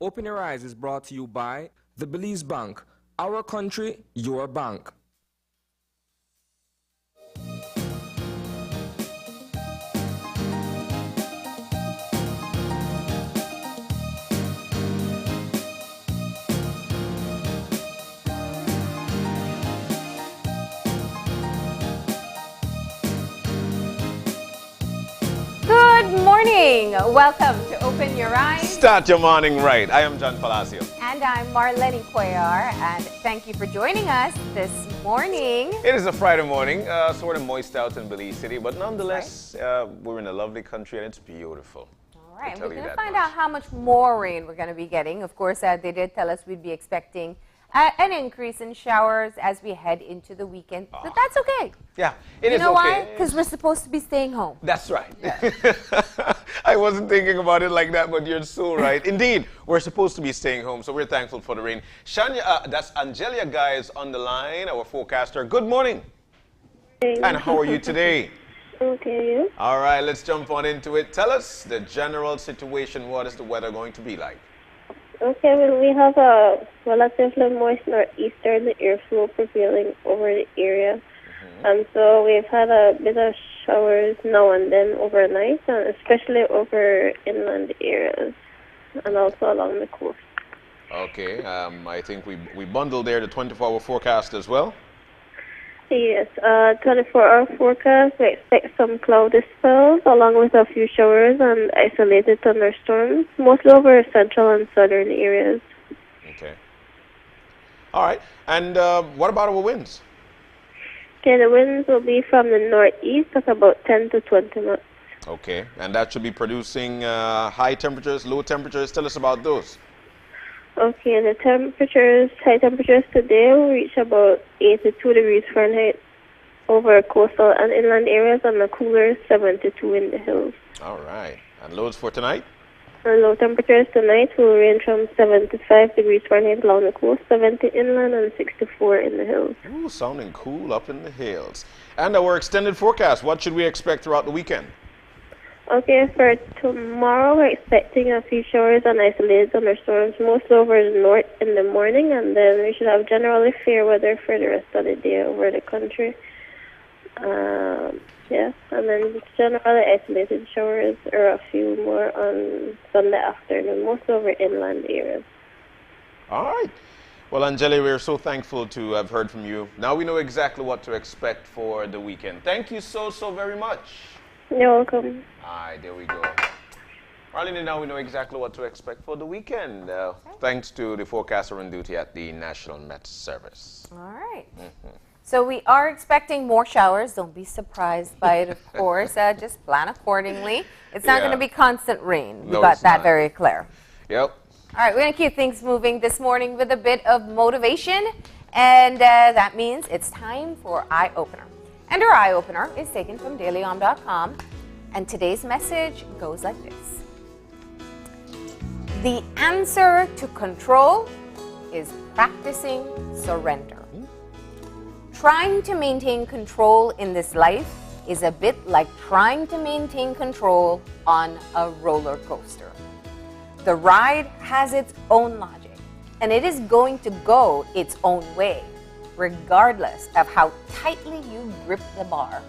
Open Your Eyes is brought to you by the Belize Bank. Our country, your bank. Good morning. Welcome to Open Your Eyes. Start your morning right. I am John Palacio. And I'm Marlene Cuellar. And thank you for joining us this morning. It is a Friday morning, sort of moist out in Belize City, but nonetheless, we're in a lovely country and it's beautiful. All right. We're going to find out how much more rain we're going to be getting. Of course, they did tell us we'd be expecting an increase in showers as we head into the weekend. But that's okay. Yeah, it is okay. You know why? Because we're supposed to be staying home. That's right. Yeah. I wasn't thinking about it like that, but you're so right. Indeed, we're supposed to be staying home, so we're thankful for the rain. Shania, that's Angelia Guys on the line, our forecaster. Good morning. Hey. And how are you today? Okay, you? All right, let's jump on into it. Tell us the general situation. What is the weather going to be like? Okay, well, we have a relatively moist northeasterly airflow prevailing over the area. And so we've had a bit of showers now and then overnight, and especially over inland areas and also along the coast. Okay, I think we bundled there the 24-hour forecast as well. Yes, 24-hour forecast, we expect some cloudy spells along with a few showers and isolated thunderstorms, mostly over central and southern areas. Okay. All right, and what about our winds? Okay, the winds will be from the northeast at about 10 to 20 knots. Okay, and that should be producing high temperatures, low temperatures. Tell us about those. Okay, the high temperatures today will reach about 82 degrees Fahrenheit over coastal and inland areas, and the cooler 72 in the hills. All right, and lows for tonight? And low temperatures tonight will range from 75 degrees Fahrenheit along the coast, 70 inland, and 64 in the hills. Ooh, sounding cool up in the hills. And our extended forecast, what should we expect throughout the weekend? Okay, for tomorrow, we're expecting a few showers and isolated thunderstorms, mostly over the north in the morning, and then we should have generally fair weather for the rest of the day over the country. Yeah, and then generally isolated showers or a few more on Sunday afternoon, mostly over inland areas. All right. Well, Angeli, we're so thankful to have heard from you. Now we know exactly what to expect for the weekend. Thank you so very much. You're welcome. All right, there we go. Marlene, now we know exactly what to expect for the weekend, thanks to the forecaster on duty at the National Met Service. All right. So we are expecting more showers. Don't be surprised by it, of course. Just plan accordingly. It's not going to be constant rain. We got that very clear. Yep. All right, we're going to keep things moving this morning with a bit of motivation. And that means it's time for Eye Opener. And our Eye Opener is taken from dailyom.com. And today's message goes like this. The answer to control is practicing surrender. Trying to maintain control in this life is a bit like trying to maintain control on a roller coaster. The ride has its own logic, and it is going to go its own way, regardless of how tightly you grip the bar.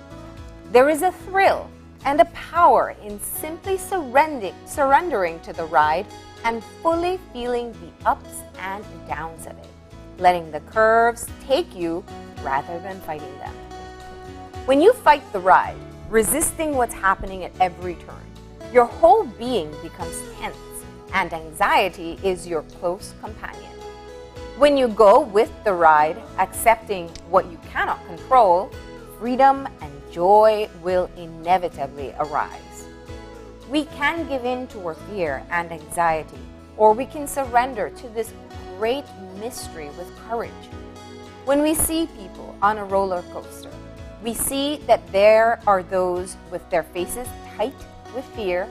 There is a thrill and a power in simply surrendering to the ride and fully feeling the ups and downs of it, letting the curves take you rather than fighting them. When you fight the ride, resisting what's happening at every turn, your whole being becomes tense, and anxiety is your close companion. When you go with the ride, accepting what you cannot control, freedom and joy will inevitably arise. We can give in to our fear and anxiety, or we can surrender to this great mystery with courage. When we see people on a roller coaster, we see that there are those with their faces tight with fear,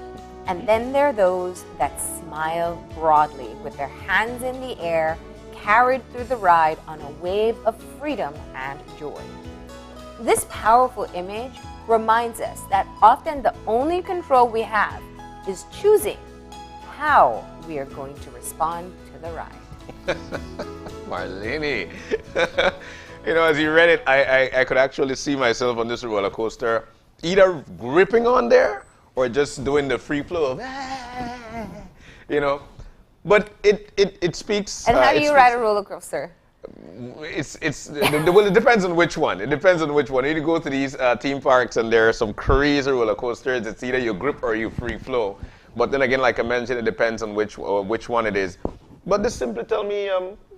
and then there are those that smile broadly with their hands in the air, carried through the ride on a wave of freedom and joy. This powerful image reminds us that often the only control we have is choosing how we are going to respond to the ride. Marlene. You know, as you read it, I could actually see myself on this roller coaster either gripping on there or just doing the free flow of, you know. But it speaks. And how do you ride a roller coaster? Well, it depends on which one. It depends on which one. You go to these theme parks and there are some crazy roller coasters. It's either you grip or you free flow. But then again, like I mentioned, it depends on which one it is. But just simply tell me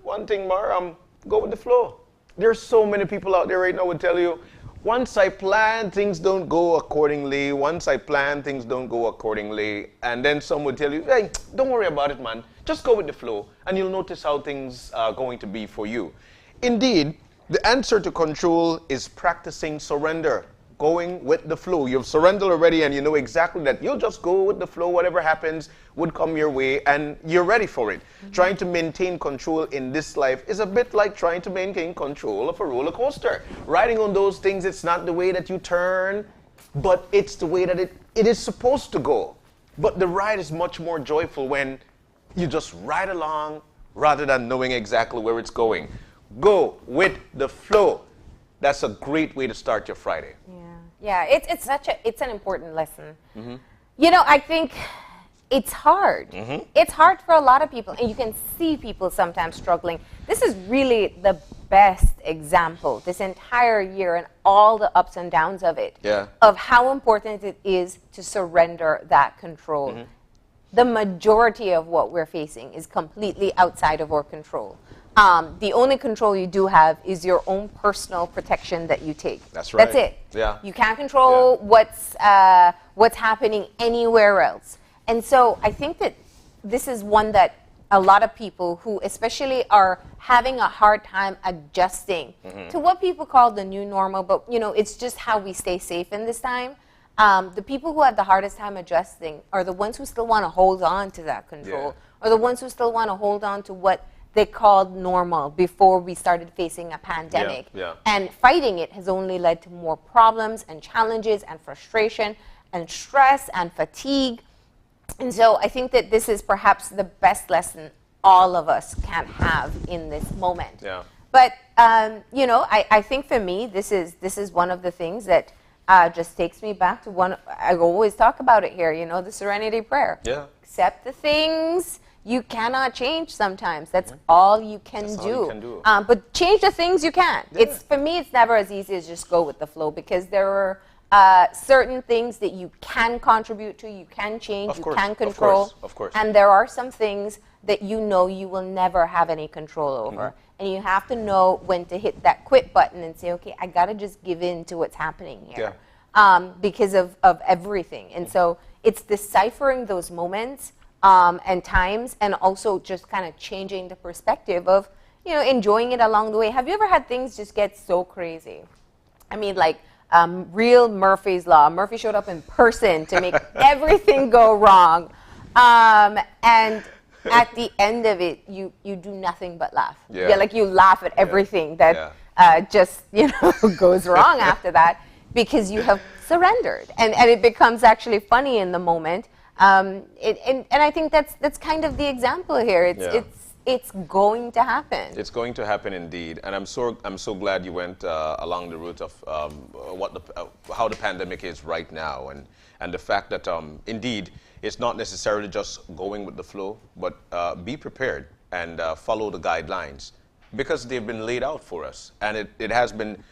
one thing, Mar. Go with the flow. There's so many people out there right now would tell you, once I plan, things don't go accordingly. Once I plan, things don't go accordingly. And then some would tell you, hey, don't worry about it, man. Just go with the flow, and you'll notice how things are going to be for you. Indeed, the answer to control is practicing surrender, going with the flow. You've surrendered already, and you know exactly that you'll just go with the flow. Whatever happens would come your way, and you're ready for it. Trying to maintain control in this life is a bit like trying to maintain control of a roller coaster. Riding on those things, it's not the way that you turn, but it's the way that it is supposed to go. But the ride is much more joyful when you just ride along rather than knowing exactly where it's going. Go with the flow. That's a great way to start your Friday. Yeah, it's an important lesson. You know, I think it's hard. It's hard for a lot of people, and you can see people sometimes struggling. This is really the best example this entire year and all the ups and downs of it, of how important it is to surrender that control. The majority of what we're facing is completely outside of our control. The only control you do have is your own personal protection that you take. That's right. That's it. Yeah. You can't control what's happening anywhere else. And so I think that this is one that a lot of people who especially are having a hard time adjusting to what people call the new normal, but you know, it's just how we stay safe in this time. The people who have the hardest time adjusting are the ones who still want to hold on to that control, or the ones who still want to hold on to what they called normal before we started facing a pandemic. And fighting it has only led to more problems and challenges and frustration and stress and fatigue. And so I think that this is perhaps the best lesson all of us can have in this moment. But you know, I think for me, this is one of the things that just takes me back to one. I always talk about it here. You know, the Serenity Prayer. Accept the things you cannot change sometimes. That's all you can do. But change the things you can. It's for me, it's never as easy as just go with the flow, because there are certain things that you can contribute to, you can change, you can control. Of course. And there are some things that you know you will never have any control over. And you have to know when to hit that quit button and say, okay, I gotta just give in to what's happening here. Because of everything. And so it's deciphering those moments and times, and also just kind of changing the perspective of, you know, enjoying it along the way. Have you ever had things just get so crazy? I mean, like real Murphy's Law. Murphy showed up in person to make everything go wrong. And at the end of it, you do nothing but laugh. Like you laugh at everything that just, you know, goes wrong after that, because you have surrendered. And it becomes actually funny in the moment. And I think that's kind of the example here. It's going to happen. It's going to happen indeed, and I'm so glad you went along the route of how the pandemic is right now, and the fact that indeed it's not necessarily just going with the flow, but be prepared and follow the guidelines, because they've been laid out for us, and it has been.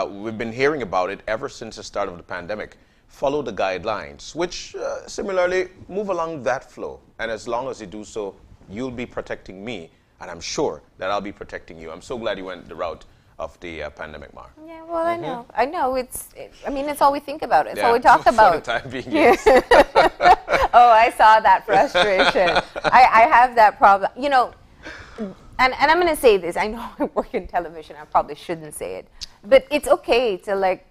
We've been hearing about it ever since the start of the pandemic. Follow the guidelines, which similarly move along that flow. And as long as you do so, you'll be protecting me, and I'm sure that I'll be protecting you. I'm so glad you went the route of the pandemic, Mar. Yeah, well, I know. I mean, it's all we think about. It's all we talk about. For the time being, yes. Oh, I saw that frustration. I have that problem. You know, and I'm going to say this. I know I work in television. I probably shouldn't say it. But it's okay to, like,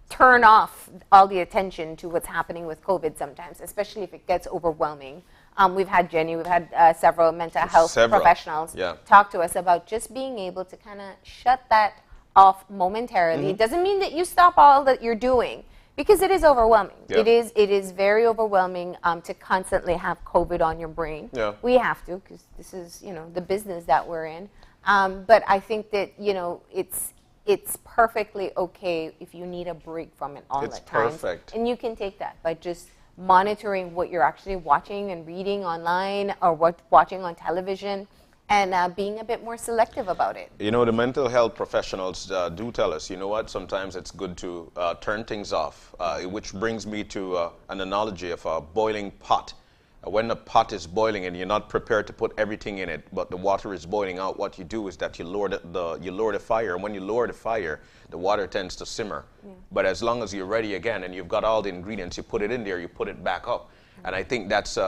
turn off all the attention to what's happening with COVID sometimes, especially if it gets overwhelming. We've had Jenny, we've had several mental health professionals talk to us about just being able to kind of shut that off momentarily. It doesn't mean that you stop all that you're doing. Because it is overwhelming. Yeah. It is very overwhelming to constantly have COVID on your brain. Yeah. We have to, because this is, the business that we're in. But I think that, it's perfectly okay if you need a break from it all It's the time. perfect. And you can take that by just monitoring what you're actually watching and reading online or watching on television, and being a bit more selective about it. The mental health professionals do tell us, you know what, sometimes it's good to turn things off, which brings me to an analogy of a boiling pot. When the pot is boiling and you're not prepared to put everything in it, but the water is boiling out, what you do is that you lower the fire, and when you lower the fire, the water tends to simmer. Yeah. But as long as you're ready again and you've got all the ingredients, you put it in there, you put it back up. And I think that's,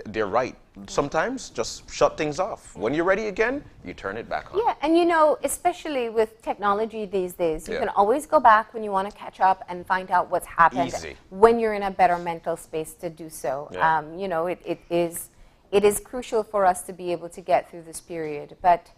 they're right. Sometimes just shut things off. When you're ready again, you turn it back on. Yeah, and especially with technology these days, you Yeah. can always go back when you want to catch up and find out what's happened. Easy. When you're in a better mental space to do so. Yeah. It is crucial for us to be able to get through this period. But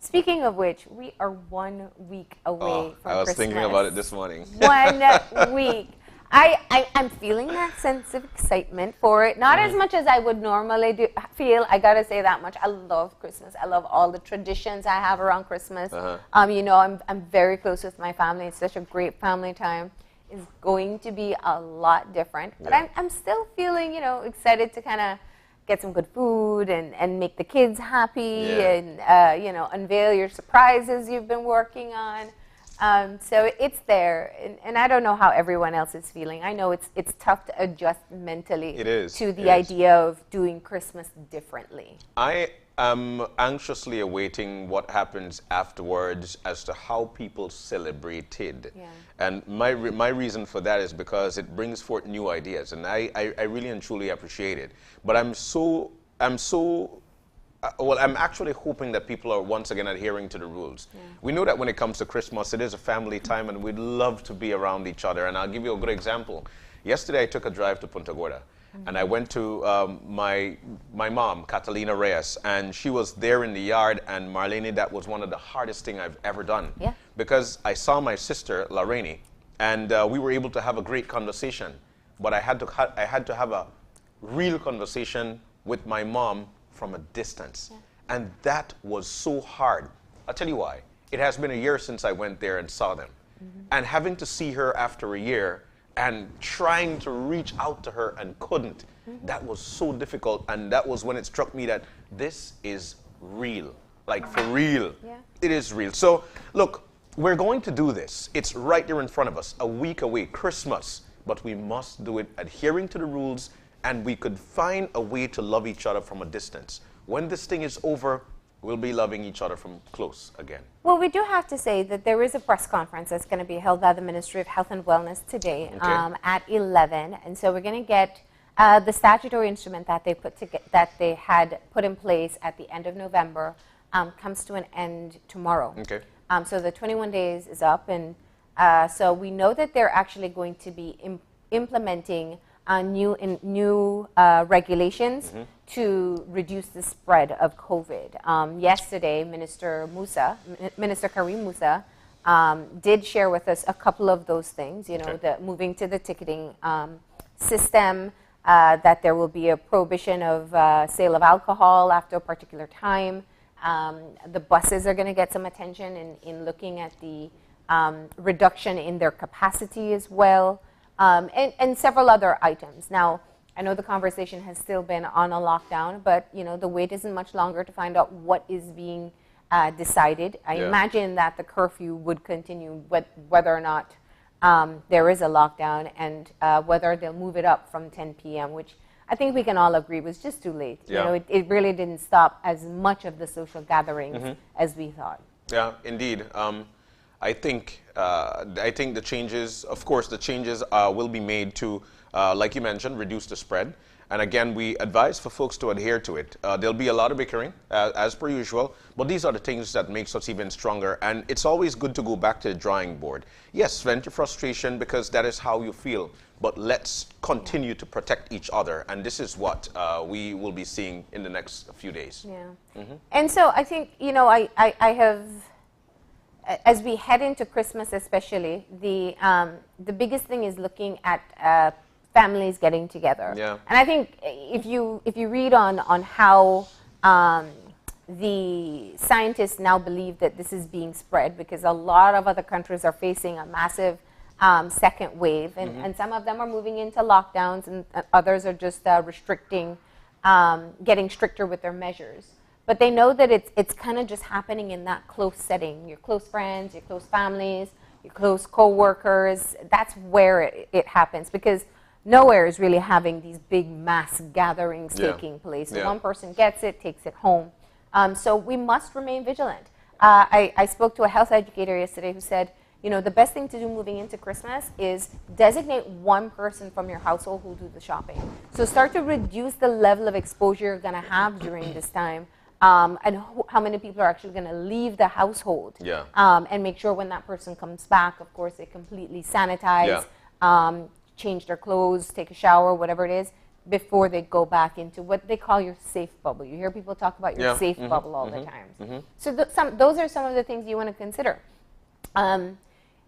speaking of which, we are 1 week away from Christmas. I was thinking about it this morning. 1 week. I'm feeling that sense of excitement for it. Not as much as I would normally feel. I gotta say that much. I love Christmas. I love all the traditions I have around Christmas. I'm very close with my family. It's such a great family time. It's going to be a lot different. But I'm still feeling, excited to kind of get some good food and make the kids happy and, unveil your surprises you've been working on. So it's there, and I don't know how everyone else is feeling. I know it's tough to adjust mentally to the idea of doing Christmas differently. I am anxiously awaiting what happens afterwards as to how people celebrated. Yeah. And my reason for that is because it brings forth new ideas, and I really and truly appreciate it. But I'm actually hoping that people are once again adhering to the rules. Yeah. We know that when it comes to Christmas, it is a family time, and we'd love to be around each other. And I'll give you a good example. Yesterday, I took a drive to Punta Gorda, and I went to my mom, Catalina Reyes, and she was there in the yard. And Marlene, that was one of the hardest things I've ever done. Yeah. Because I saw my sister, Lorraine, and we were able to have a great conversation. But I had to have a real conversation with my mom from a distance. Yeah. And that was so hard. I'll tell you why. It has been a year since I went there and saw them. Mm-hmm. And having to see her after a year and trying to reach out to her and couldn't, that was so difficult. And that was when it struck me that this is real. Like, for real. Yeah. It is real. So, look, we're going to do this. It's right there in front of us, a week away, Christmas. But we must do it adhering to the rules, and we could find a way to love each other from a distance. When this thing is over, we'll be loving each other from close again. Well, we do have to say that there is a press conference that's going to be held by the Ministry of Health and Wellness today at 11. And so we're going to get the statutory instrument that they had put in place at the end of November comes to an end tomorrow. Okay. So the 21 days is up, and so we know that they're actually going to be implementing new regulations to reduce the spread of COVID. Yesterday, Minister Karim Musa did share with us a couple of those things, the moving to the ticketing system, that there will be a prohibition of sale of alcohol after a particular time. The buses are going to get some attention in looking at the reduction in their capacity as well. And several other items. Now, I know the conversation has still been on a lockdown, but the wait isn't much longer to find out what is being decided. I imagine that the curfew would continue, whether or not there is a lockdown, and whether they'll move it up from 10 p.m., which I think we can all agree was just too late. Yeah. It really didn't stop as much of the social gatherings as we thought. Yeah, indeed. I think the changes, of course, will be made to, like you mentioned, reduce the spread. And again, we advise for folks to adhere to it. There'll be a lot of bickering, as per usual, but these are the things that makes us even stronger. And it's always good to go back to the drawing board. Yes, vent your frustration, because that is how you feel. But let's continue to protect each other. And this is what we will be seeing in the next few days. Yeah. And so I think, I have... as we head into Christmas, especially, the biggest thing is looking at families getting together. Yeah. And I think if you read on how the scientists now believe that this is being spread, because a lot of other countries are facing a massive second wave, and some of them are moving into lockdowns, and others are just restricting, getting stricter with their measures. But they know that it's kind of just happening in that close setting. Your close friends, your close families, your close co-workers, that's where it happens, because nowhere is really having these big mass gatherings taking place. So one person gets it, takes it home. So we must remain vigilant. I spoke to a health educator yesterday who said, you know, the best thing to do moving into Christmas is designate one person from your household who will do the shopping. So start to reduce the level of exposure you're going to have during this time. And how many people are actually going to leave the household. And make sure when that person comes back, of course, they completely sanitize, change their clothes, take a shower, whatever it is, before they go back into what they call your safe bubble. You hear people talk about your safe bubble all the time. So those are some of the things you want to consider.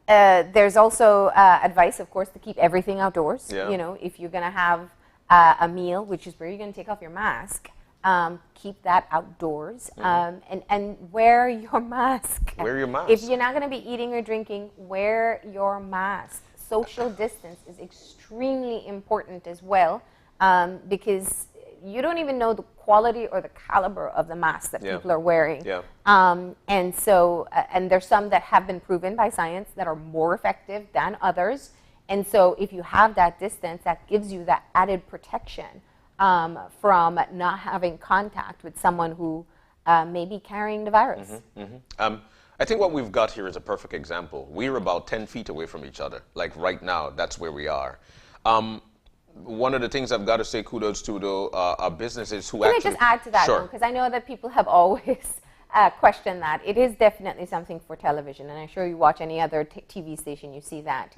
There's also advice, of course, to keep everything outdoors. You know, if you're going to have a meal, which is where you're going to take off your mask, keep that outdoors, and wear your mask. Wear your mask. If you're not going to be eating or drinking, wear your mask. Social distance is extremely important as well, because you don't even know the quality or the caliber of the mask that people are wearing. And so, and there's some that have been proven by science that are more effective than others. And so if you have that distance, that gives you that added protection from not having contact with someone who may be carrying the virus. I think what we've got here is a perfect example. We're about 10 feet away from each other. Like right now, that's where we are. One of the things I've got to say kudos to, though, are businesses who actually... Can I just add to that, because I know that people have always questioned that. It is definitely something for television, and I'm sure you watch any other TV station, you see that.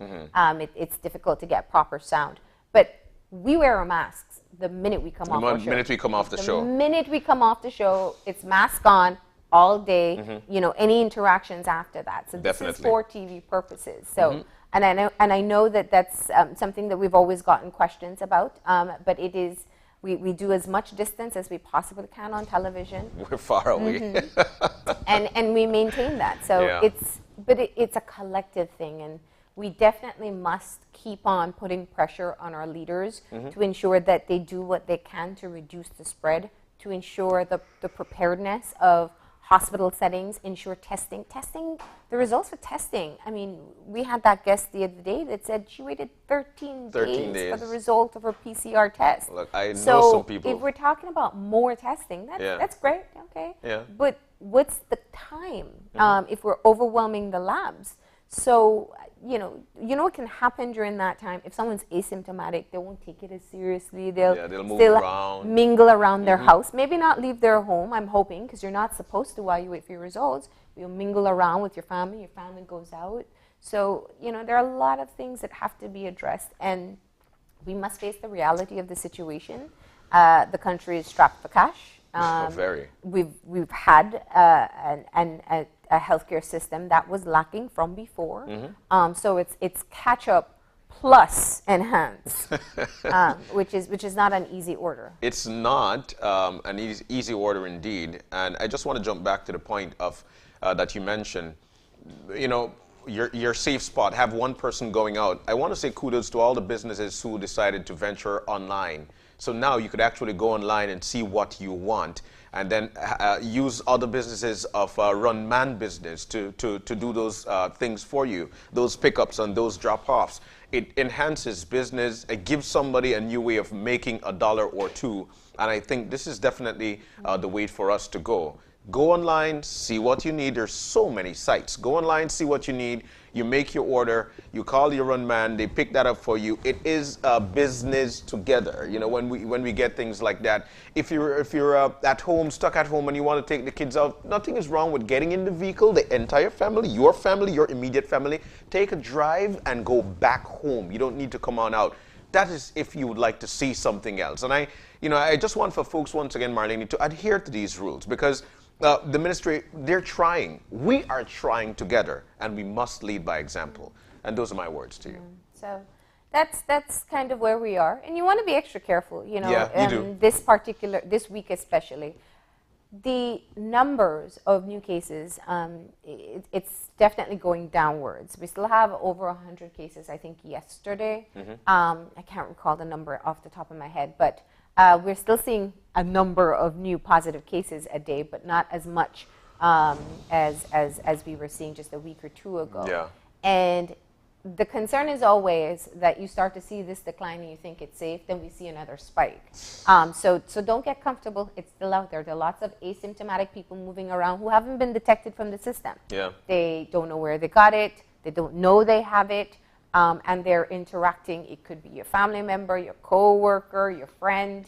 It's difficult to get proper sound. But we wear our masks the minute we come off the show. The minute we come off the show. The minute we come off the show, it's mask on all day, you know, any interactions after that. So this is for TV purposes. So, and I know that that's something that we've always gotten questions about, but it is, we do as much distance as we possibly can on television. We're far away. and we maintain that. So it's a collective thing, and we definitely must keep on putting pressure on our leaders to ensure that they do what they can to reduce the spread, to ensure the preparedness of hospital settings, ensure testing, the results for testing. I mean, we had that guest the other day that said she waited 13 days for the result of her PCR test. Look, I know some people. If we're talking about more testing, that's great, okay. But what's the time if we're overwhelming the labs? So, you know what can happen during that time? If someone's asymptomatic, they won't take it as seriously. They'll move still around, mingle around their house. Maybe not leave their home, I'm hoping, because you're not supposed to while you wait for your results. You'll mingle around with your family goes out. So, you know, there are a lot of things that have to be addressed, and we must face the reality of the situation. The country is strapped for cash. Very. We've had a healthcare system that was lacking from before. So it's catch up plus enhance, which is not an easy order. It's not an easy order indeed. And I just want to jump back to the point of that you mentioned. You know, your safe spot, have one person going out. I want to say kudos to all the businesses who decided to venture online. So now you could actually go online and see what you want, and then use other businesses of run man business to do those things for you, those pickups and those drop-offs. It enhances business. It gives somebody a new way of making $1 or $2, and I think this is definitely the way for us to go. Go online, see what you need. There's so many sites. Go online, see what you need. You make your order. You call your run man. They pick that up for you. It is a business together. You know, when we get things like that. If you're at home, stuck at home, and you want to take the kids out, nothing is wrong with getting in the vehicle. The entire family, your immediate family, take a drive and go back home. You don't need to come on out. That is if you would like to see something else. And I just want for folks once again, Marlene, to adhere to these rules, because the ministry, they're trying. We are trying together, and we must lead by example. And those are my words to you. So that's kind of where we are, and you want to be extra careful, you know. Yeah, you do. This week especially, the numbers of new cases, it's definitely going downwards. We still have over 100 cases, I think, yesterday. I can't recall the number off the top of my head, but we're still seeing a number of new positive cases a day, but not as much as we were seeing just a week or two ago. Yeah. And the concern is always that you start to see this decline and you think it's safe, then we see another spike. So don't get comfortable. It's still out there. There are lots of asymptomatic people moving around who haven't been detected from the system. Yeah. They don't know where they got it. They don't know they have it. And they're interacting. It could be your family member, your co-worker, your friend.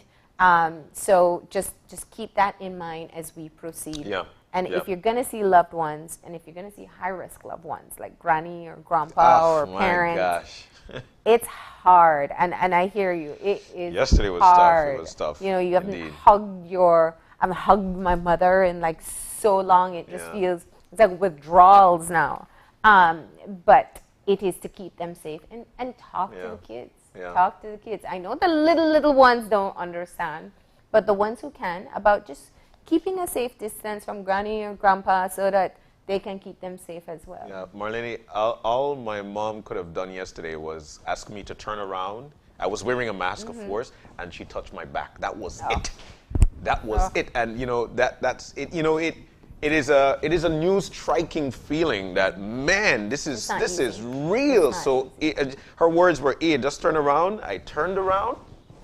So just keep that in mind as we proceed. Yeah. And Yeah. if you're going to see loved ones, and if you're going to see high-risk loved ones, like granny or grandpa or my parents, gosh. it's hard. And I hear you. It is Yesterday was hard. tough. It was tough. You know, you haven't Indeed. I've hugged my mother in like so long. It just Yeah. feels, it's like withdrawals now. But it is to keep them safe and talk Yeah. to the kids. Yeah. Talk to the kids. I know the little ones don't understand, but the ones who can, about just keeping a safe distance from granny or grandpa so that they can keep them safe as well. Yeah, Marlene, all my mom could have done yesterday was ask me to turn around. I was wearing a mask, of course, and she touched my back. That was it. That was it. And you know that's it. You know it is a new striking feeling that, man, this is not easy. real. It's not So her words were, just turn around. I turned around,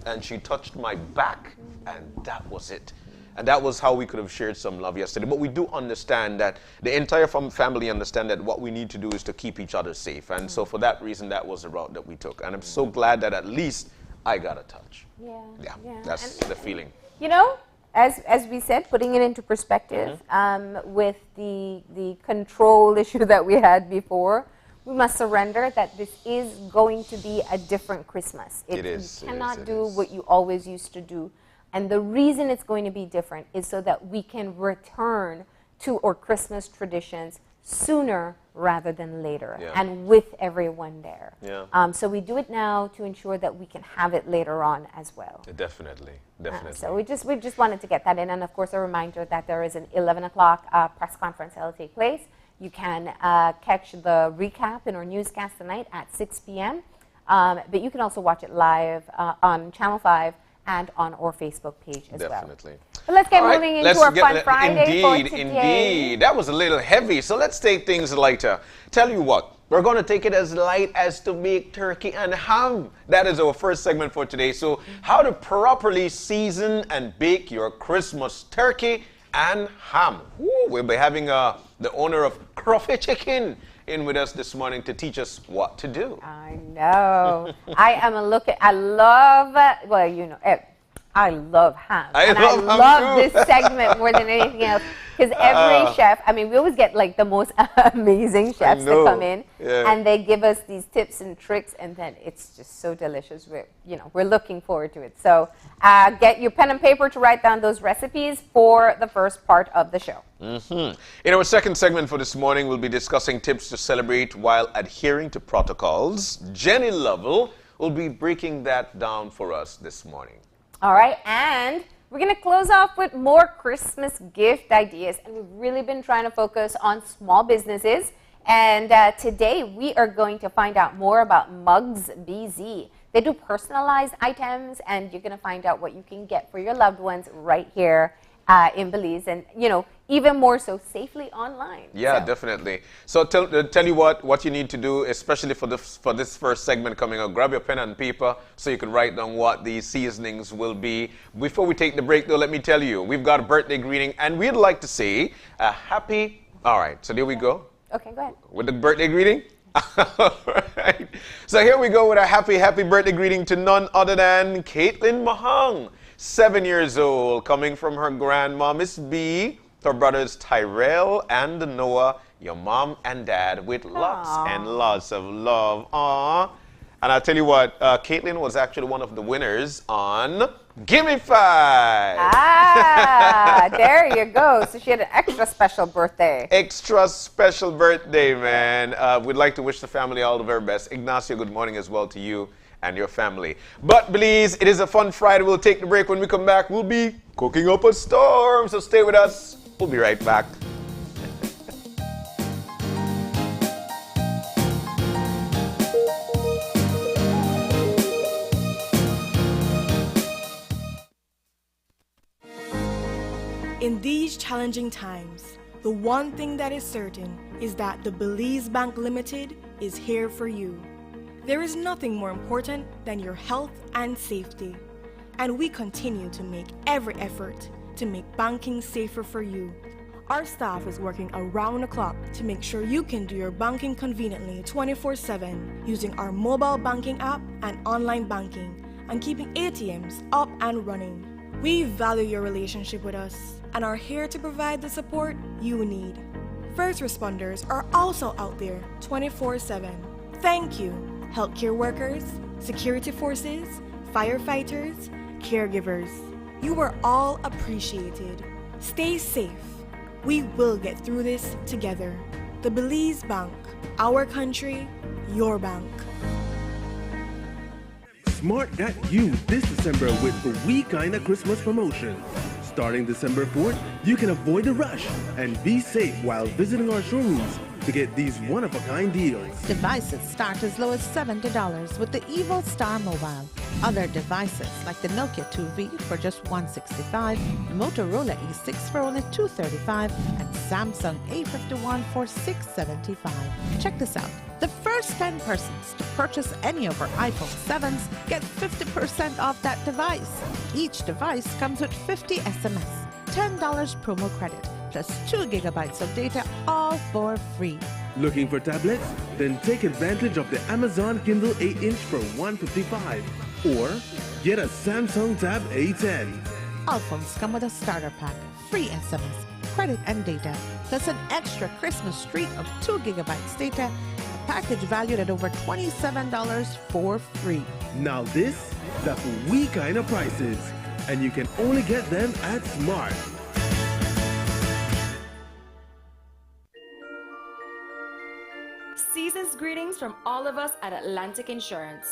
and she touched my back, and that was it. And that was how we could have shared some love yesterday. But we do understand that the entire family understand that what we need to do is to keep each other safe. And so for that reason, that was the route that we took. And I'm so glad that at least I got a touch. Yeah. Yeah, that's the feeling. You know, as we said, putting it into perspective, with the control issue that we had before, we must surrender that this is going to be a different Christmas. It is. You cannot It do is. what you always used to do. And the reason it's going to be different is so that we can return to our Christmas traditions sooner rather than later, Yeah. and with everyone there. Yeah. So we do it now to ensure that we can have it later on as well. Definitely. Definitely. So we just wanted to get that in, and of course a reminder that there is an 11 o'clock press conference that will take place. You can catch the recap in our newscast tonight at 6 p.m., but you can also watch it live on Channel 5 and on our Facebook page as well. Definitely. But let's get All right, moving into let's our get- Fun Friday for Indeed, today. indeed. That was a little heavy, so let's take things lighter. Tell you what, we're going to take it as light as to make turkey and ham. That is our first segment for today. So how to properly season and bake your Christmas turkey and ham. Ooh, we'll be having the owner of Crawford Chicken in with us this morning to teach us what to do. I know. I love, well, you know, I love ham. I and love ham love too. this segment more than anything else. Because every chef, I mean, we always get like the most amazing chefs to know. come in, Yeah. and they give us these tips and tricks, and then it's just so delicious. We're looking forward to it. So get your pen and paper to write down those recipes for the first part of the show. In our second segment for this morning, we'll be discussing tips to celebrate while adhering to protocols. Jenny Lovell will be breaking that down for us this morning. All right, and we're going to close off with more Christmas gift ideas. And we've really been trying to focus on small businesses. And today we are going to find out more about Mugs BZ. They do personalized items, and you're going to find out what you can get for your loved ones right here in Belize. And, you know, even more so safely online. Yeah, So- definitely. So tell you what you need to do, especially for this first segment coming up. Grab your pen and paper so you can write down what the seasonings will be. Before we take the break, though, let me tell you, we've got a birthday greeting, and we'd like to say a happy... All right, so there we go. Okay, go ahead. With the birthday greeting? All right. So here we go with a happy birthday greeting to none other than Caitlin Mahang, 7 years old, coming from her grandma, Miss B, her brothers Tyrell and Noah, your mom and dad, with lots Aw. and lots of love. Aww. And I'll tell you what, Caitlin was actually one of the winners on Gimme 5. Ah, there you go. So she had an extra special birthday. Extra special birthday, man. We'd like to wish the family all the very best. Ignacio, good morning as well to you and your family. But please, it is a fun Friday. We'll take the break. When we come back, we'll be cooking up a storm. So stay with us. We'll be right back. In these challenging times, the one thing that is certain is that the Belize Bank Limited is here for you. There is nothing more important than your health and safety, and we continue to make every effort to make banking safer for you. Our staff is working around the clock to make sure you can do your banking conveniently 24/7 using our mobile banking app and online banking and keeping ATMs up and running. We value your relationship with us and are here to provide the support you need. First responders are also out there 24/7. Thank you, healthcare workers, security forces, firefighters, caregivers. You are all appreciated. Stay safe. We will get through this together. The Belize Bank, our country, your bank. Smart got you this December with the We Kinda Christmas promotion. Starting December 4th, you can avoid the rush and be safe while visiting our showrooms to get these one-of-a-kind deals. Devices start as low as $70 with the Evo Star Mobile. Other devices like the Nokia 2V for just $165, Motorola E6 for only $235, and Samsung A51 for $675. Check this out. The first 10 persons to purchase any of our iPhone 7s get 50% off that device. Each device comes with 50 SMS, $10 promo credit, plus 2 gigabytes of data, all for free. Looking for tablets? Then take advantage of the Amazon Kindle 8-inch for $155. Or get a Samsung Tab A10. All phones come with a starter pack, free SMS, credit and data, plus an extra Christmas treat of 2 gigabytes data, a package valued at over $27 for free. Now that's We Kinda prices. And you can only get them at Smart. Season's greetings from all of us at Atlantic Insurance.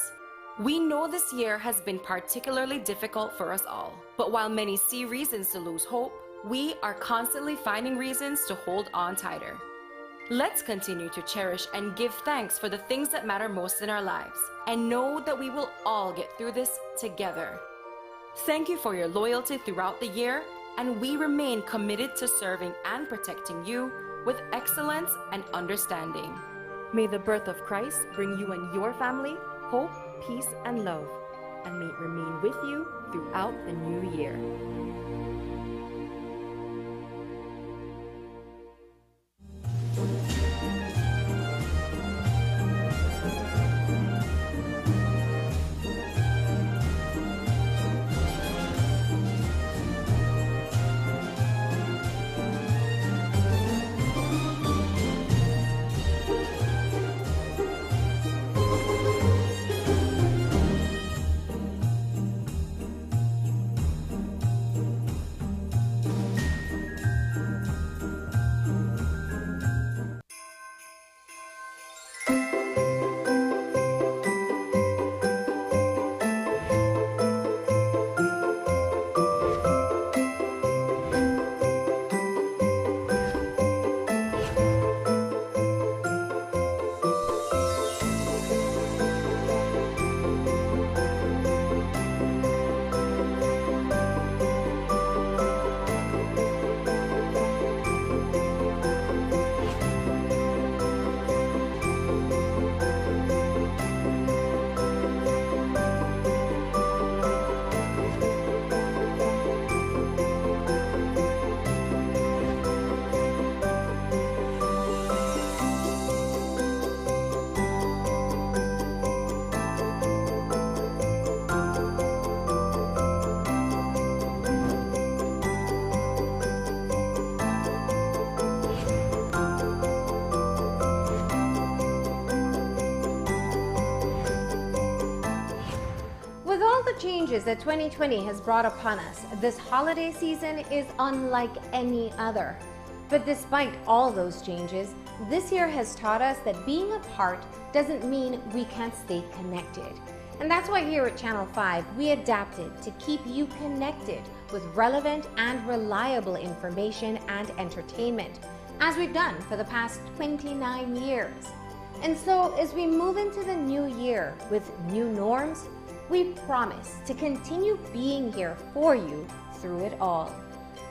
We know this year has been particularly difficult for us all, but while many see reasons to lose hope, we are constantly finding reasons to hold on tighter. Let's continue to cherish and give thanks for the things that matter most in our lives, and know that we will all get through this together. Thank you for your loyalty throughout the year, and we remain committed to serving and protecting you with excellence and understanding. May the birth of Christ bring you and your family hope, peace, and love, and may it remain with you throughout the new year. changes that 2020 has brought upon us, this holiday season is unlike any other. But despite all those changes, this year has taught us that being apart doesn't mean we can't stay connected. And that's why here at Channel 5, we adapted to keep you connected with relevant and reliable information and entertainment, as we've done for the past 29 years. And so, as we move into the new year with new norms, we promise to continue being here for you through it all.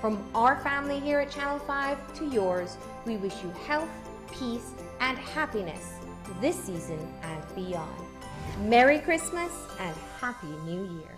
From our family here at Channel 5 to yours, we wish you health, peace, and happiness this season and beyond. Merry Christmas and Happy New Year.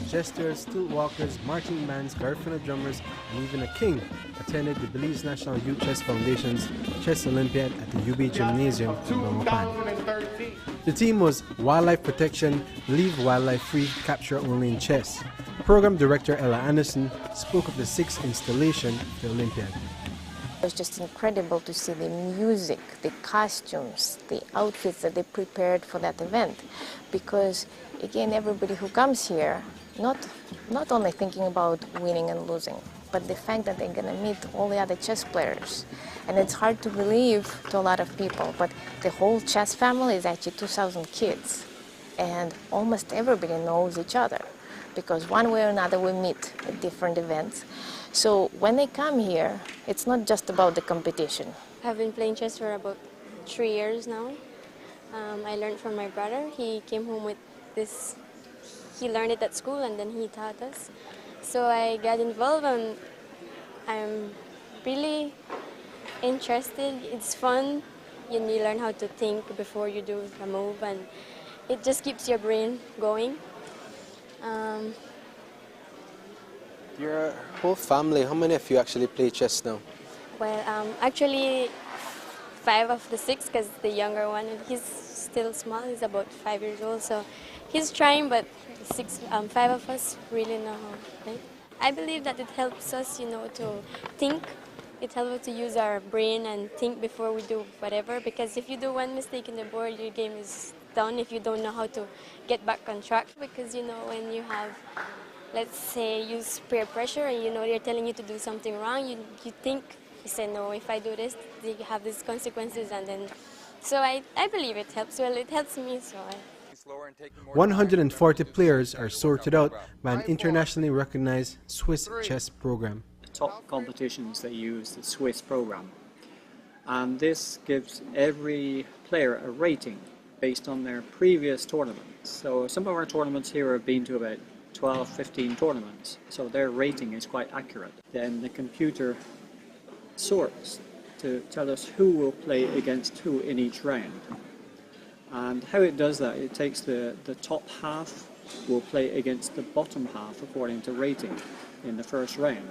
Jesters, stool walkers, marching bands, Garifuna drummers, and even a king attended the Belize National Youth Chess Foundation's Chess Olympiad at the UB Gymnasium in Belmopan. The theme was Wildlife Protection, Leave Wildlife Free, Capture Only in Chess. Program Director Ella Anderson spoke of the sixth installation of the Olympiad. It was just incredible to see the music, the costumes, the outfits that they prepared for that event. Because, again, everybody who comes here, not only thinking about winning and losing, but the fact that they're going to meet all the other chess players. And it's hard to believe to a lot of people, but the whole chess family is actually 2,000 kids. And almost everybody knows each other, because one way or another we meet at different events. So when they come here, it's not just about the competition. I've been playing chess for about 3 years now. I learned from my brother. He came home with this. He learned it at school and then he taught us. So I got involved and I'm really interested. It's fun. You learn how to think before you do a move, and it just keeps your brain going. Your whole family, how many of you actually play chess now? Well, actually 5 of the 6, because the younger one, he's still small, he's about 5 years old, so he's trying, but 5 of us really know how to play. I believe that it helps us, to think. It helps us to use our brain and think before we do whatever, because if you do one mistake in the board, your game is done if you don't know how to get back on track. Because, when you have, let's say, use peer pressure and they're telling you to do something wrong, you think, you say, no, if I do this, they have these consequences, and then, so I believe it helps. Well, it helps me, so 140 players are sorted out by an internationally recognized Swiss chess program. The top competitions, they use the Swiss program. And this gives every player a rating based on their previous tournaments. So some of our tournaments here have been to about 12, 15 tournaments. So their rating is quite accurate. Then the computer sorts to tell us who will play against who in each round. And how it does that, it takes the top half will play against the bottom half according to rating in the first round.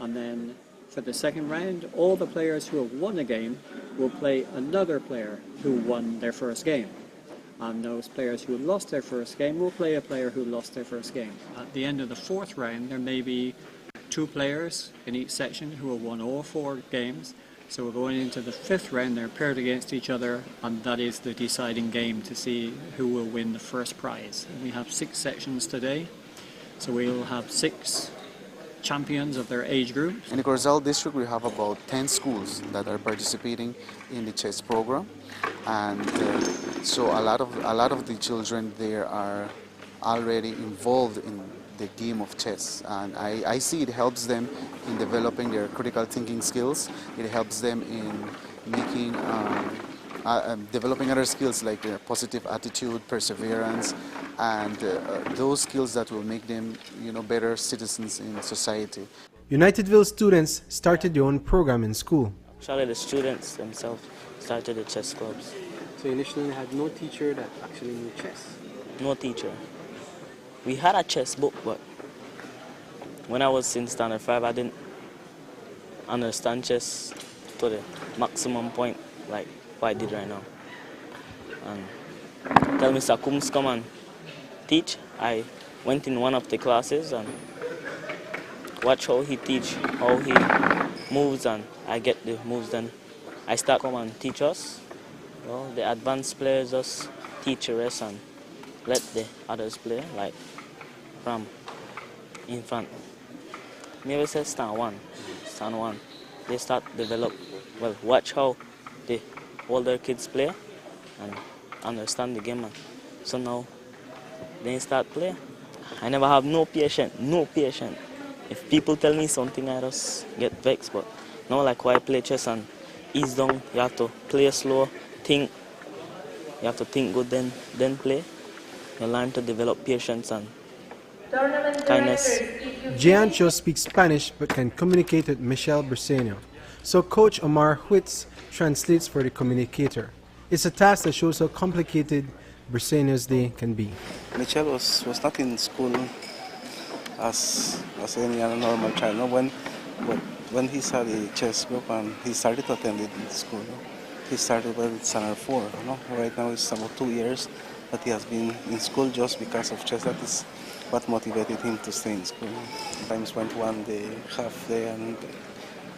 And then for the second round, all the players who have won a game will play another player who won their first game. And those players who lost their first game will play a player who lost their first game. At the end of the fourth round, there may be 2 players in each section who have won all 4 games. So we're going into the 5th round, they're paired against each other, and that is the deciding game to see who will win the first prize. And we have 6 sections today, so we'll have 6 champions of their age groups. In the Corozal district, we have about 10 schools that are participating in the chess program, and so a lot of the children there are already involved in the game of chess, and I see it helps them in developing their critical thinking skills. It helps them in making developing other skills like positive attitude, perseverance, and those skills that will make them, better citizens in society. Unitedville students started their own program in school. Actually, the students themselves started the chess clubs. So you initially had no teacher that actually knew chess? No teacher. We had a chess book, but when I was in standard 5, I didn't understand chess to the maximum point, like what I did right now. And tell Mr. Coombs come and teach. I went in one of the classes and watch how he teach, how he moves, and I get the moves. Then I start come and teach us. Well, the advanced players just teach the rest and let the others play, like from in front. Maybe say stand one. They start develop, watch how the older kids play and understand the game. And so now they start play. I never have no patience. If people tell me something, I just get vexed. But now, like why I play chess and ease down, you have to play slow, think. You have to think good, then play. You learn to develop patience and kindness. Giancho speaks Spanish but can communicate with Michelle Briseño. So Coach Omar Huitz translates for the communicator. It's a task that shows how complicated Briseño's day can be. Michelle was not in school as any other normal child. When he saw the chess group and he started to attend school, he started with standard 4. Right now it's about 2 years that he has been in school just because of chess. That is what motivated him to stay in school. Sometimes went one day, half day, and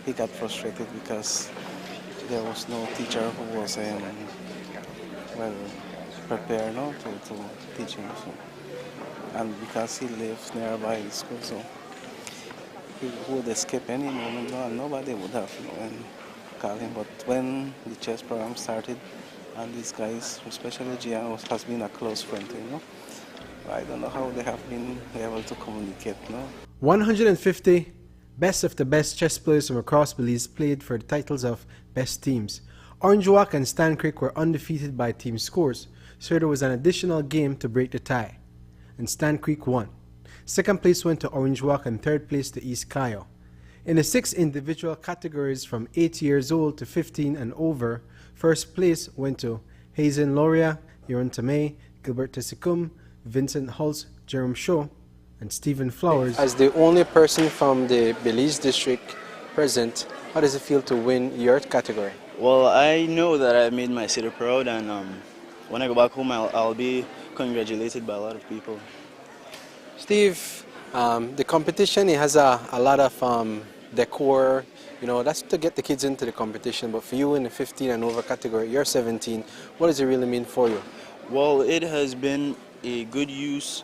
he got frustrated because there was no teacher who was prepared to teach him. So. And because he lives nearby the school, so he would escape any moment, and nobody would have call him. But when the chess program started, and these guys, especially Gian, has been a close friend, I don't know how they have been able to communicate. 150 best of the best chess players from across Belize played for the titles of best teams. Orange Walk and Stan Creek were undefeated by team scores, so there was an additional game to break the tie, and Stan Creek won. Second place went to Orange Walk and third place to East Cayo. In the 6 individual categories from 8 years old to 15 and over, first place went to Hazen Loria, Yoron Tamay, Gilbert Tessikum, Vincent Hulse, Jerome Shaw, and Stephen Flowers. As the only person from the Belize district present, how does it feel to win your category? Well, I know that I made my city proud, and when I go back home, I'll be congratulated by a lot of people. Steve, the competition, it has a lot of decor, that's to get the kids into the competition, but for you in the 15 and over category, you're 17, what does it really mean for you? Well, it has been a good use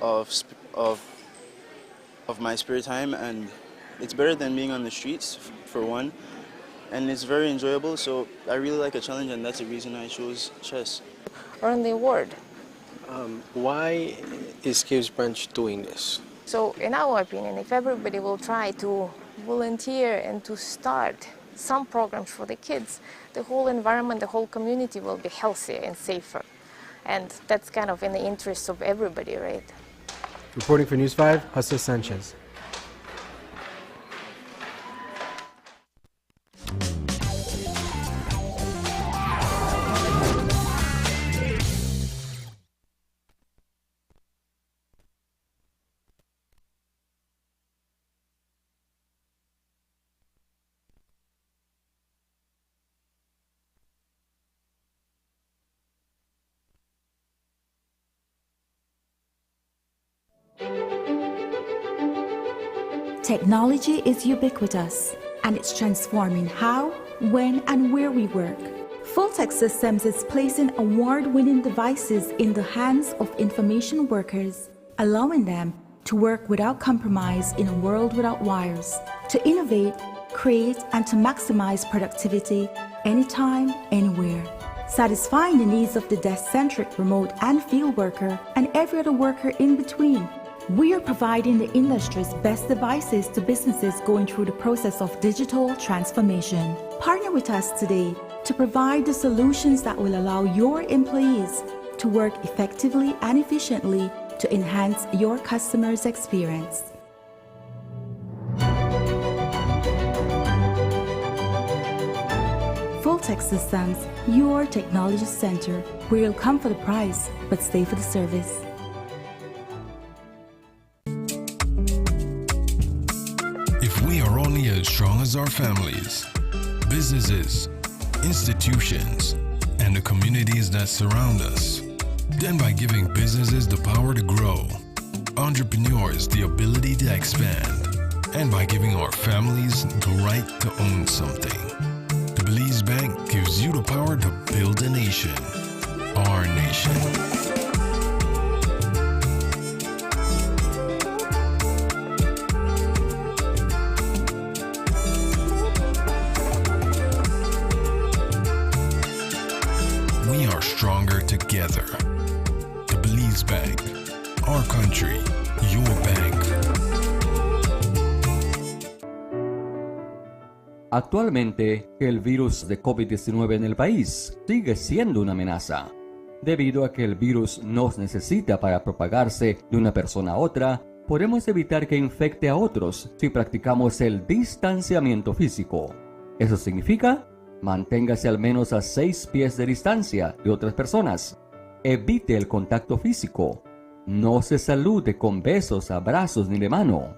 of my spare time, and it's better than being on the streets, for one, and it's very enjoyable, so I really like a challenge, and that's the reason I chose chess. Around the world, Why is Caves Branch doing this? So in our opinion, if everybody will try to volunteer and to start some programs for the kids, the whole environment, the whole community will be healthier and safer. And that's kind of in the interest of everybody, right? Reporting for News 5, Hustle Sanchez. Technology is ubiquitous, and it's transforming how, when, and where we work. Fulltech Systems is placing award-winning devices in the hands of information workers, allowing them to work without compromise in a world without wires, to innovate, create, and to maximize productivity anytime, anywhere, satisfying the needs of the desk-centric remote and field worker and every other worker in between. We are providing the industry's best devices to businesses going through the process of digital transformation. Partner with us today to provide the solutions that will allow your employees to work effectively and efficiently to enhance your customers' experience. Fulltech Systems, your technology center, where you'll come for the price but stay for the service. We are only as strong as our families, businesses, institutions, and the communities that surround us. Then by giving businesses the power to grow, entrepreneurs the ability to expand, and by giving our families the right to own something. The Belize Bank gives you the power to build a nation, our nation. Stronger together. The Belize Bank. Our country. Your bank. Actualmente, el virus de COVID-19 en el país sigue siendo una amenaza. Debido a que el virus nos necesita para propagarse de una persona a otra, podemos evitar que infecte a otros si practicamos el distanciamiento físico. Eso significa manténgase al menos a 6 pies de distancia de otras personas. Evite el contacto físico. No se salude con besos, abrazos ni de mano.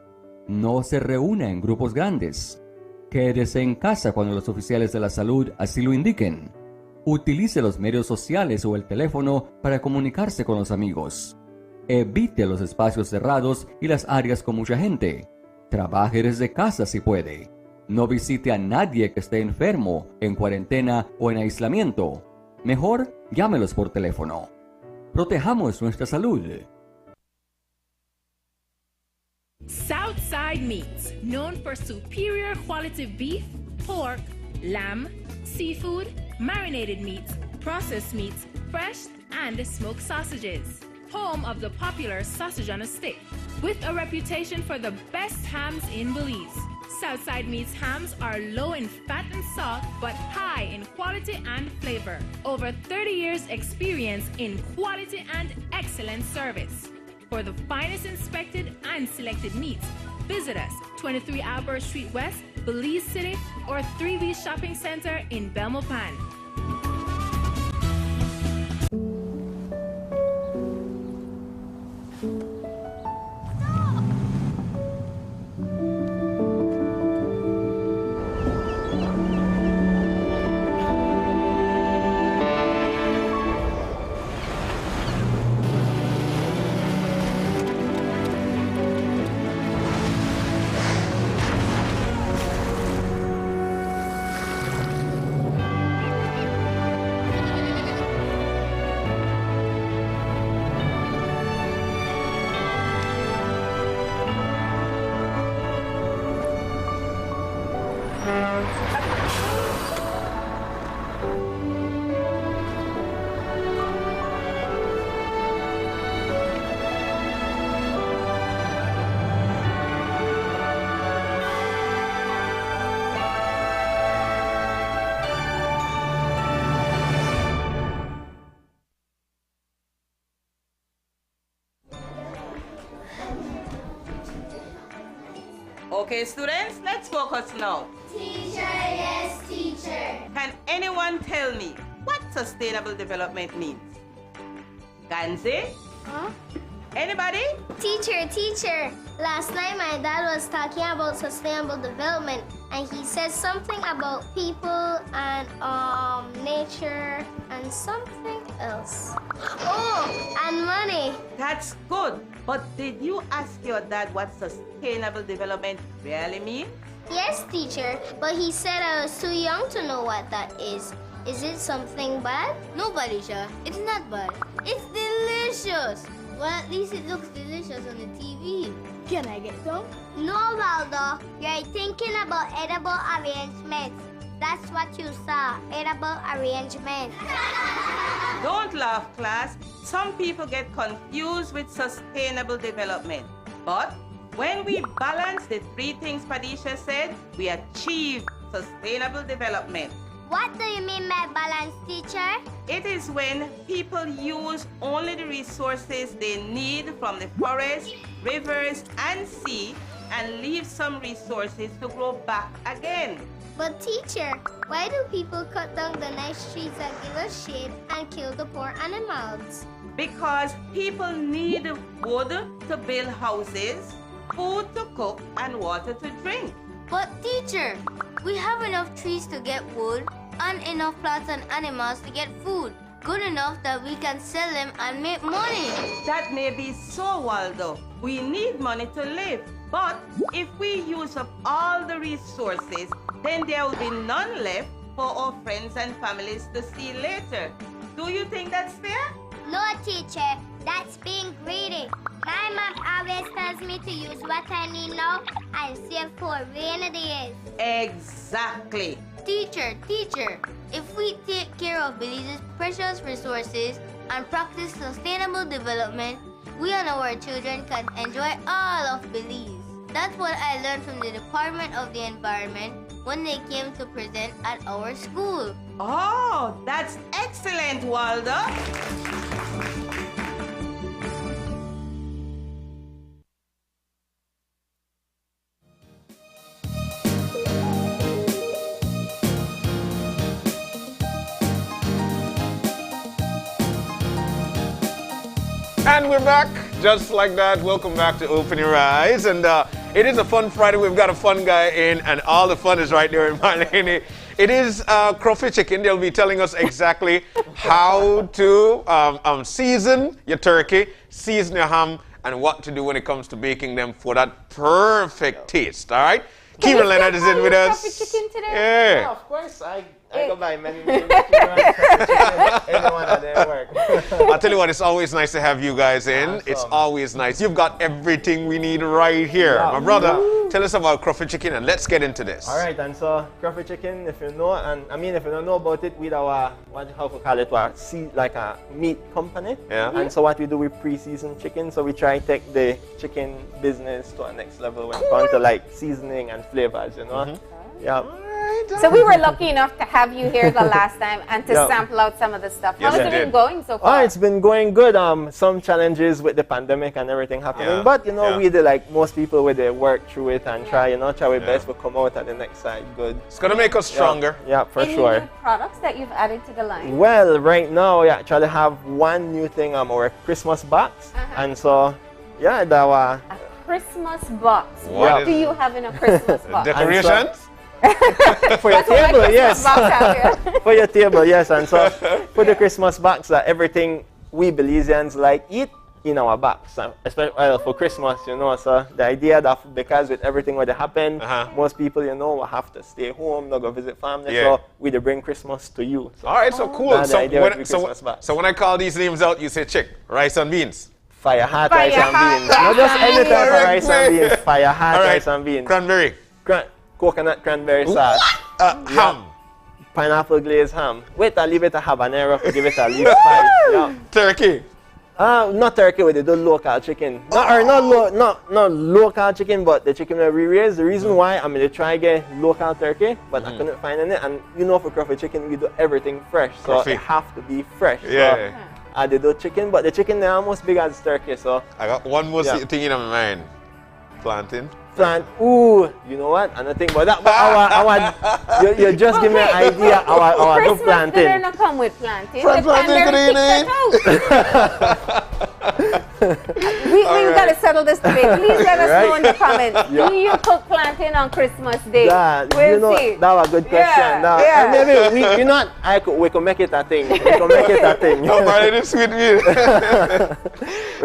No se reúna en grupos grandes. Quédese en casa cuando los oficiales de la salud así lo indiquen. Utilice los medios sociales o el teléfono para comunicarse con los amigos. Evite los espacios cerrados y las áreas con mucha gente. Trabaje desde casa si puede. No visite a nadie que esté enfermo, en cuarentena o en aislamiento. Mejor, llámelos por teléfono. Protejamos nuestra salud. Southside Meats, known for superior quality beef, pork, lamb, seafood, marinated meats, processed meats, fresh and smoked sausages. Home of the popular sausage on a stick, with a reputation for the best hams in Belize. Southside Meats hams are low in fat and salt, but high in quality and flavor. Over 30 years experience in quality and excellent service. For the finest inspected and selected meats, visit us 23 Albert Street West, Belize City, or 3V Shopping Center in Belmopan. Okay, students, let's focus now. Teacher, yes, teacher. Can anyone tell me what sustainable development means? Ganzi? Huh? Anybody? Teacher. Last night my dad was talking about sustainable development and he said something about people and nature and something else. Oh, and money. That's good. But did you ask your dad what sustainable development really means? Yes, teacher, but he said I was too young to know what that is. Is it something bad? No, Balisha, it's not bad. It's delicious. Well, at least it looks delicious on the TV. Can I get some? No, Waldo. You're thinking about edible arrangements. That's what you saw, edible arrangements. Don't laugh, class. Some people get confused with sustainable development. But when we balance the three things Padisha said, we achieve sustainable development. What do you mean by balance, teacher? It is when people use only the resources they need from the forest, rivers, and sea and leave some resources to grow back again. But teacher, why do people cut down the nice trees that give us shade and kill the poor animals? Because people need wood to build houses, food to cook, and water to drink. But teacher, we have enough trees to get wood and enough plants and animals to get food. Good enough that we can sell them and make money. That may be so, Waldo. We need money to live. But if we use up all the resources, then there will be none left for our friends and families to see later. Do you think that's fair? No, teacher. That's being greedy. My mom always tells me to use what I need now and save for rainy days. Exactly. Teacher, if we take care of Belize's precious resources and practice sustainable development, we and our children can enjoy all of Belize. That's what I learned from the Department of the Environment when they came to present at our school. Oh, that's excellent, Waldo. And we're back, just like that. Welcome back to Open Your Eyes. And it is a fun Friday. We've got a fun guy in, and all the fun is right there in Marlene. It is crawfish chicken. They'll be telling us exactly how to season your turkey, season your ham, and what to do when it comes to baking them for that perfect taste. All right? Kieran Leonard is in with us. Crawfish chicken today? Yeah. Yeah, of course. I go by many everyone at their work. I'll tell you what, it's always nice to have you guys in. Awesome. It's always nice. You've got everything we need right here. Yeah. My brother, tell us about crawfish chicken and let's get into this. All right, and so crawfish chicken, if you know, and I mean, if you don't know about it, with our, how we call it, like a meat company. Yeah. And so what we do, we pre-season chicken. So we try to take the chicken business to a next level when it comes to like seasoning and flavors, you know? Yeah. So we were lucky enough to have you here the last time and to sample out some of the stuff. How has it been going so far? Oh, it's been going good. Some challenges with the pandemic and everything happening, but you know, we did like most people with their work through it and try our best to come out at the next side good. It's gonna make us stronger. Yeah, for Any sure. new products that you've added to the line? Well, right now we actually have one new thing, our Christmas box, and so yeah, that a Christmas box. What do you have in a Christmas box? Decorations? For your table, yes. For your table, yes. And so for the Christmas box, everything we Belizeans like eat in our box, especially for Christmas, you know. So the idea that because with everything what happened, most people, you know, will have to stay home, not go visit family. So we bring Christmas to you. So all right, so cool. So when I call these names out, you say chick, rice and beans. Fire hot rice and beans. Not just any type of rice and beans. Fire hot rice and beans. Cranberry. Coconut cranberry sauce. Ham. Pineapple glazed ham. Wait, I'll leave it a habanero to give it a leaf spice. Yeah. Turkey. Not turkey, we do local chicken. Not local chicken, but the chicken that we raise. The reason why I'm going to try get local turkey, but I couldn't find any. And you know, for crawfish chicken, we do everything fresh. So it have to be fresh. Yeah. So, they do chicken, but the chicken they're almost big as turkey. So I got one more thing in my mind. Planting. Plant. Ooh, you know what? And I think about that. But you just give me an idea. Our do Christmas planting. dinner not come with planting. Planting, The pandemic kicked we got to settle this debate. Please let us know in the comments. Yeah. Do you cook plantain on Christmas Day? That, We'll you know, see. that was a good question. Yeah. And maybe we could make it a thing. We could make it a thing. No, but it is sweet meal. We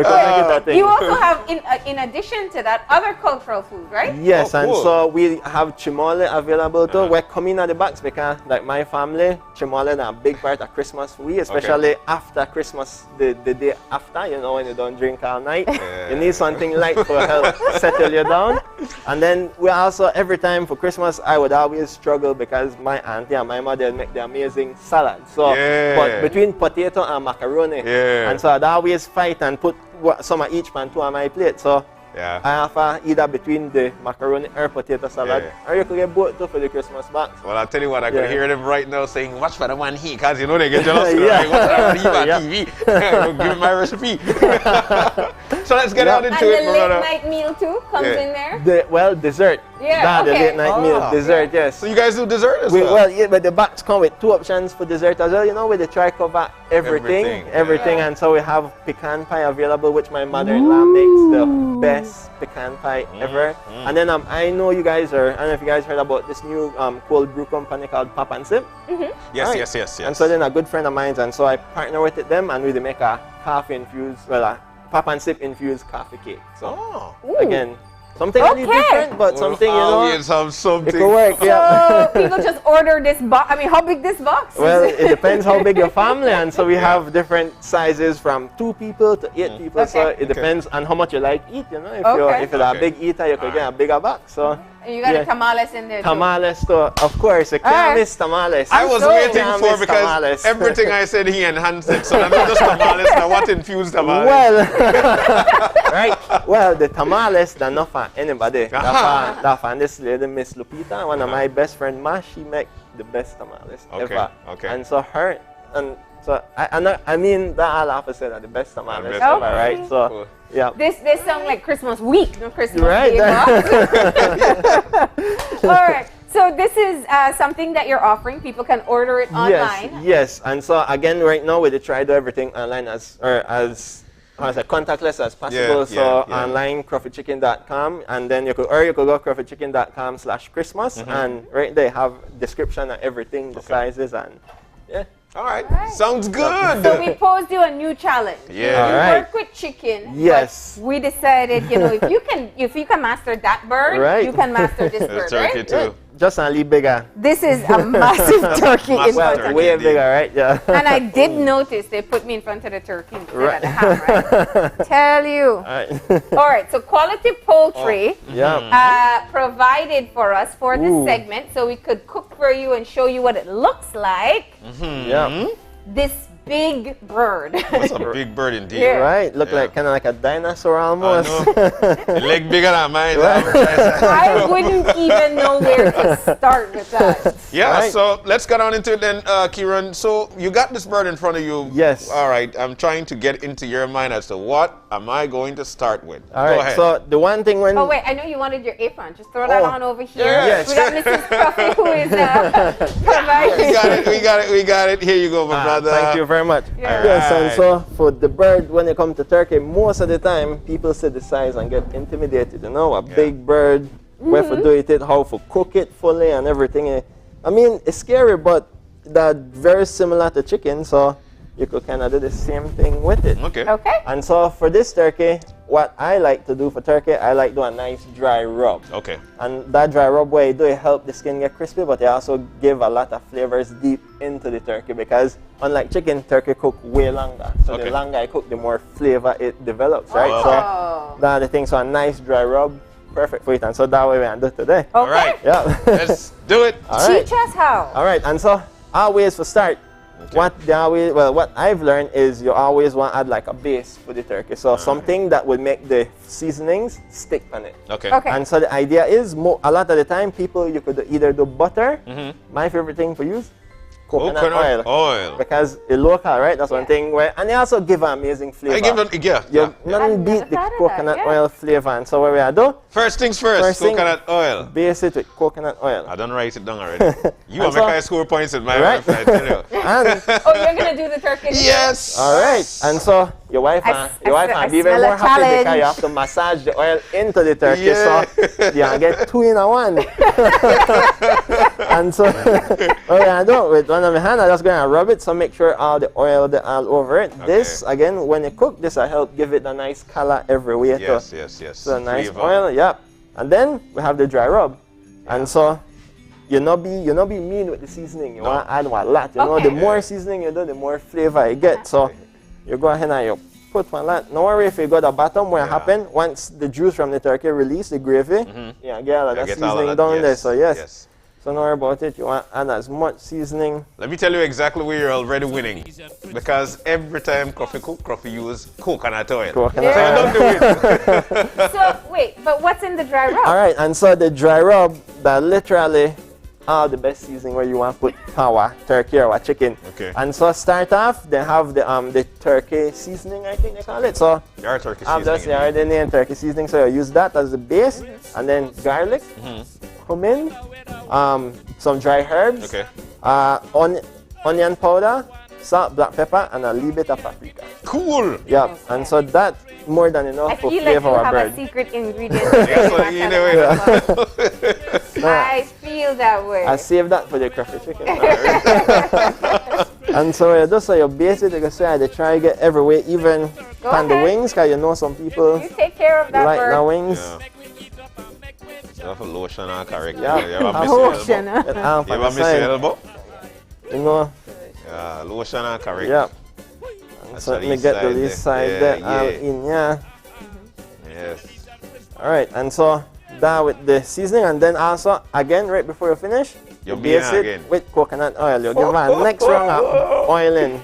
could make it a thing. You also have, in addition to that, other cultural food, right? Yes, Oh, and cool. so we have chimole available too. We're coming at the box because, like my family, chimole is a big part of Christmas for we, especially after Christmas, the day after, you know, when you don't drink all night. You need something light to help settle you down. And then we also, every time for Christmas, I would always struggle because my auntie and my mother make the amazing salad. So, but between potato and macaroni. And so I'd always fight and put some of each pan two on my plate. So I have either between the macaroni or potato salad, or you could get both too for the Christmas box. Well, I'll tell you what, I could hear them right now saying, watch for the one he, because you know they get jealous. Yeah. Like, watch for the on TV. Give me my recipe. So let's get out into and it, the brother. late night meal too comes in there. Dessert. Yeah, The late night meal. Dessert, yes. So you guys do dessert as well? Well, yeah, but the box come with 2 options for dessert as well. You know, where they try cover everything. And so we have pecan pie available, which my mother-in-law makes the best pecan pie ever. And then I know you guys are, I don't know if you guys heard about this new cold brew company called Pop and Sip. Yes. And so then a good friend of mine, and so I partner with them, and we make a coffee infused, Pop and Sip infused coffee cake. So again, something really different, but something, you know, always have something. it could work. So people just order this box. I mean, how big this box is? Well, it depends how big your family, and so we have different sizes from 2 people to 8 people. So it depends on how much you like eat. You know, if you're a big eater, you could get a bigger box. So and you got a tamales in there too. Tamales too, of course. You can't miss tamales. I was waiting for because tamales. everything I said he enhanced it. So I'm not just tamales, now what infused tamales? Well, right. Well, the tamales, they're not for anybody. They're for this lady, Miss Lupita, one of my best friend, Ma. She make the best tamales ever. And so her, and so I mean that all opposite are the best tamales ever, right? So yeah. This sounds like Christmas week, no Christmas Right. Day. All right. So this is something that you're offering. People can order it online. Yes. And so again, right now we try to do everything online as contactless as possible. Online, crawfordchicken.com, and then you could go crawfordchicken.com/Christmas, and right there have description of everything, the sizes, and All right. Sounds good. So we posed you a new challenge. Yeah. You All right. work with chicken. Yes. But we decided, you know, if you can master that bird, you can master this bird, turkey right? too. Just a little bigger. This is a massive turkey in front of me. Way bigger, right? Yeah. And I did notice they put me in front of the turkey instead of the ham, right? Tell you. All right, so quality poultry provided for us for this segment, so we could cook for you and show you what it looks like. This big bird. That's a big bird indeed. Right, look like kind of like a dinosaur almost. The leg bigger than mine. I wouldn't even know where to start with that. Yeah, so let's get on into it then, Kieran. So you got this bird in front of you. Yes. All right, I'm trying to get into your mind as to what am I going to start with. All Go right, ahead. so the one thing when... Oh, wait, I know you wanted your apron. Just throw that on over here. Yes. We got Mrs. Scruffy who is providing. We got it. Here you go, my brother. Thank you very much. Yes, and so for the bird, when it comes to turkey, most of the time people see the size and get intimidated. You know, a big bird, where to do it, how to cook it fully and everything. I mean, it's scary, but they're very similar to chicken, so you could kind of do the same thing with it. Okay. And so for this turkey, what I like to do for turkey, I like to do a nice dry rub. Okay. And that dry rub way do it help the skin get crispy, but they also give a lot of flavors deep into the turkey because unlike chicken, turkey cook way longer. So the longer I cook, the more flavor it develops, right? So that's the thing. So a nice dry rub, perfect for it. And so that way we can do it today. Okay. All right. Yeah. Let's do it. All right. Teach us how. All right. And so always for start, what I've learned is you always want to add like a base for the turkey. So something that will make the seasonings stick on it. Okay. And so the idea is, a lot of the time, you could either do butter. My favorite thing for use, coconut oil. Because it's local, right? That's one thing where, and they also give an amazing flavor. Nothing beat the coconut oil flavor. And so what we do? First things first, coconut oil. Base it with coconut oil. I don't write it down already. You are making score points in my right? life, I tell you. Oh, you're gonna do the turkey? Yes. All right. And so your wife and be even more happy because you have to massage the oil into the turkey, so you get 2 in a 1. And so I do with one of my hands. I'm just gonna rub it, so make sure all the oil all over it. Okay. This again, when you cook, this will help give it a nice color everywhere. Yes. So nice oil, yep. And then we have the dry rub, and so you not be mean with the seasoning. You want to add a lot. You know, the more seasoning you do, the more flavor you get. So you go ahead and you put one lot. No worry if you got the bottom where it happen. Once the juice from the turkey release the gravy, get all of that seasoning down there. So yes. So don't worry about it. You want to add as much seasoning. Let me tell you exactly where you're already winning. Because every time Coffee cook, Coffee use coconut oil. So you don't do it. So wait, but what's in the dry rub? All right, and so the dry rub, that literally all the best seasoning where you want to put power, turkey or chicken. Okay. And so start off, they have the turkey seasoning, I think they call it. So your turkey I'm seasoning. just already named turkey seasoning, so you use that as the base, and then garlic, cumin, some dry herbs, onion powder, salt, black pepper, and a little bit of paprika. Cool. Yeah, and so that more than enough for flavor I feel like you of have bird. a secret ingredient. I feel that way. I saved that for the crappy chicken. And so you just so you base it, you can say they try to get everywhere, even on the wings, because you know some people you take care of that like bird. the wings. You have a lotion and correct. Yeah. You have a lotion. You have a missy elbow. You know. Yeah, lotion and correct. Yeah. So let me get the least side there in, Yes. All right, and so that with the seasoning, and then also again right before you finish, you base it again with coconut oil. You give a next round of oiling.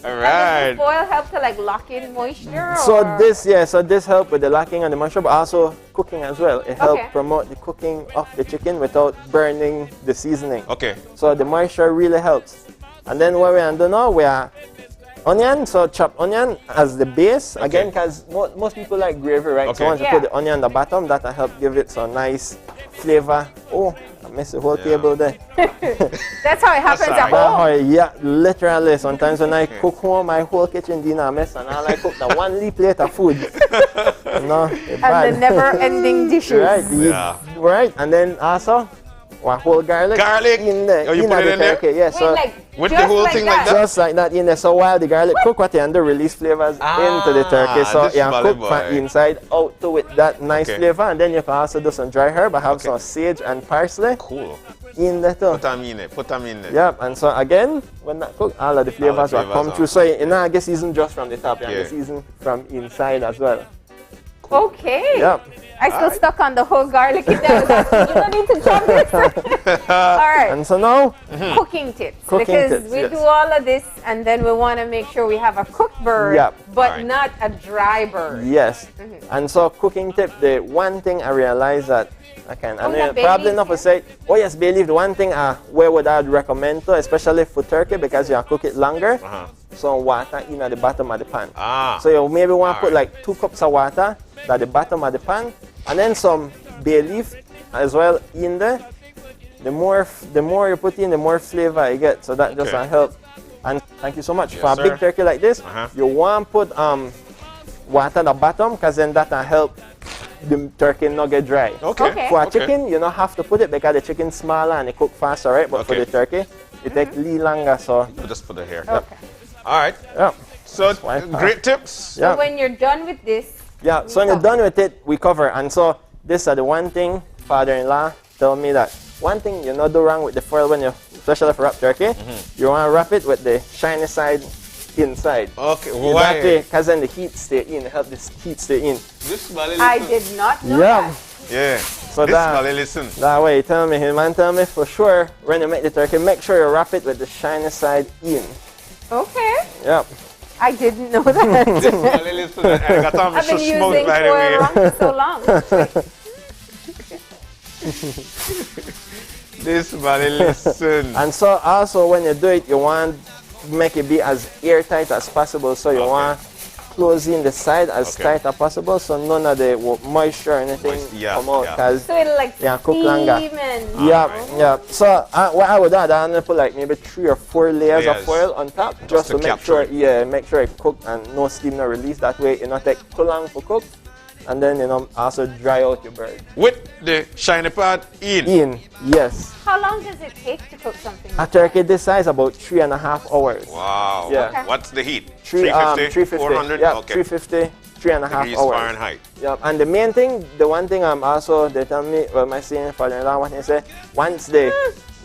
All right. Does the foil help to like lock in moisture? So this help with the locking and the moisture, but also cooking as well. It helps promote the cooking of the chicken without burning the seasoning. Okay. So the moisture really helps. And then what we do now, we are onion, so chopped onion as the base. Again, because most people like gravy, right? So once you put the onion on the bottom, that'll help give it some nice flavor. Oh, I missed the whole table there. That's how it happens at home. Yeah, literally. Sometimes when I cook home, my whole kitchen dinner mess, and all I cook the one leaf plate of food. And the never-ending dishes. Right, right. And then also, one whole garlic in there. Oh, you put it in there? Yeah, so with the whole thing like that? Just like that in there. So while the garlic cook, what you do, release flavors into the turkey. So you cook from inside out to with that nice flavor, and then you can also do some dry herb. I have some sage and parsley. Cool. In there too. Put them in there. Yep, and so again, when that cook, all of the flavors will come through. So you not get season just from the top, you get season from inside as well. Okay. Yep. I still stuck on the whole garlic in there. You don't need to chop this. All right. And so now, cooking tips. Because we do all of this, and then we want to make sure we have a cooked bird, but not a dry bird. Yes. And so cooking tip, the one thing I realized that probably not to say, oh yes, bay leaf, the one thing where would I recommend to, especially for turkey, because you cook it longer, some water in at the bottom of the pan. So you maybe want to put like 2 cups of water at the bottom of the pan, and then some bay leaf as well in there. The more you put in, the more flavor you get. So that just help. And thank you so much. For a big turkey like this, you want to put water at the bottom, because then that will help the turkey not get dry. For a chicken, you don't have to put it because the chicken's smaller and it cook faster, right? But for the turkey, it takes a little longer. So just put it here. Okay. All right. Yeah. So great tips. So when you're done with this, so when you're done with it, we cover. And so this is the one thing father-in-law told me, that one thing you not do wrong with the foil when you, especially for wrap turkey, you want to wrap it with the shiny side inside. Okay, why? Because then the heat stay in, help the heat stay in. I did not know that. Yeah. So that way, the man tell me for sure, when you make the turkey, make sure you wrap it with the shiny side in. Okay. Yep. I didn't know that. I've been using foil wrong for so long. This man, listen. And so also when you do it, you want to make it be as airtight as possible. So you want close in the side as tight as possible, so none of the moisture or anything come out. So it'll like cook longer. Yeah. So what I would do, I'm gonna put like maybe 3 or 4 layers of foil on top, just to make sure, make sure it cook and no steam no release. That way it not take too long for cook, and then also dry out your bird. With the shiny part in. Yes. How long does it take to cook something? A turkey this size about 3.5 hours. Wow. Yeah. Okay. What's the heat? 350, 400? Yeah, okay. 350, 3.5 degrees hours. Fahrenheit. Yeah, and the main thing, the one thing also, they tell me, well, my senior father-in-law, what they say, once they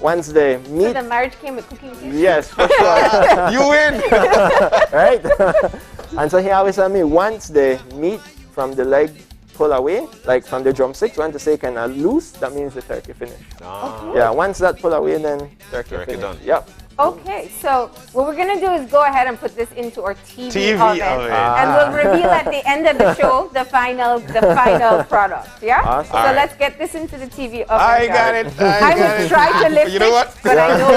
meat. So the marriage came with cooking tips? Yes, for sure. You win! Right? And so he always tell me, once the meat from the leg pull away, like from the drumsticks, want to say kind of loose, that means the turkey finished. Okay. Yeah, once that pull away, then turkey finished. Done. Yep. Okay, so what we're going to do is go ahead and put this into our TV oven. Ah. And we'll reveal at the end of the show the final product. Yeah? Awesome. So All right. let's get this into the TV oven. I got it. I will try to lift You know what? but I know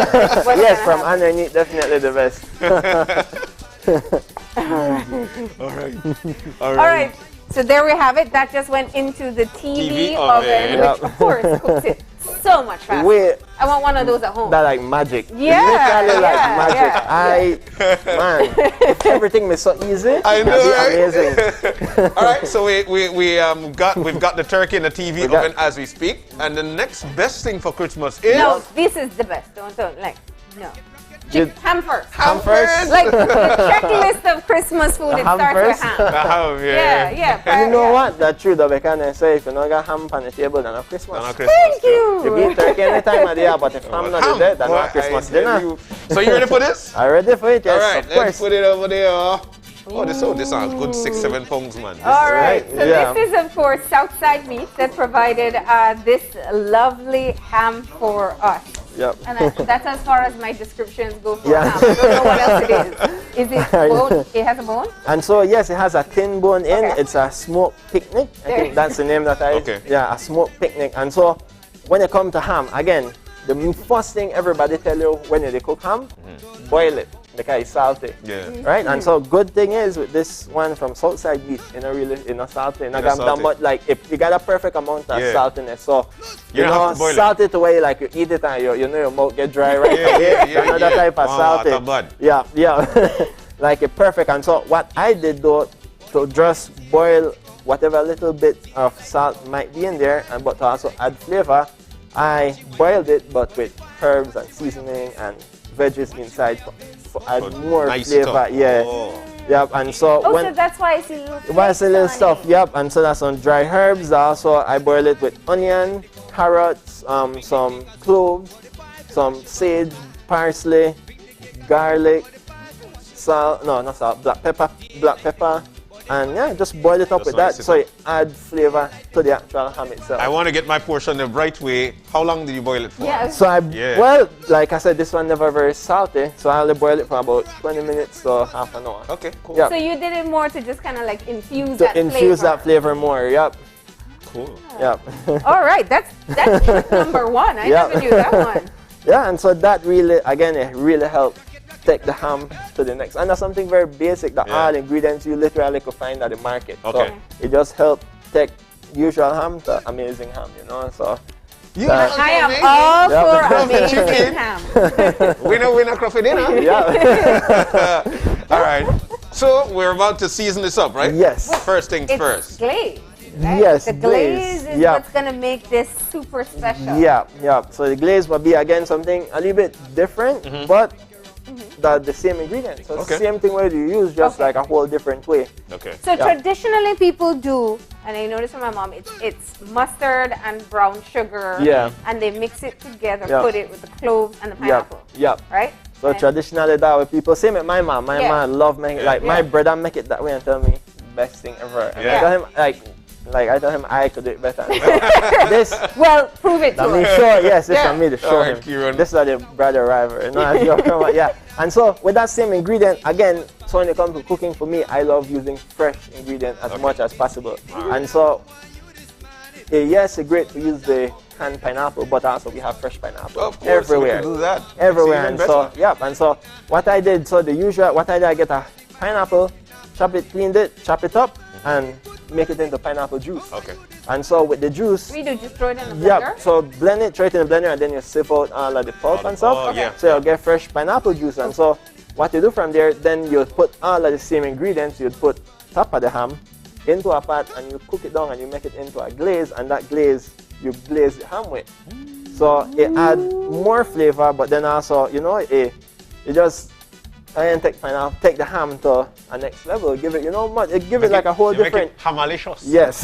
what's Yes, gonna from happen. underneath, definitely the best. All right. All right. So there we have it. That just went into the TV oven, which of course cooks it so much faster. Wait. I want one of those at home. That like magic. Yeah, Literally like yeah, magic. yeah. Man, if everything was so easy, I know, that'd be right? amazing. All right, so we've got the turkey in the TV oven as we speak, and the next best thing for Christmas is No, this is the best. Don't like no. Ham first. Ham first. Like the checklist of Christmas food, it Ham starts first? with ham. Yeah. You know what? That's true though. We can say if you don't got ham on the table, then not Christmas. Thank you. You eat turkey any time of the year, but if ham not there, then not Christmas dinner. So you ready for this? I'm ready for it, yes, All right, of let's course. put it over there. Oh, this is a good 6-7 pounds, man. All right. So this is, of course, Southside Meats that provided this lovely ham for us. Yep. And that's as far as my descriptions go for ham. I don't know what else it is. Is it bone? It has a bone? And so yes, it has a thin bone in. Okay. It's a smoked picnic. I think that's the name that Yeah, a smoked picnic. And so when it comes to ham, again, the first thing everybody tell you when they cook ham, boil it because it's salty. Yeah. Right? And so good thing is with this one from Southside Meat, salty. But like if you got a perfect amount of saltiness, so You don't have to boil it. salty to where like you eat it and you know your mouth get dry right away. Another type of salty. Not bad. Yeah. Like a perfect. And so what I did though, to just boil whatever little bit of salt might be in there, but to also add flavor, I boiled it but with herbs and seasoning and veggies inside for add more nice flavor. stuff. Yeah. Oh. Yep. And so Oh, when so that's why it's a little it's a little stuff, yep. And so that's some dry herbs. Also, I boil it with onion, carrots, some cloves, some sage, parsley, garlic, salt, no, not salt, black pepper, and yeah, just boil it up with that so it adds flavor to the actual ham itself. I want to get my portion the right way. How long did you boil it for? Yeah. So well, like I said, this one never very salty, so I only boil it for about 20 minutes to half an hour. Okay, cool. Yep. So you did it more to just kind of like infuse To that infuse flavor. that flavor more, yep. Cool. Yep. All right, that's trick number one. I Yeah. never knew that one. Yeah, and so that really, again, it really helped take the ham to the next. And that's something very basic that all ingredients you literally could find at the market. Okay. So it just helped take usual ham to amazing ham, you know. So I am all for amazing Chicken. ham. Winner, crop it in, huh? Yeah. All right. So we're about to season this up, right? Yes. First things It's first. glaze. Right? Yes, the glaze is yeah. what's gonna make this super special. Yeah. So the glaze will be again something a little bit different, but the same ingredients. So it's the same thing where you use, just like a whole different way. Okay. So traditionally people do, and I noticed from my mom, it's mustard and brown sugar. Yeah. And they mix it together, Yeah. put it with the cloves and the pineapple. Yep. Right? So traditionally that way people say it. My mom love making it. Like my brother make it that way and tell me best thing ever. And I tell him I tell him I could do it better. This well, prove it to I mean, us. sure, yes, this Yeah. is me to show him. Kieran. This is the brother rival. Yeah. And so with that same ingredient, again, so when it comes to cooking for me, I love using fresh ingredients as much as possible. And so yes, it's great to use the canned pineapple, but also we have fresh pineapple Of course, everywhere. we can do that. Everywhere. It's And even so, yep. And so what I did, I get a pineapple, chop it, cleaned it, chop it up, and make it into pineapple juice. Okay. And so with the juice, We do just throw it in the blender. yep. So blend it, throw it in the blender, and then you sieve out all of the pulp and stuff. Okay. Yeah. So you'll get fresh pineapple juice. And so what you do from there, then you put all of the same ingredients. You'd put top of the ham into a pot, and you cook it down, and you make it into a glaze, and that glaze you glaze the ham with. So it add more flavor, but then also, you know, it just take the ham to a next level. Give it, you know, give it like a whole different. Make it hamalicious. Yes.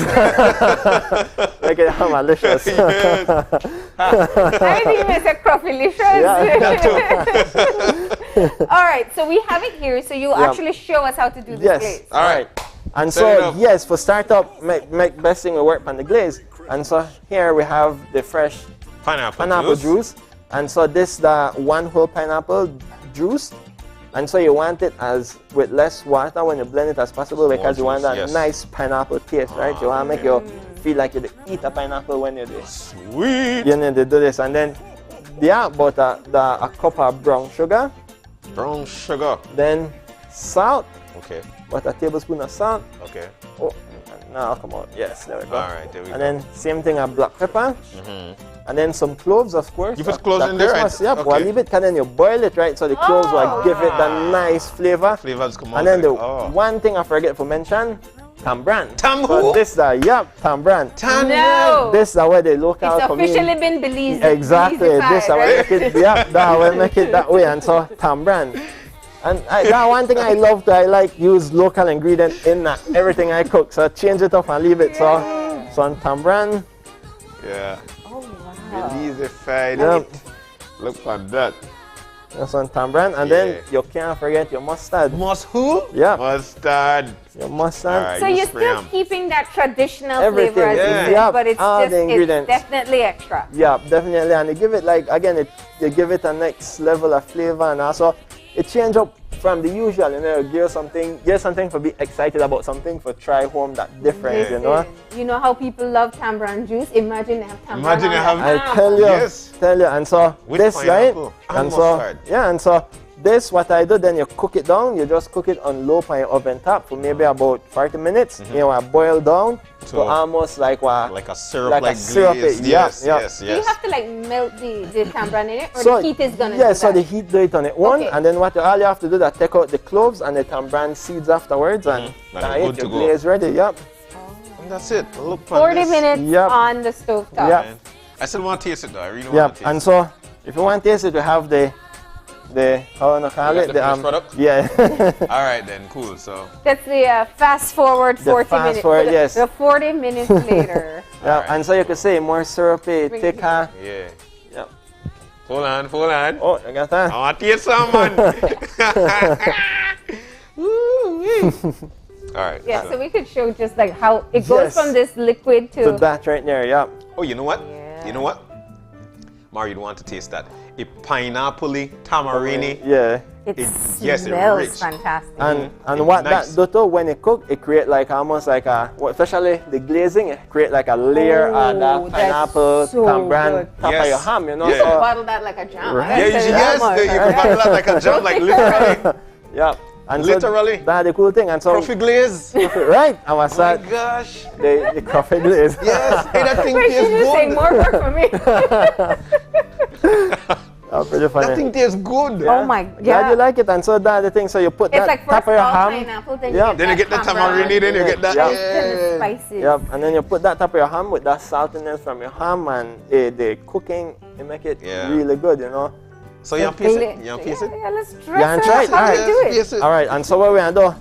Make it hamalicious. I think it's a crofilicious. All right, so we have it here. So you actually show us how to do this Yes. glaze. All right. And Set it so up. yes, for startup, make best thing we work on the glaze. And so here we have the fresh pineapple juice. And so this the one whole pineapple juice. And so you want it as with less water when you blend it as possible, because you want that yes. nice pineapple taste, right? You want to make you feel like you eat a pineapple when you do. Sweet. You need to do this, and then about a cup of brown sugar. Brown sugar. Then salt. Okay. About a tablespoon of salt. Okay. Oh, now come on. Yes, there we go. All right, there we go. And then same thing, a black pepper. And then some cloves, of course. You put cloves The in there, Christmas, right? Yep. Okay. Well, leave it, and then you boil it, right? So the cloves will give it the nice flavor. Flavors come out. And then the oh. one thing I forget to mention, tambran. Tam So who? this tambran. No. This is where the local It's community. officially been Belize. Exactly. This is right? where make it. Yep. That will make it that way. And so tambran. And that one thing I love I like use local ingredient in everything I cook. So change it up and leave it. So on tambran. Yeah. Oh wow. Belize-ified. Yep. Look at that. That's on tambran, and then you can't forget your mustard. Who? Yeah. Mustard. Your mustard. All right, So you you're spray still 'em. keeping that traditional Everything, flavor as you yeah. said, Yep, but it's all just the ingredients. it's definitely extra. Yeah, definitely. And you give it like again, you give it a next level of flavor, and also it change up from the usual. You know, give something for be excited about, something for try home that different. You know. You know how people love tambran juice? Imagine they have tambran. Imagine you on have- their I tell you, Yes. and so With this right, pineapple and and so mustard. and so this what I do. Then you cook it down. You just cook it on low on your oven top for maybe about 40 minutes. You know, boil down to almost like what, like a syrup, like a syrup. glaze. Yeah, Yes, yeah. yes, Do you yes. have to like melt the tambran in it, or So, the heat is gonna yeah, do so that? the heat do it on its own, Okay. and then all you have to do is take out the cloves and the tambran seeds afterwards, and And that's good it. to Your go. glaze ready. Yep. And that's it. Look 40 this. minutes Yep. on the stove top. Yep. I still want to taste it though. I really want Yep. to taste And it. so, if you want to taste it, we have the how do you call You it? got the finished product? Yeah. All right then, cool. So That's the fast forward The 40 fast minutes. forward, the, yes. the 40 minutes later. Yeah, and so you could say more syrupy, thicker. yeah. Yep. Hold on. Oh, I got that. I want to taste some, man. All right. Yeah, so we could show just like how it goes Yes. from this liquid So that right there, yep. Oh, you know what? You know what? Mario, you want to taste that? A pineapple-y, tamarini. Yeah. It yes, smells it's rich. fantastic. And It's what nice. that do too, when it cook, it create like almost like especially the glazing, it create like a layer of Oh, that that's pineapple, so tambran, good. top of Yes. your ham, you know. Yeah. You can So, bottle that like a jam. Right. I Yeah, said it yes, that much. you can bottle that like a jam, like literally. yeah. And Literally. So that's the cool thing. And so Coffee glaze. right, I was Oh my sad. gosh. The coffee glaze. Yes, hey, that thing Wait, she's tastes just saying good. more work for me. That's pretty funny. That thing tastes good. Oh my Glad god. you like it. And so that's the thing. So you put It's that like top first of your all ham. pineapple, then Yeah. you Then you get the tamarini, then you get that. Yeah. Then the spices. Yep, and then you put that top of your ham with that saltiness from your ham, and the cooking, it make it really good, you know. So you want to piece it? You want to piece it? Yeah, let's You dress want to her try up. it? How All do right. we do it? Piece it. All right, and so what we're going to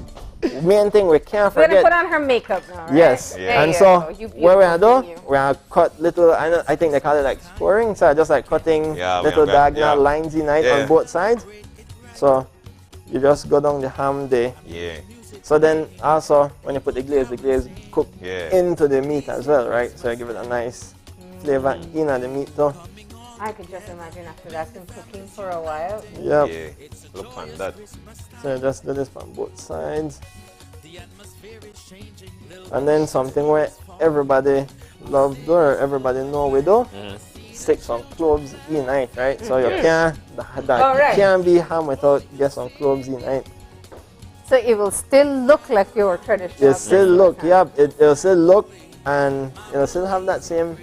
do, main thing we can't We're gonna forget. put on her makeup now, right? Yes, There and you so go. You what we're going to beautiful do, thing, you. we're going to cut little, I think they call it like scoring, so just like cutting Yeah, we little have that, diagonal yeah. lines night Yeah. on both sides. So you just go down the ham there. Yeah. So then also when you put the glaze cook Yeah. into the meat as well, right? So you give it a nice flavor in the meat too. I could just imagine after that's been cooking for a while. Yep. Yeah. Look on that. So you just do this from both sides. And then something where everybody loves do or everybody know we do stick some cloves in it, right? So you Mhm. it can't be ham without get some cloves in it. So it will still look like your traditional. It still look, it'll still look, and it'll still have that same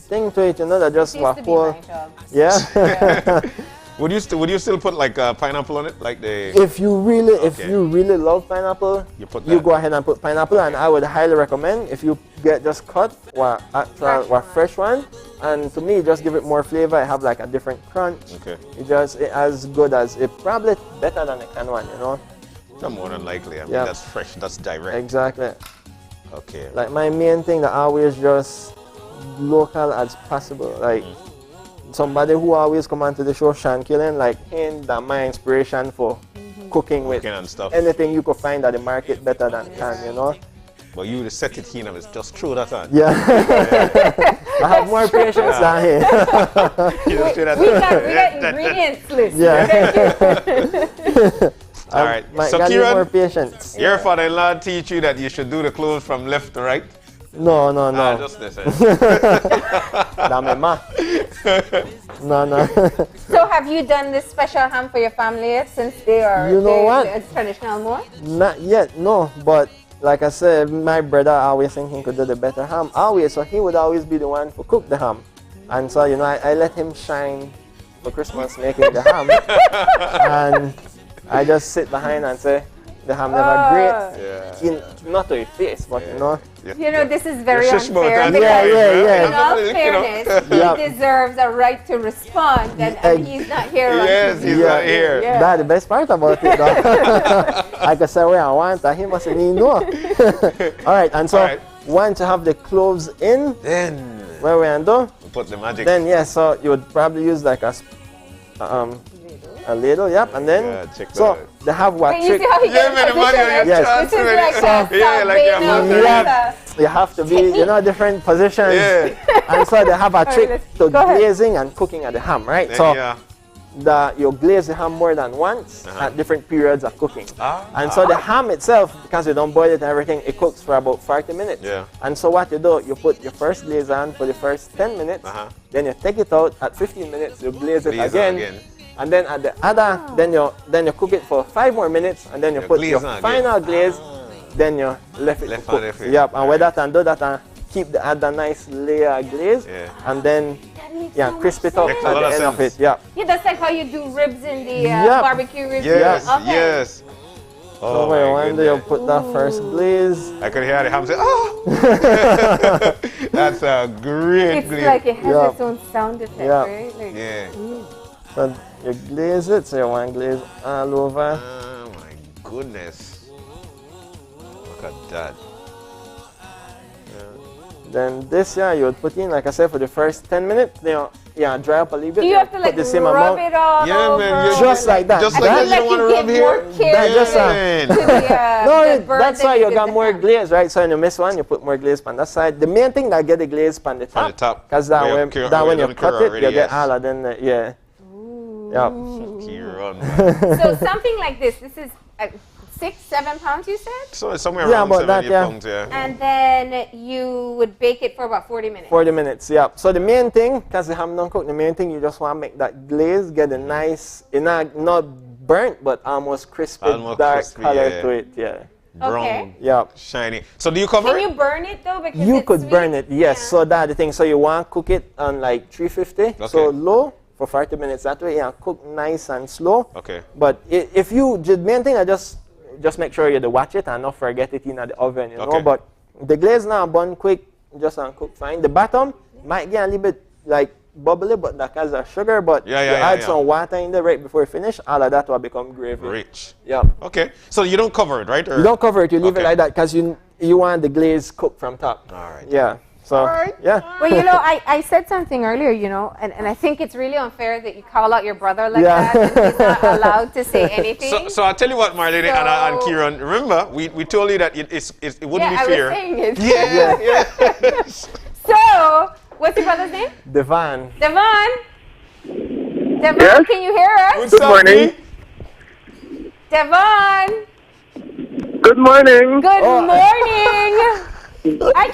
thing to it, you know, that just Used to be my job. yeah. Would you still put like pineapple on it, like the? If you really love pineapple, you go ahead and put pineapple, and I would highly recommend if you get just cut or fresh one, and to me just give it more flavor. I have like a different crunch. Okay. It as good as it, probably better than the canned one, you know. More than likely. I mean, Yeah. that's fresh. That's direct. Exactly. Okay. Like my main thing that I always just local as possible. Like somebody who always come onto the show, Sean Killen, like him, that my inspiration for cooking with and stuff. anything you could find at the market better than can, you know. But you would set it here and it's just throw that on. Yeah. I have more patience than him. You just do that. We got ingredients list. Yeah. All right. So more Kieran, patience. your father-in-law teach you that you should do the clothes from left to right? No. Just this. Dame ma. No. So have you done this special ham for your family yet, since they are You know what? they're traditional more? Not yet, no. But like I said, my brother always think he could do the better ham. Always, so he would always be the one to cook the ham. And so, you know, I let him shine for Christmas making the ham. And I just sit behind and say, the ham never great. Not to your face, but you know. You know, this is very unfair. Yeah. In all fairness, he deserves a right to respond, and he's not here. Yes, he's not here. Yeah. That's the best part about it, though. I can say where I want, and he must say, no. All right, and so once you have the cloves in, then where we are put the magic. Then so you would probably use like a ladle, and then they have what Wait, you see how he gets in position? Yes. This is like you have to be, you know, different positions. And so they have a trick to glazing and cooking at the ham, right? Then, so you glaze the ham more than once at different periods of cooking. And so the ham itself, because you don't boil it and everything, it cooks for about 40 minutes. And so what you do, you put your first glaze on for the first 10 minutes, then you take it out at 15 minutes, you glaze it again. And then at the other, then you cook it for 5 more minutes, and then you put your final glaze, then you left it to cook. And with that and do that and keep the other nice layer glaze, and then crisp it up at the end of it. Yeah, that's like how you do ribs in the barbecue ribs. Yes. So when you put that first glaze, I could hear the ham say, "Oh!" That's a great glaze. It's like it has its own sound effect, right? Like, So you glaze it, so you want glaze all over. Oh my goodness. Look at that. Then this you would put in, like I said, for the first 10 minutes, dry up a little bit. Do you have to like the same rub amount. it all over? Man, just like that. Just like that, you don't want to rub here? That's why you got more glaze, right? So when you miss one, you put more glaze on that side. The main thing that get the glaze on the top. Because that when you cut it, you get all of them, So something like this is 6-7 pounds, you said? So it's somewhere around 70 pounds, And then you would bake it for about 40 minutes. 40 minutes, So the main thing, because the ham don't cook, the main thing you just want to make that glaze get a nice, not burnt, but almost crispy, dark color to it, Brown, shiny. So do you cover Can it? you burn it though? Because you it's could sweet? burn it, yes. So that's the thing. So you want to cook it on like 350, so low for 40 minutes. That way, cook nice and slow. Okay. But if you, the main thing, I just make sure you watch it and not forget it in the oven, you know. But the glaze now burn quick, just cook fine. The bottom might get a little bit like bubbly, but that has a sugar. But you add some water in there right before you finish, all of that will become gravy. Rich. Yeah. Okay. So you don't cover it, right? Or? You don't cover it. You leave it like that because you want the glaze cooked from top. All right. Yeah. So, Well, you know, I said something earlier, you know, and I think it's really unfair that you call out your brother like that and he's not allowed to say anything. So I'll tell you what, Marlene and Kieran, remember, we told you that it wouldn't be fair. I was saying it. So, what's your brother's name? Devon. Devon, Yes? can you hear us? Good morning. Devon. Good morning. Good morning. I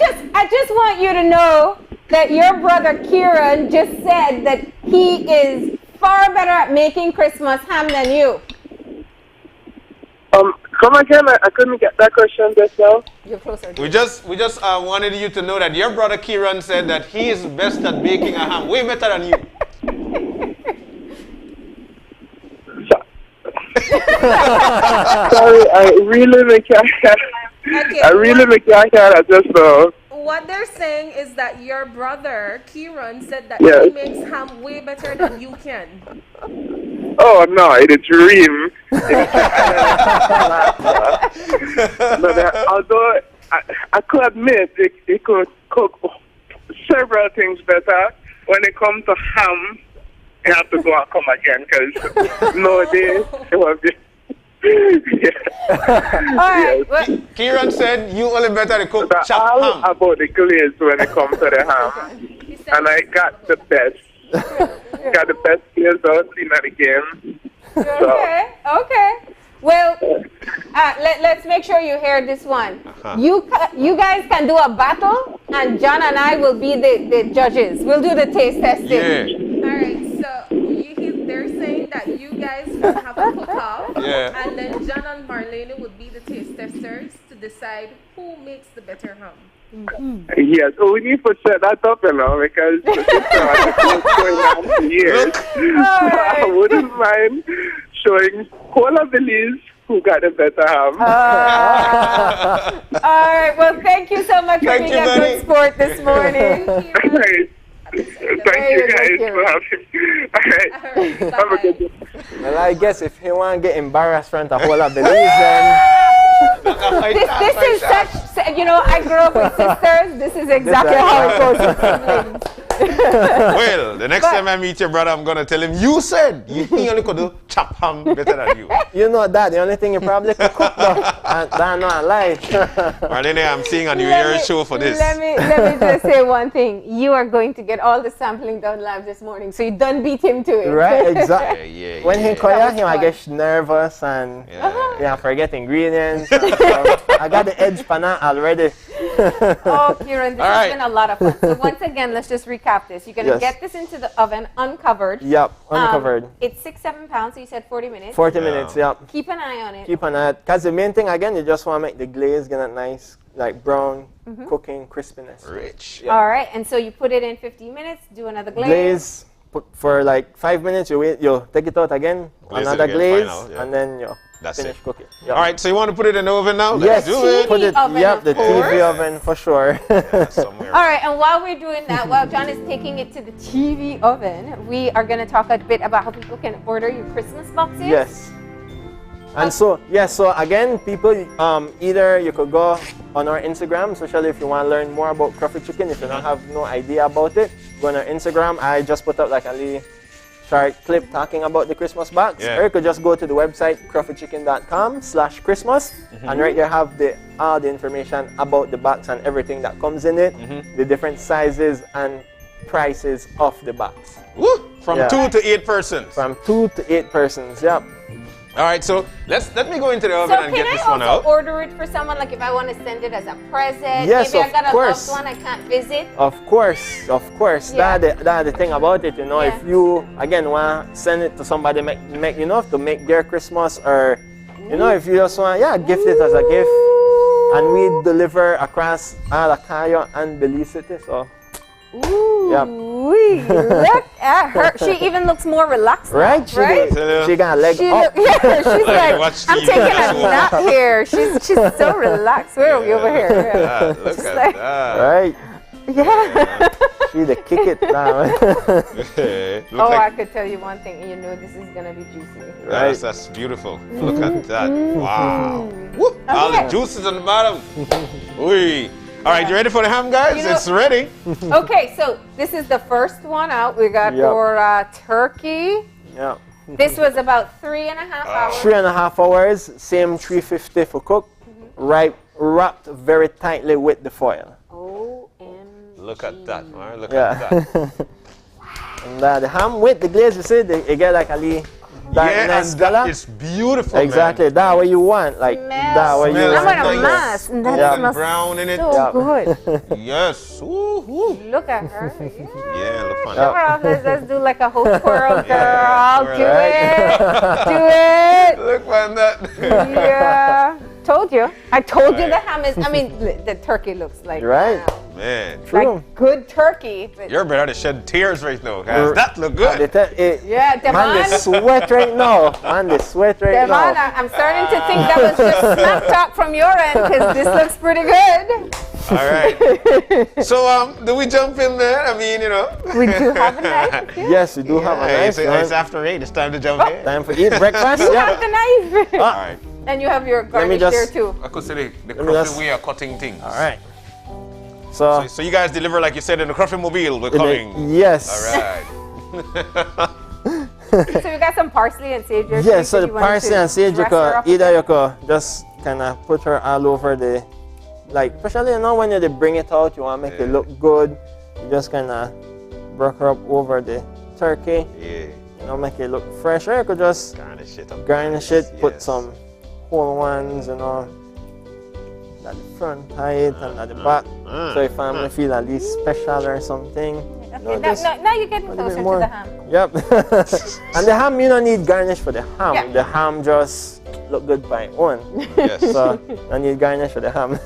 just want you to know that your brother Kieran just said that he is far better at making Christmas ham than you? Come again, I couldn't get that question just now. You're closer. We just wanted you to know that your brother Kieran said that he is best at baking a ham, way better than you. Sorry, I really make I just know. What they're saying is that your brother Kieran said that Yes. he makes ham way better than you can. Oh no, it's a dream. Although I could admit it could cook several things better. When it comes to ham, you have to go and come again because nowadays it was just. Yes. Kieran said you only better to cook chopped all ham. about the glaze when it comes to the ham, and I got the best. Got the best players out in the game. Okay. Well, let's make sure you hear this one. You guys can do a battle, and John and I will be the judges. We'll do the taste testing. Yeah. All right, so they're saying that you guys will have a cook-off, and then John and Marlene would be the taste testers to decide who makes the better ham. Yes, we need to set that up, because the system has been going on for years. So I wouldn't mind showing all of the leads who got a better ham. All right. Well, thank you so much for being a good sport this morning. Thank you guys for having me. All right. Have a good day. Well, I guess if he want to get embarrassed front of whole of Belize, this is such, I grew up with sisters. This is exactly how it goes with siblings. Well, the next time I meet your brother, I'm going to tell him, you said you only could do chop ham better than you. You know that. The only thing you probably could cook, though. And that's not a lie. Marlene, I'm seeing a New Year's show for this. Let me just say one thing. You are going to get all the sampling done live this morning, so you don't beat him to it. Right, exactly. When he call you, I get nervous and forget ingredients. I got the edge for that already. Oh, Kieran, this has been a lot of fun. So once again, let's just recap this. You're going to get this into the oven uncovered. Yep, uncovered. It's 6-7 pounds, so you said 40 minutes. 40 minutes, yep. Keep an eye on it. Keep an eye. Because the main thing, again, you just want to make the glaze get a nice, like brown, cooking crispiness. Rich. Yep. All right, and so you put it in 15 minutes, do another glaze. Glaze, put for like 5 minutes, you wait, you take it out again, another glaze, and then you finish cooking. Yep. All right, so you want to put it in the oven now? Yes, Let's do it. put it, the TV oven for sure. All right, and while we're doing that, while John is taking it to the TV oven, we are going to talk a bit about how people can order your Christmas boxes. Yes. And so again, people, either you could go on our Instagram, especially if you want to learn more about Crawford Chicken. If you don't have no idea about it, go on our Instagram. I just put up like a little short clip talking about the Christmas box. Or you could just go to the website crawfordchicken.com/Christmas, and right there have all the information about the box and everything that comes in it, the different sizes and prices of the box. Woo! From 2 to 8 persons. From 2 to 8 persons, yep. All right, so let me go into the oven and get this one out. So can I also order it for someone, like if I want to send it as a present? Yes, maybe of I got course. a loved one I can't visit? Of course. Yeah. That's the thing about it, If you, again, want to send it to somebody, make to make their Christmas, or, if you just want, gift it as a gift. And we deliver across Alacayo and Belize City, so. Ooh, Yep. Look at her. She even looks more relaxed. Right? She got a leg up. She's like, I'm taking a nap here. She's so relaxed. Where are we over here? Look at that. Right? Yeah. She the kick it now. I could tell you one thing. This is going to be juicy. Right. That's beautiful. Look at that. Wow. Woo. All the juices on the bottom. Ooh. All right, you ready for the ham, guys? It's ready. Okay, so this is the first one out. We got our turkey. Yeah. This was about 3.5 hours. 3.5 hours, same 350 for cook, wrapped very tightly with the foil. Look at that, man. Look at that. And the ham with the glaze, you see, you get like a little nice and color. it's beautiful. Exactly, man. that what you want, like that what you Smells want. I'm on a mask. and That Yeah. smells Brown in it. so good. Yes. Woo-hoo. Look at her. Yeah, look fun. Show her off. Let's do like a whole twirl, girl. twirl, Do right? it. Do it. Look fun that. Yeah. Told you. I told you the ham is. I mean, the turkey looks like Right. Man. like good turkey. But You're better to shed tears right now. Guys. That look good. yeah, Man, they Devon. sweat right now. Man, they sweat right Devon, now. I'm starting to think that was just smack talk from your end because this looks pretty good. All right. So, do we jump in there? I mean, you know. We do have a knife. Yes, we do have a knife. It's after 8. It's time to jump in. Time for eat breakfast. You Yeah. have the knife. All right. And you have your me garnish just- there too. I could say the me just- Cruffy way of cutting things. All right. So you guys deliver like you said in the Cruffy Mobile. We're coming. Yes. All right. So you got some parsley and sage here. Yes, so too, the you want parsley to and sage, you dress her could, up either with you could just kind of put her all over the, like, especially, you know, when you bring it out, you want to make it look good. You just kind of work her up over the turkey. Yeah. You know, make it look fresh. Or you could just garnish it, put some whole ones, you know, at the front height and at the back. So your family feel at least special or something. Okay, now you're getting closer to the ham. Yep. And the ham, you don't need garnish for the ham. Yeah. The ham just look good by own. Yes. So I need garnish for the ham.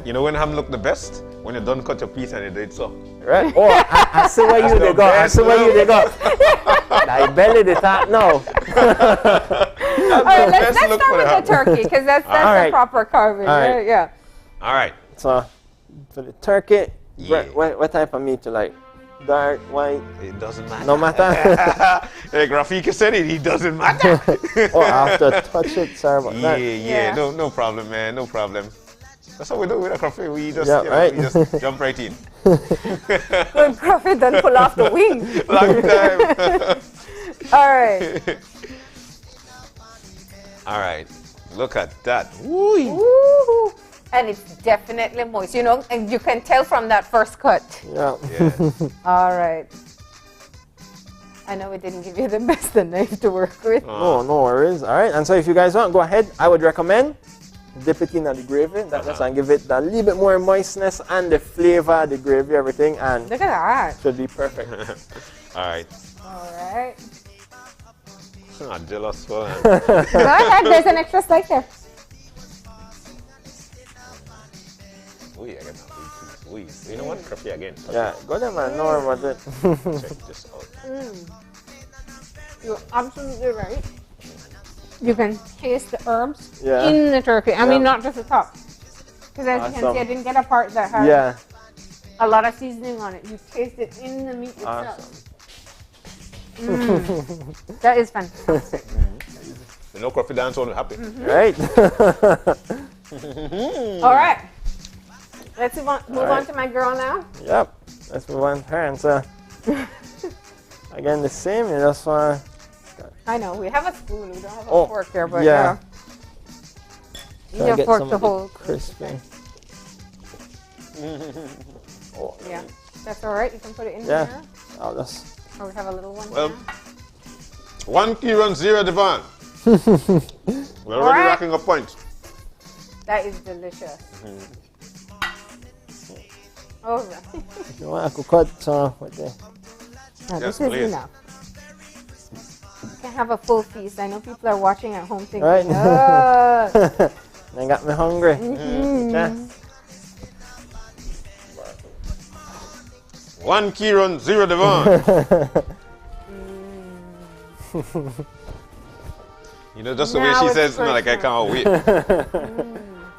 You know when ham look the best? When you done cut your piece and you did so. Right? Oh, I see where you they go. I see where you they go. I belly the top now. All right, let's start with the turkey because that's All the right. proper carving. All right. Right? Yeah. All right. So for the turkey, Yeah. what type of meat you like? Dark, white? It doesn't matter. No matter. Hey, Grafika said it doesn't matter. Oh, I have to touch it. Sorry about that. Yeah. No problem, man. No problem. That's how we do with a coffee. We just, Yeah, right. we just jump right in. When Prophet done pull off the wing. Long time. All right. All right. Look at that. Woo. And it's definitely moist, you know, and you can tell from that first cut. Yeah. All right. I know we didn't give you the best knife to work with. No worries. All right. And so if you guys want, go ahead. I would recommend dip it in the gravy. That just and give it a little bit more moistness and the flavor, the gravy, everything, and Look at that. should be perfect. All right. All right. I'm jealous for Go ahead. There's an extra slice there. Ooh, I got that big piece. Ooh. You know what? Coffee again. Yeah, go there, man. No worry about it. Check this out. You're absolutely right. You can taste the herbs Yeah. in the turkey. I mean, Yeah. not just the top. Because as you can Awesome. see, I didn't get a part that had Yeah. a lot of seasoning on it. You taste it in the meat itself. That is fantastic. You know, coffee dance only happy. Right. All right. Let's move right. on to my girl now. Yep. Let's move on to her. And so, again, the same. You just want I know, we have a spoon. We don't have a Oh, fork here, but yeah. You to need a get fork some to of the hold. crispy. Yeah. That's all right. You can put it in Yeah. here. I'll just. Or we have a little one Well, here. 1 kilo and 0 Devon. We're already Alright. racking up points. That is delicious. Oh, If you want, I could cut some with the. now Yes, this is please. enough. You can have a full feast. I know people are watching at home thinking, Right. "Ah." They got me hungry. Mhm. Yeah. 1 kilo and 0 Devon. You know, just the way Now she it's says, no, like I personal. can't wait.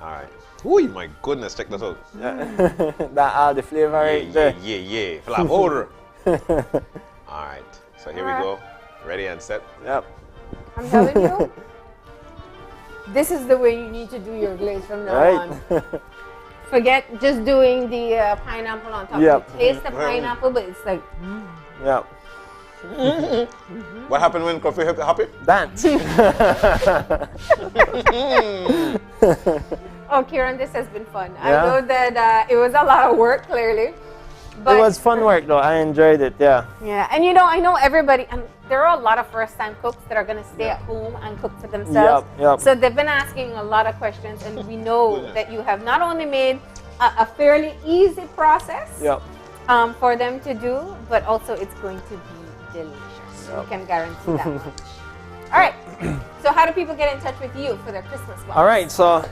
All right. Ooh, my goodness, check this out. That all the flavor right there. Yeah. Flavor. All right. So here we go. Ready and set. Yep. I'm telling you, this is the way you need to do your glaze from now on. Right. Forget just doing the pineapple on top. Yep. You taste the pineapple, but it's like, Yep. What happened when coffee hit happy? Dance. oh, Kieran, this has been fun. I Yeah. know that it was a lot of work, clearly. It was fun work though. I enjoyed it. Yeah. Yeah, and I know everybody, and there are a lot of first-time cooks that are going to stay at home and cook for themselves. Yep. So they've been asking a lot of questions, and we know that you have not only made a fairly easy process for them to do, but also it's going to be delicious. We can guarantee that much. All right. So how do people get in touch with you for their Christmas box? All right. So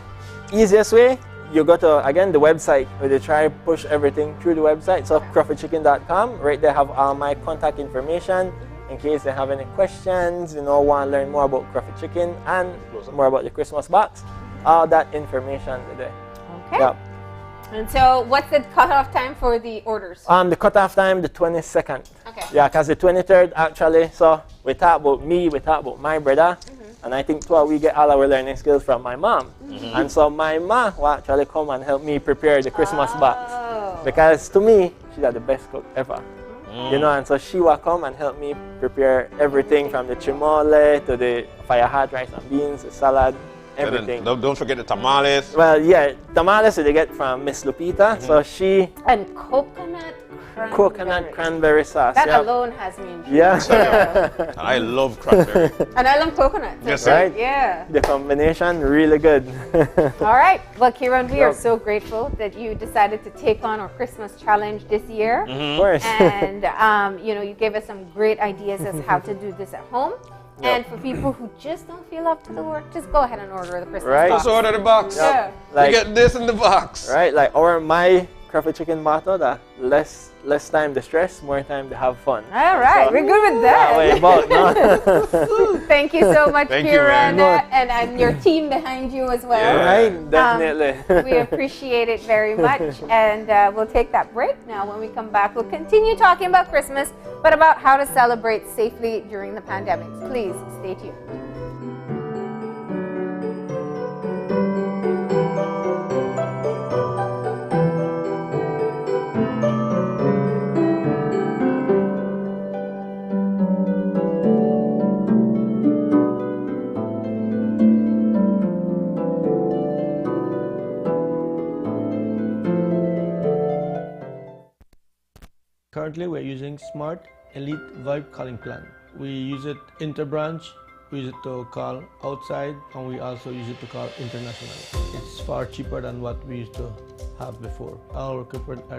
easiest way, you go to, again, the website where they try to push everything through the website. So crawfordchicken.com. Right there have all my contact information in case they have any questions, want to learn more about Crawford Chicken and more about the Christmas box. All that information there. Okay. Yep. And so what's the cutoff time for the orders? The cutoff time, the 22nd. Okay. Yeah, because the 23rd actually, so we talk about me, we talk about my brother. And I think we get all our learning skills from my mom. And so my mom will actually come and help me prepare the Christmas box. Because to me, she's the best cook ever. And so she will come and help me prepare everything from the chimole to the fire hot rice and beans, the salad, everything. Don't forget the tamales. Well, yeah, tamales they get from Miss Lupita. So she... And coconut cranberry sauce. That alone has me intrigued. Yeah. I love cranberry. And I love coconut. Yes, right? Yeah. The combination, really good. All right. Well, Kieran, we are so grateful that you decided to take on our Christmas challenge this year. Of course. And, you gave us some great ideas as how to do this at home. And for people who just don't feel up to the work, just go ahead and order the Christmas box. Just order the box. Yeah. Like, you get this in the box. Right, my Crawford Chicken motto, that less time to stress, more time to have fun. All right, we're good with that. Thank you so much, Kieran, and your team behind you as well. Yeah, right, definitely. We appreciate it very much, and we'll take that break now. When we come back, we'll continue talking about Christmas, but about how to celebrate safely during the pandemic. Please stay tuned. Currently, we're using Smart Elite VoIP calling plan. We use it interbranch, we use it to call outside, and we also use it to call internationally. It's far cheaper than what we used to have before. Our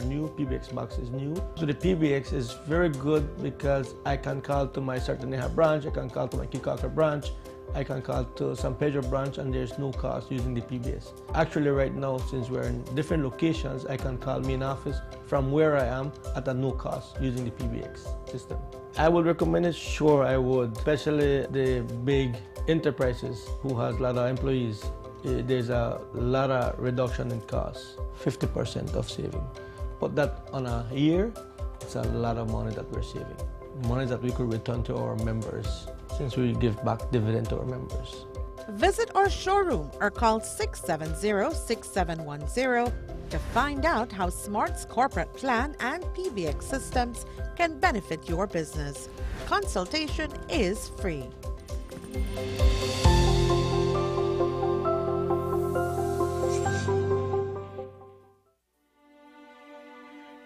new PBX box is new. So the PBX is very good because I can call to my Sartaneja branch, I can call to my Kikaka branch, I can call to San Pedro branch, and there's no cost using the PBS. Actually, right now, since we're in different locations, I can call main office from where I am at a no cost using the PBX system. I would recommend it, sure I would, especially the big enterprises who has a lot of employees. There's a lot of reduction in costs, 50% of saving. But that on a year, it's a lot of money that we're saving. Money that we could return to our members, since we give back dividend to our members. Visit our showroom or call 670-6710 to find out how Smart's corporate plan and PBX systems can benefit your business. Consultation is free.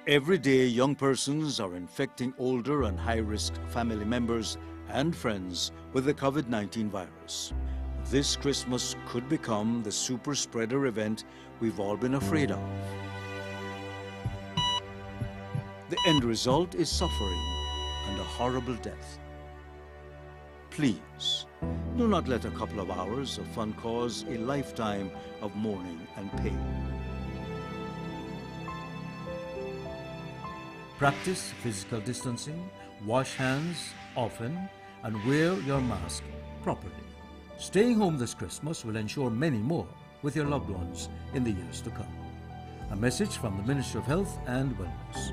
Every day, young persons are infecting older and high-risk family members and friends with the COVID-19 virus. This Christmas could become the super spreader event we've all been afraid of. The end result is suffering and a horrible death. Please, do not let a couple of hours of fun cause a lifetime of mourning and pain. Practice physical distancing, wash hands often, and wear your mask properly. Staying home this Christmas will ensure many more with your loved ones in the years to come. A message from the Ministry of Health and Wellness.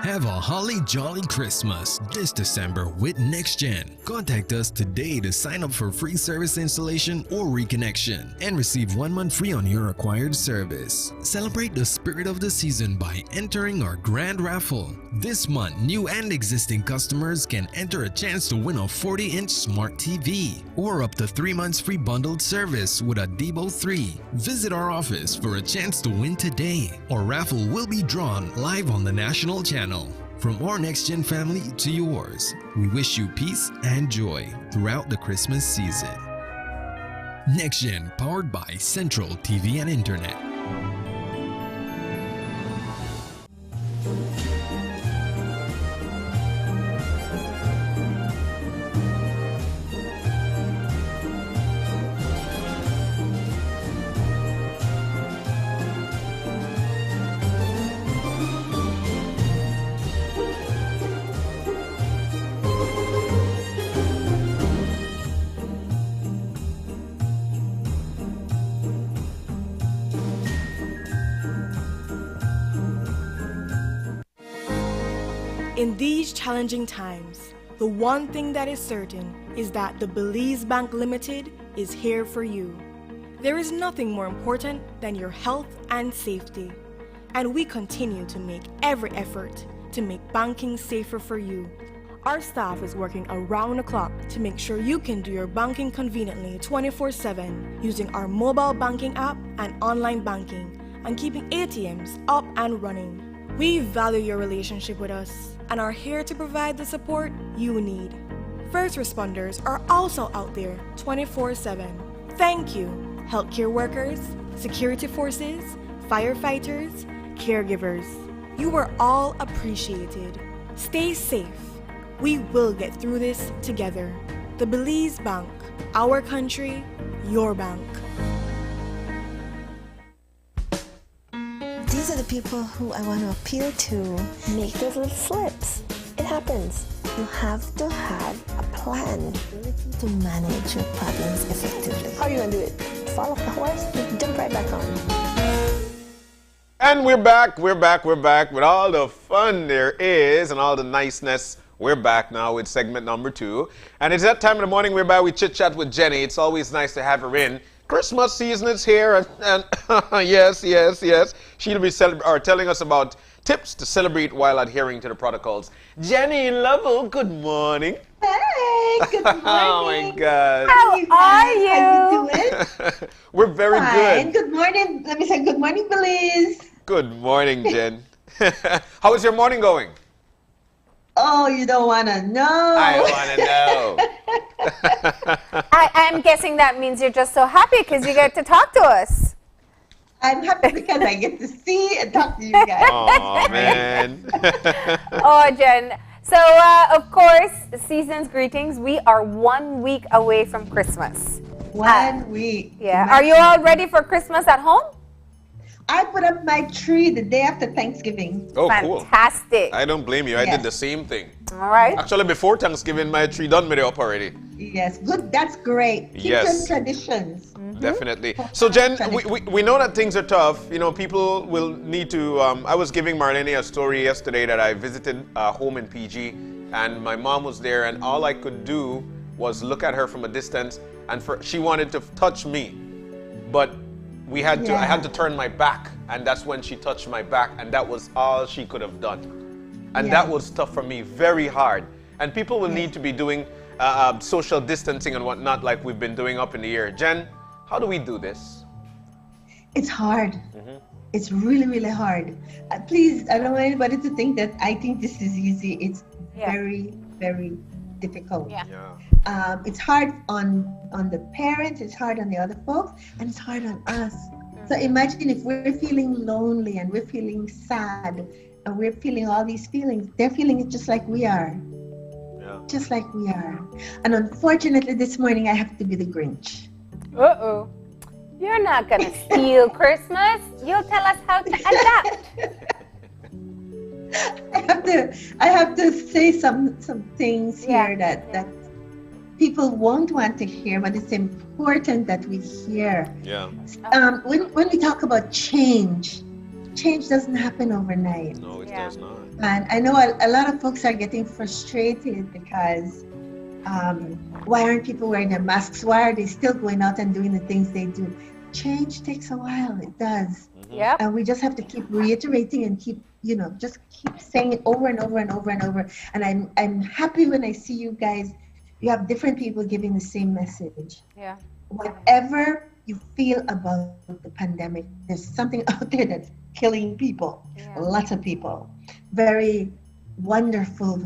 Have a holly jolly Christmas this December with NextGen. Contact us today to sign up for free service installation or reconnection and receive 1 month free on your acquired service. Celebrate the spirit of the season by entering our grand raffle. This month, new and existing customers can enter a chance to win a 40-inch smart TV or up to 3 months free bundled service with a Debo 3. Visit our office for a chance to win today. Our raffle will be drawn live on the national channel. From our NextGen family to yours, we wish you peace and joy throughout the Christmas season. NextGen, powered by Central TV and Internet. In these challenging times, the one thing that is certain is that the Belize Bank Limited is here for you. There is nothing more important than your health and safety, and we continue to make every effort to make banking safer for you. Our staff is working around the clock to make sure you can do your banking conveniently 24/7 using our mobile banking app and online banking and keeping ATMs up and running. We value your relationship with us and are here to provide the support you need. First responders are also out there 24/7. Thank you, healthcare workers, security forces, firefighters, caregivers. You are all appreciated. Stay safe. We will get through this together. The Belize Bank, our country, your bank. These are the people who I want to appeal to. Make those little slips. It happens. You have to have a plan to manage your problems effectively. How are you going to do it? Fall off the horse? Jump right back on. And we're back with all the fun there is and all the niceness. We're back now with segment number 2. And it's that time of the morning whereby we chit-chat with Jenny. It's always nice to have her in. Christmas season is here, and yes. She'll be telling us about tips to celebrate while adhering to the protocols. Jenny in Lovell, good morning. Hey, good morning. Oh my God. How are you? How you doing? We're very Fine. good. Good morning. Let me say good morning, Belize. Good morning, Jen. How is your morning going? Oh, you don't want to know. I want to know. I'm guessing that means you're just so happy because you get to talk to us. I'm happy because I get to see and talk to you guys. Oh, man. Oh, Jen. So, of course, season's greetings. We are 1 week away from Christmas. 1 week. Yeah. Are you all ready for Christmas at home? I put up my tree the day after Thanksgiving. Oh, cool. Fantastic. I don't blame you. I did the same thing. All right. Actually, before Thanksgiving, my tree done made it up already. Yes, good. That's great. Keep Yes. them traditions. Definitely. So, Jen, we know that things are tough. You know, people will need to... I was giving Marlene a story yesterday that I visited a home in PG, and my mom was there, and all I could do was look at her from a distance, and she wanted to touch me, but I had to turn my back, and that's when she touched my back, and that was all she could have done. And that was tough for me, very hard. And people will need to be doing social distancing and whatnot like we've been doing up in the year. Jen, how do we do this? It's hard. It's really, really hard. Please, I don't want anybody to think that I think this is easy. It's very, very difficult. It's hard on the parents, it's hard on the other folks, and it's hard on us. So imagine if we're feeling lonely and we're feeling sad and we're feeling all these feelings, they're feeling it just like we are. Just like we are. And unfortunately this morning I have to be the Grinch. Uh-oh. You're not going to steal Christmas. You'll tell us how to adapt. I have to say some things here that people won't want to hear, but it's important that we hear. Yeah. When we talk about change, change doesn't happen overnight. No, it does not. And I know a lot of folks are getting frustrated because why aren't people wearing their masks? Why are they still going out and doing the things they do? Change takes a while. It does. Yep. And we just have to keep reiterating and keep, just keep saying it over and over and over and over. And I'm happy when I see you guys. You have different people giving the same message. Yeah. Whatever you feel about the pandemic, there's something out there that's killing people, lots of people, very wonderful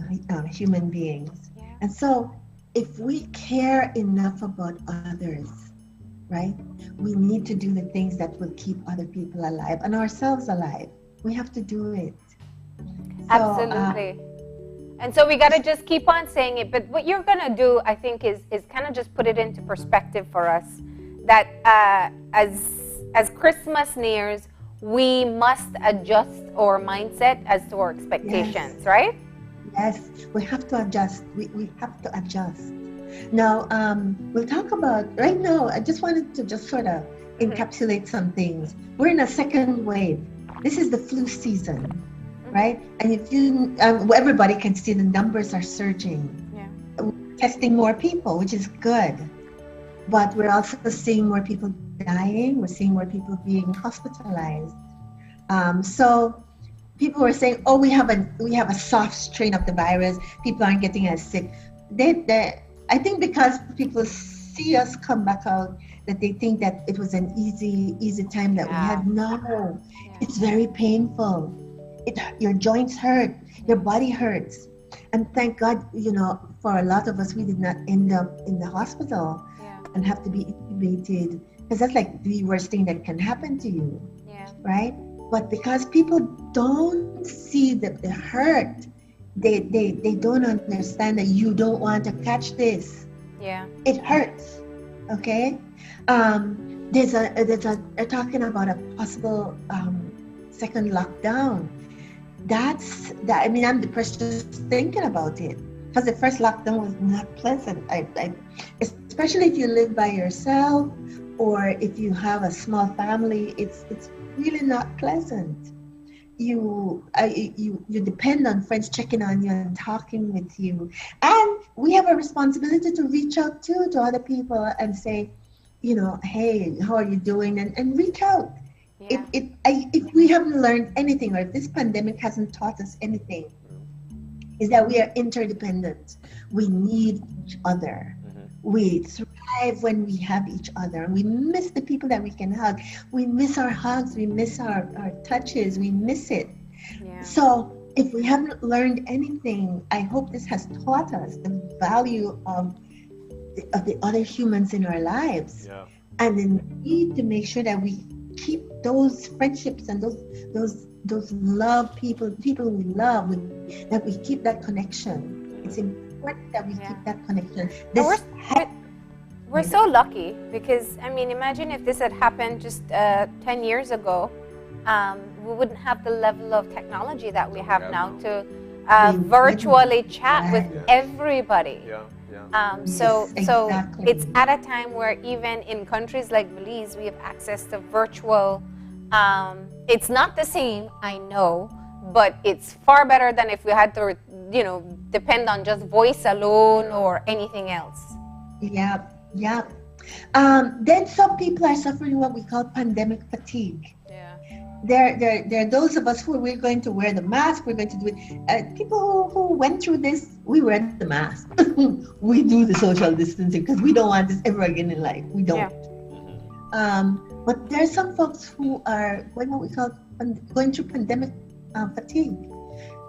human beings. And so if we care enough about others, right, we need to do the things that will keep other people alive and ourselves alive. We have to do it. Absolutely. And so we got to just keep on saying it. But what you're going to do, I think, is kind of just put it into perspective for us that as Christmas nears, we must adjust our mindset as to our expectations, right? Yes, we have to adjust. We have to adjust. Now, we'll talk about, right now, I just wanted to just sort of encapsulate some things. We're in a second wave. This is the flu season, right? And if you, everybody can see the numbers are surging. We're testing more people, which is good. But we're also seeing more people dying. We're seeing more people being hospitalized. So people were saying, oh, we have a soft strain of the virus. People aren't getting as sick. I think because people see us come back out, that they think that it was an easy time that we had. No, it's very painful. Your joints hurt, your body hurts. And thank God, for a lot of us, we did not end up in the hospital and have to be intubated, because that's like the worst thing that can happen to you, right? But because people don't see the hurt, they don't understand that you don't want to catch this. Yeah. It hurts, okay? They're talking about a possible second lockdown. I'm depressed just thinking about it, because the first lockdown was not pleasant. Especially if you live by yourself or if you have a small family, it's really not pleasant. You depend on friends checking on you and talking with you, and we have a responsibility to reach out to other people and say, hey, how are you doing, and reach out. If we haven't learned anything, or if this pandemic hasn't taught us anything, is that we are interdependent. We need each other. We thrive when we have each other. We miss the people that we can hug. We miss our hugs. We miss our touches. We miss it. So if we haven't learned anything, I hope this has taught us the value of the other humans in our lives. And the need to make sure that we keep those friendships and those love people we love, that we keep that connection. It's important that we keep that connection. We're so lucky, because imagine if this had happened just 10 years ago, we wouldn't have the level of technology that we have now to virtually chat with everybody. So it's at a time where even in countries like Belize, we have access to virtual. It's not the same, I know, but it's far better than if we had to, depend on just voice alone or anything else. Yeah. Then some people are suffering what we call pandemic fatigue. There are those of us who we're going to wear the mask. We're going to do it. People who went through this, we wear the mask. We do the social distancing because we don't want this ever again in life. We don't. But there are some folks who are going through pandemic fatigue.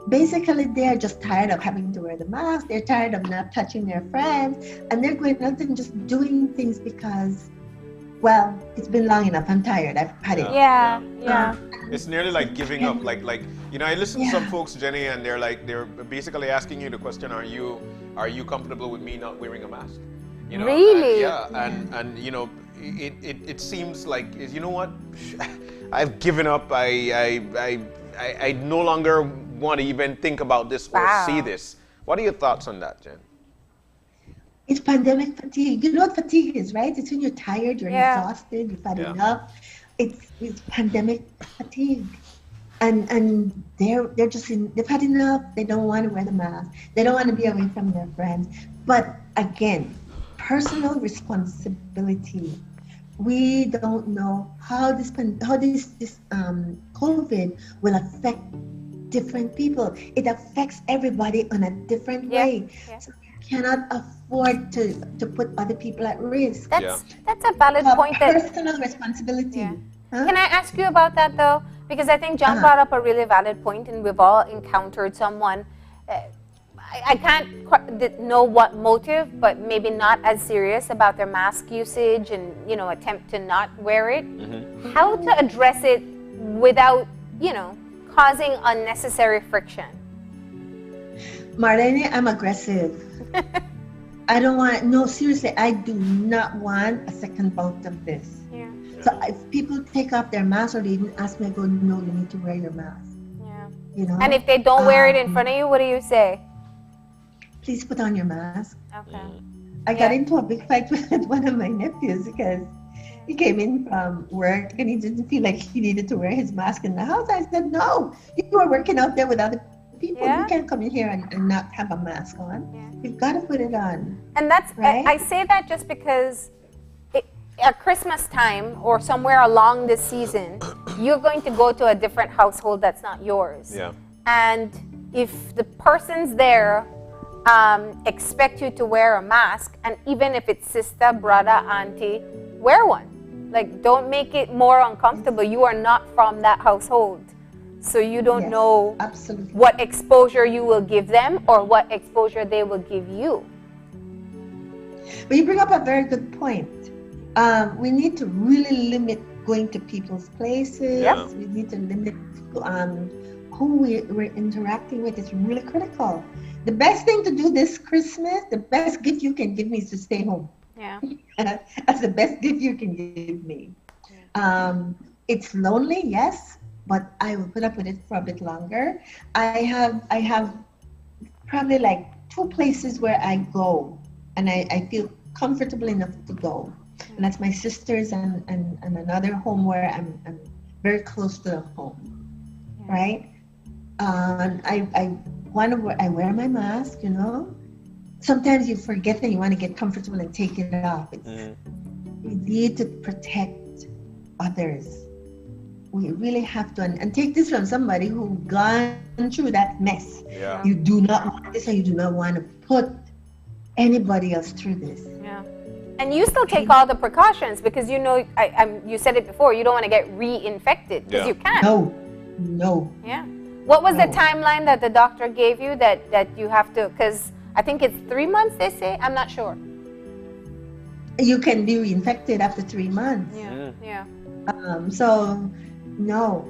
Basically, they're just tired of having to wear the mask. They're tired of not touching their friends, and they're going out and just doing things because, well, it's been long enough. I'm tired. I've had it. Yeah. It's nearly like giving up. Like I listen to some folks, Jenny, and they're basically asking you the question: Are you comfortable with me not wearing a mask? Really? And it seems like, you know what? I've given up. I no longer want to even think about this or see this. What are your thoughts on that, Jen? It's pandemic fatigue. You know what fatigue is, right? It's when you're tired, you're exhausted, you've had enough. It's pandemic fatigue. and they're just they've had enough. They don't want to wear the mask. They don't want to be away from their friends. But again, personal responsibility. We don't know how this COVID will affect different people. It affects everybody on a different way. Yeah. So we cannot afford to put other people at risk. That's a valid point. Personal responsibility. Yeah. Huh? Can I ask you about that though? Because I think John brought up a really valid point, and we've all encountered someone. I can't know what motive, but maybe not as serious about their mask usage and, attempt to not wear it. Mm-hmm. How to address it without, causing unnecessary friction? Marlene, I'm aggressive. Seriously, I do not want a second bout of this. Yeah. So if people take off their mask or they even ask me, I go, no, you need to wear your mask. Yeah. And if they don't wear it in front of you, what do you say? Please put on your mask. Okay. I got into a big fight with one of my nephews because he came in from work and he didn't feel like he needed to wear his mask in the house. I said, no, you are working out there with other people. You can't come in here and not have a mask on. Yeah. You've got to put it on. And that's, right? I say that just because at Christmas time or somewhere along this season, you're going to go to a different household that's not yours. Yeah. And if the person's there expect you to wear a mask, and even if it's sister, brother, auntie, wear one. Like, don't make it more uncomfortable. You are not from that household, so you don't know what exposure you will give them or what exposure they will give you. But you bring up a very good point. We need to really limit going to people's places. Yep. We need to limit who we're interacting with. It's really critical. The best thing to do this Christmas, the best gift you can give me is to stay home. Yeah. That's the best gift you can give me. It's lonely, yes, but I will put up with it for a bit longer. I have probably like 2 places where I go and I feel comfortable enough to go. And that's my sister's and another home where I'm very close to the home, right? I wear my mask, Sometimes you forget that you want to get comfortable and take it off. We need to protect others. We really have to, and take this from somebody who's gone through that mess. Yeah. You do not want this, and you do not want to put anybody else through this. Yeah. And you still take all the precautions because you said it before, you don't want to get reinfected because you can't. No. Yeah. What was the timeline that the doctor gave you that you have to, because I think it's 3 months they say, I'm not sure. You can be reinfected after 3 months. Yeah. So, no.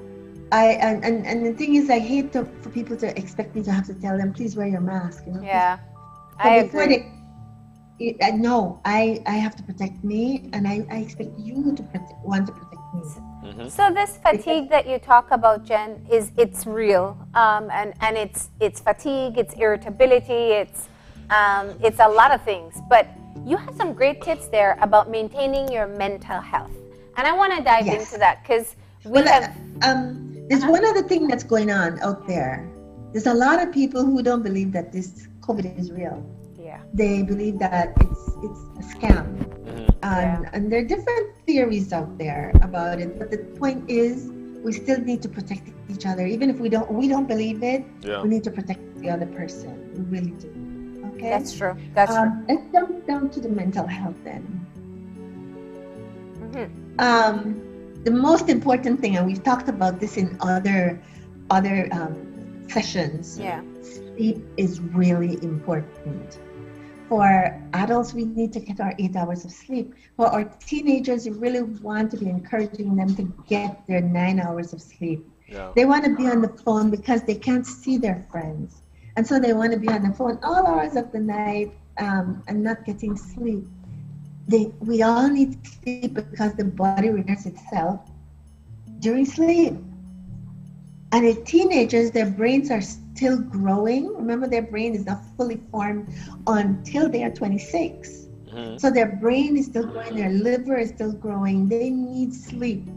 And the thing is, I hate for people to expect me to have to tell them, please wear your mask. Yeah, I agree. I have to protect me, and I expect you to want to protect me. Mm-hmm. So this fatigue that you talk about, Jen, it's real, and it's fatigue, it's irritability, it's a lot of things. But you have some great tips there about maintaining your mental health, and I want to dive into that because there's one other thing that's going on out there. There's a lot of people who don't believe that this COVID is real. Yeah. They believe that it's a scam. And there are different theories out there about it, but the point is we still need to protect each other. Even if we don't believe it, we need to protect the other person. We really do. Okay? That's true. That's true. Let's jump down to the mental health then. Mm-hmm. The most important thing, and we've talked about this in other sessions, sleep is really important. For adults, we need to get our 8 hours of sleep. For our teenagers, you really want to be encouraging them to get their 9 hours of sleep. Yeah. They want to be on the phone because they can't see their friends. And so they want to be on the phone all hours of the night and not getting sleep. We all need sleep because the body repairs itself during sleep. And in teenagers, their brains are still growing. Remember, their brain is not fully formed until they are 26. Mm-hmm. So their brain is still growing, their liver is still growing. They need sleep.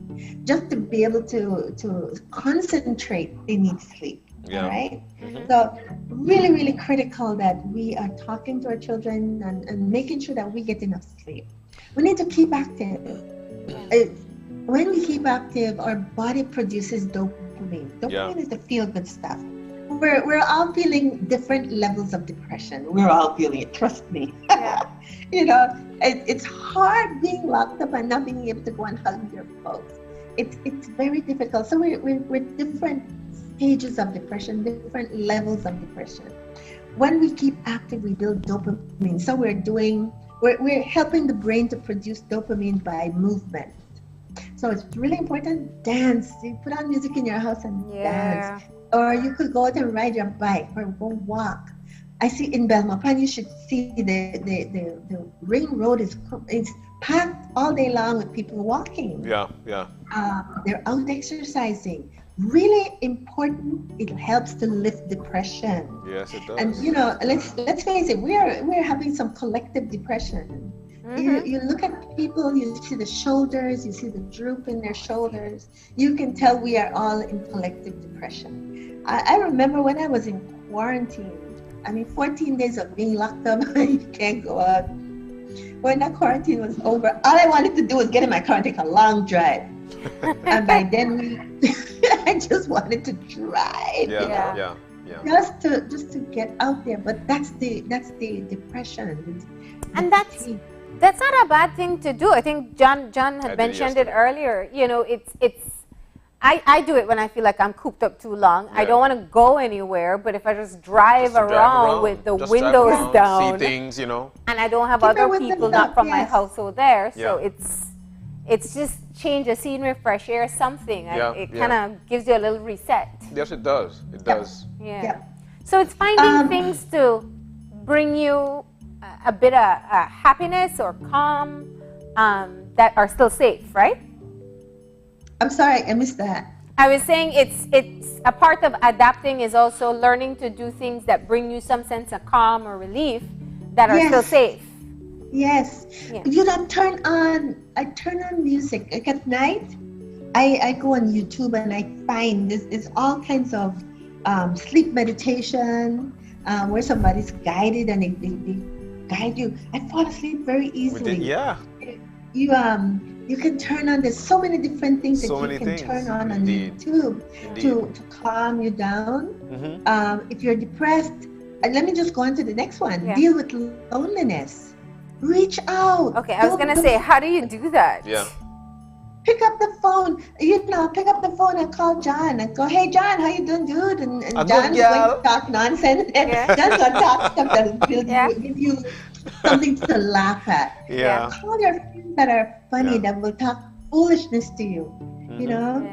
Just to be able to concentrate, they need sleep. Yeah. All right. So really, really critical that we are talking to our children and making sure that we get enough sleep. We need to keep active. When we keep active, our body produces dopamine. Dopamine is the feel-good stuff. We're all feeling different levels of depression. We're all feeling it, trust me. You know, it's hard being locked up and not being able to go and hug your folks. It's very difficult. So we're different stages of depression, different levels of depression. When we keep active, we build dopamine. So we're helping the brain to produce dopamine by movement. So it's really important. Dance. You put on music in your house and dance. Or you could go out and ride your bike or go walk. I see in Belmopan, you should see the ring road is packed all day long with people walking. Yeah. They're out exercising. Really important. It helps to lift depression. Yes, it does. And you know, let's face it, we're having some collective depression. You look at people, you see the shoulders, you see the droop in their shoulders. You can tell we are all in collective depression. I remember when I was in quarantine, 14 days of being locked up, you can't go out. When that quarantine was over, all I wanted to do was get in my car and take a long drive. And by then, I just wanted to drive. Yeah. Just to get out there. But that's the depression. And that's not a bad thing to do. I think John had mentioned it earlier. You know, I do it when I feel like I'm cooped up too long. I don't want to go anywhere, but if I just drive around with the windows down, see things, you know, and I don't have other people not from my household there, so it's just change of scenery, fresh air, something. It kind of gives you a little reset. Yes, it does. It does. Yeah. So it's finding things to bring you a bit of happiness or calm that are still safe, right? I'm sorry, I missed that. I was saying it's a part of adapting is also learning to do things that bring you some sense of calm or relief that are still safe. Yes. You know, I turn on music. Like at night, I go on YouTube and I find there's all kinds of sleep meditation where somebody's guided and they guide you. I fall asleep very easily. You can turn on, there's so many different things that you can turn on YouTube to calm you down. If you're depressed, and let me just go on to the next one. Deal with loneliness. Reach out. Okay, I was going to say, how do you do that? Yeah. Pick up the phone. Pick up the phone and call John and go, hey, John, how you doing, dude? And John's going to talk nonsense. John's going to talk stuff that will give you something to laugh at. Call your friends that are funny, that will talk foolishness to you, you know?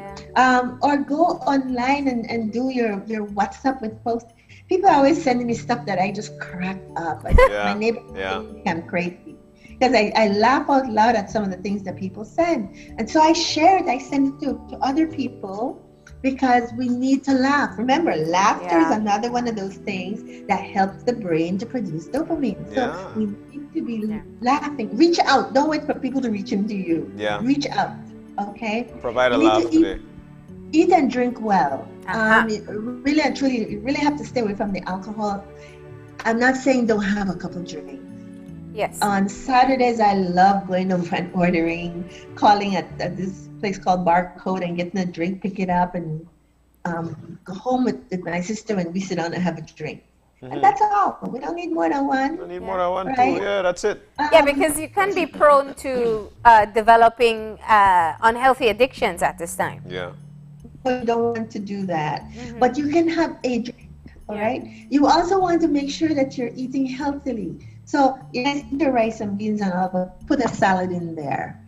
Or go online and do your WhatsApp with folks. People are always sending me stuff that I just crack up. My neighbors think I'm crazy. Because I laugh out loud at some of the things that people send. And so I send it to other people because we need to laugh. Remember, laughter is another one of those things that helps the brain to produce dopamine. So we need to be laughing. Reach out. Don't wait for people to reach into you. Reach out, okay? Provide a laugh today. Eat and drink well. Really and truly, you really have to stay away from the alcohol. I'm not saying don't have a couple drinks. Yes. On Saturdays, I love going over and ordering, calling at this place called Barcode and getting a drink, pick it up, and go home with my sister and we sit down and have a drink. And that's all. We don't need more than one. Don't need more than one, too. Yeah, that's it. Because you can be prone to developing unhealthy addictions at this time. Yeah. You don't want to do that. But you can have a drink, all right? You also want to make sure that you're eating healthily. So yes, eat the rice and beans and all, but put a salad in there.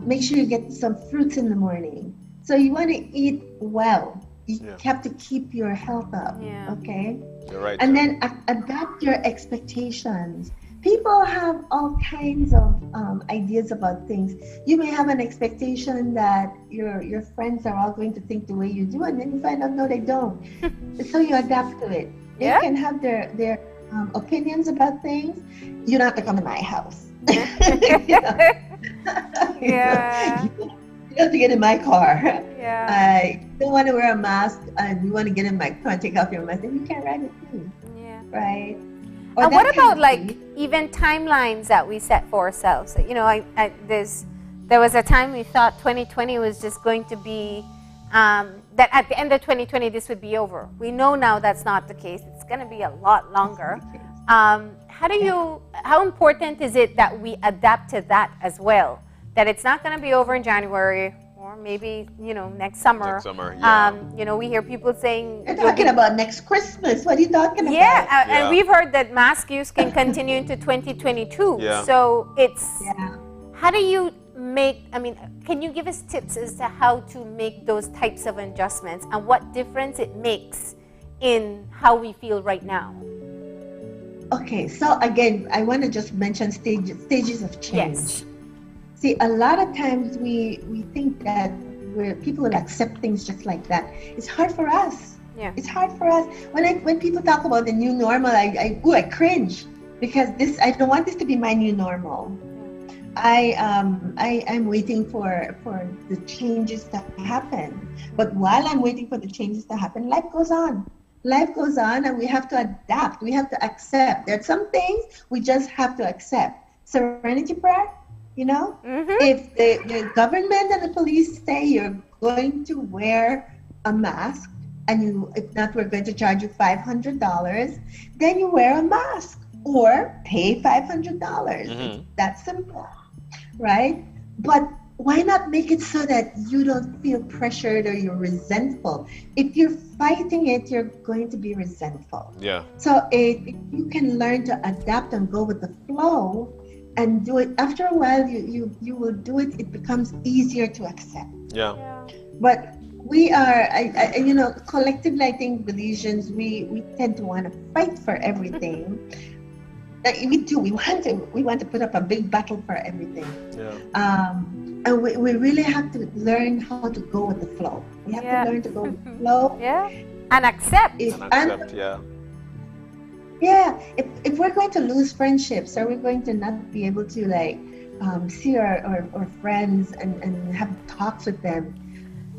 Make sure you get some fruits in the morning. So you want to eat well. You have to keep your health up, okay? You're right. And then adapt your expectations. People have all kinds of ideas about things. You may have an expectation that your friends are all going to think the way you do, and then you find out, no, they don't. So you adapt to it. They can have their opinions about things. You don't have to come to my house. have to get in my car. Yeah. I don't want to wear a mask and you want to get in my car and take off your mask, then you can't ride with me. Yeah. Right? And what about like even timelines that we set for ourselves? You know, there was a time we thought 2020 was just going to be, that at the end of 2020 this would be over. We know now that's not the case. It's going to be a lot longer. How important is it that we adapt to that as well? That it's not going to be over in January or maybe, you know, next summer. Next summer, yeah. You know, we hear people saying... You're talking about next Christmas. What are you talking about? Yeah, and we've heard that mask use can continue into 2022. Yeah. So it's... How do you make... I mean, can you give us tips as to how to make those types of adjustments and what difference it makes in how we feel right now? Okay, so again, I want to just mention stages of change. Yes. See, a lot of times we think that people will accept things just like that. It's hard for us. Yeah. It's hard for us. When people talk about the new normal, I cringe because I don't want this to be my new normal. I'm waiting for the changes to happen. But while I'm waiting for the changes to happen, life goes on. Life goes on and we have to adapt. We have to accept. There are some things we just have to accept. Serenity prayer, you know? If the government and the police say you're going to wear a mask and if not, we're going to charge you $500, then you wear a mask or pay $500. It's that simple, right? But why not make it so that you don't feel pressured or you're resentful? If you're fighting it, you're going to be resentful. Yeah. So if you can learn to adapt and go with the flow and do it, after a while you will do it, it becomes easier to accept. Yeah. But we are, you know, collectively, I think Belizeans, we tend to want to fight for everything. We do. We want to put up a big battle for everything. Yeah. And we really have to learn how to go with the flow. We have to learn to go with the flow. Yeah. And accept. Yeah. Yeah. If we're going to lose friendships, or we're going to not be able to like see our friends and have talks with them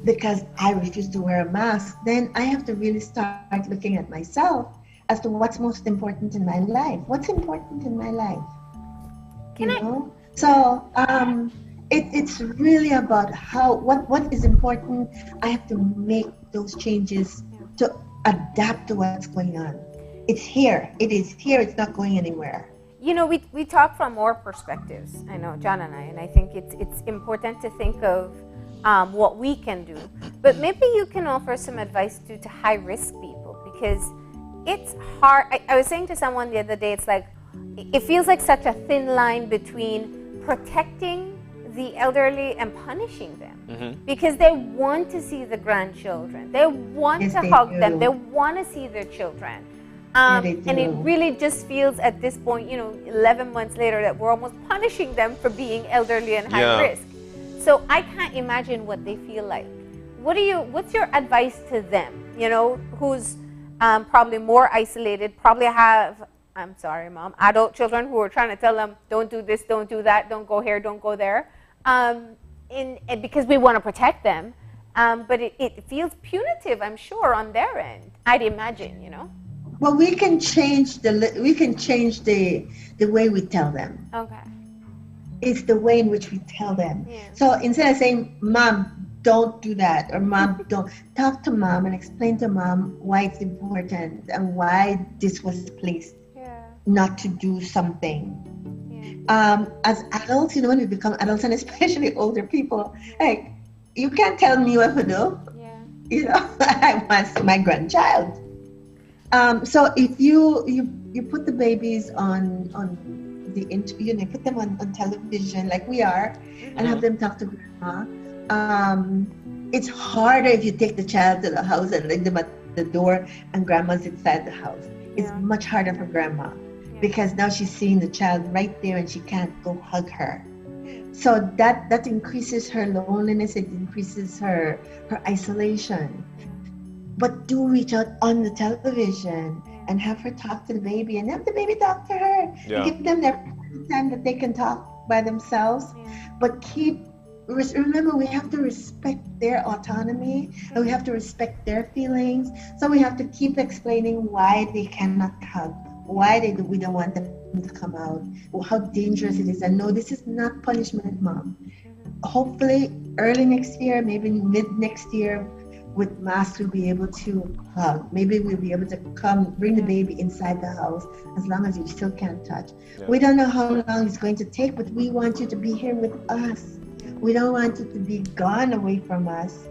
because I refuse to wear a mask, then I have to really start looking at myself as to what's most important in my life. What's important in my life? So it's really about what is important. I have to make those changes to adapt to what's going on. It's here. It is here. It's not going anywhere. You know, we talk from more perspectives. I know, John and I think it's important to think of what we can do. But maybe you can offer some advice to high-risk people, because it's hard. I was saying to someone the other day, it's like, it feels like such a thin line between protecting the elderly and punishing them, because they want to see the grandchildren. They want to hug them. They want to see their children. And it really just feels at this point, 11 months later, that we're almost punishing them for being elderly and high risk. So I can't imagine what they feel like. What's your advice to them, who's probably more isolated, probably have, I'm sorry, Mom, adult children who are trying to tell them, don't do this, don't do that, don't go here, don't go there, because we want to protect them. But it feels punitive, I'm sure, on their end, I'd imagine, Well, we can change the way we tell them. Okay. It's the way in which we tell them. Yeah. So instead of saying, Mom, don't do that, or Mom, don't, talk to Mom and explain to Mom why it's important and why this was placed not to do something. Yeah. As adults, when we become adults, and especially older people, like, you can't tell me what to do. Yeah. I want my grandchild. So if you put the babies on the put them on television like we are, and have them talk to grandma. It's harder if you take the child to the house and leave them at the door and grandma's inside the house. It's much harder for grandma because now she's seeing the child right there and she can't go hug her. So that increases her loneliness. It increases her isolation. But do reach out on the television and have her talk to the baby and have the baby talk to her. Yeah. Give them their time that they can talk by themselves, but keep remember, we have to respect their autonomy and we have to respect their feelings. So we have to keep explaining why they cannot hug, why we don't want them to come out, or how dangerous it is. And no, this is not punishment, Mom. Hopefully, early next year, maybe mid next year, with masks, we'll be able to hug. Maybe we'll be able to bring the baby inside the house, as long as you still can't touch. Yeah. We don't know how long it's going to take, but we want you to be here with us. We don't want you to be gone away from us.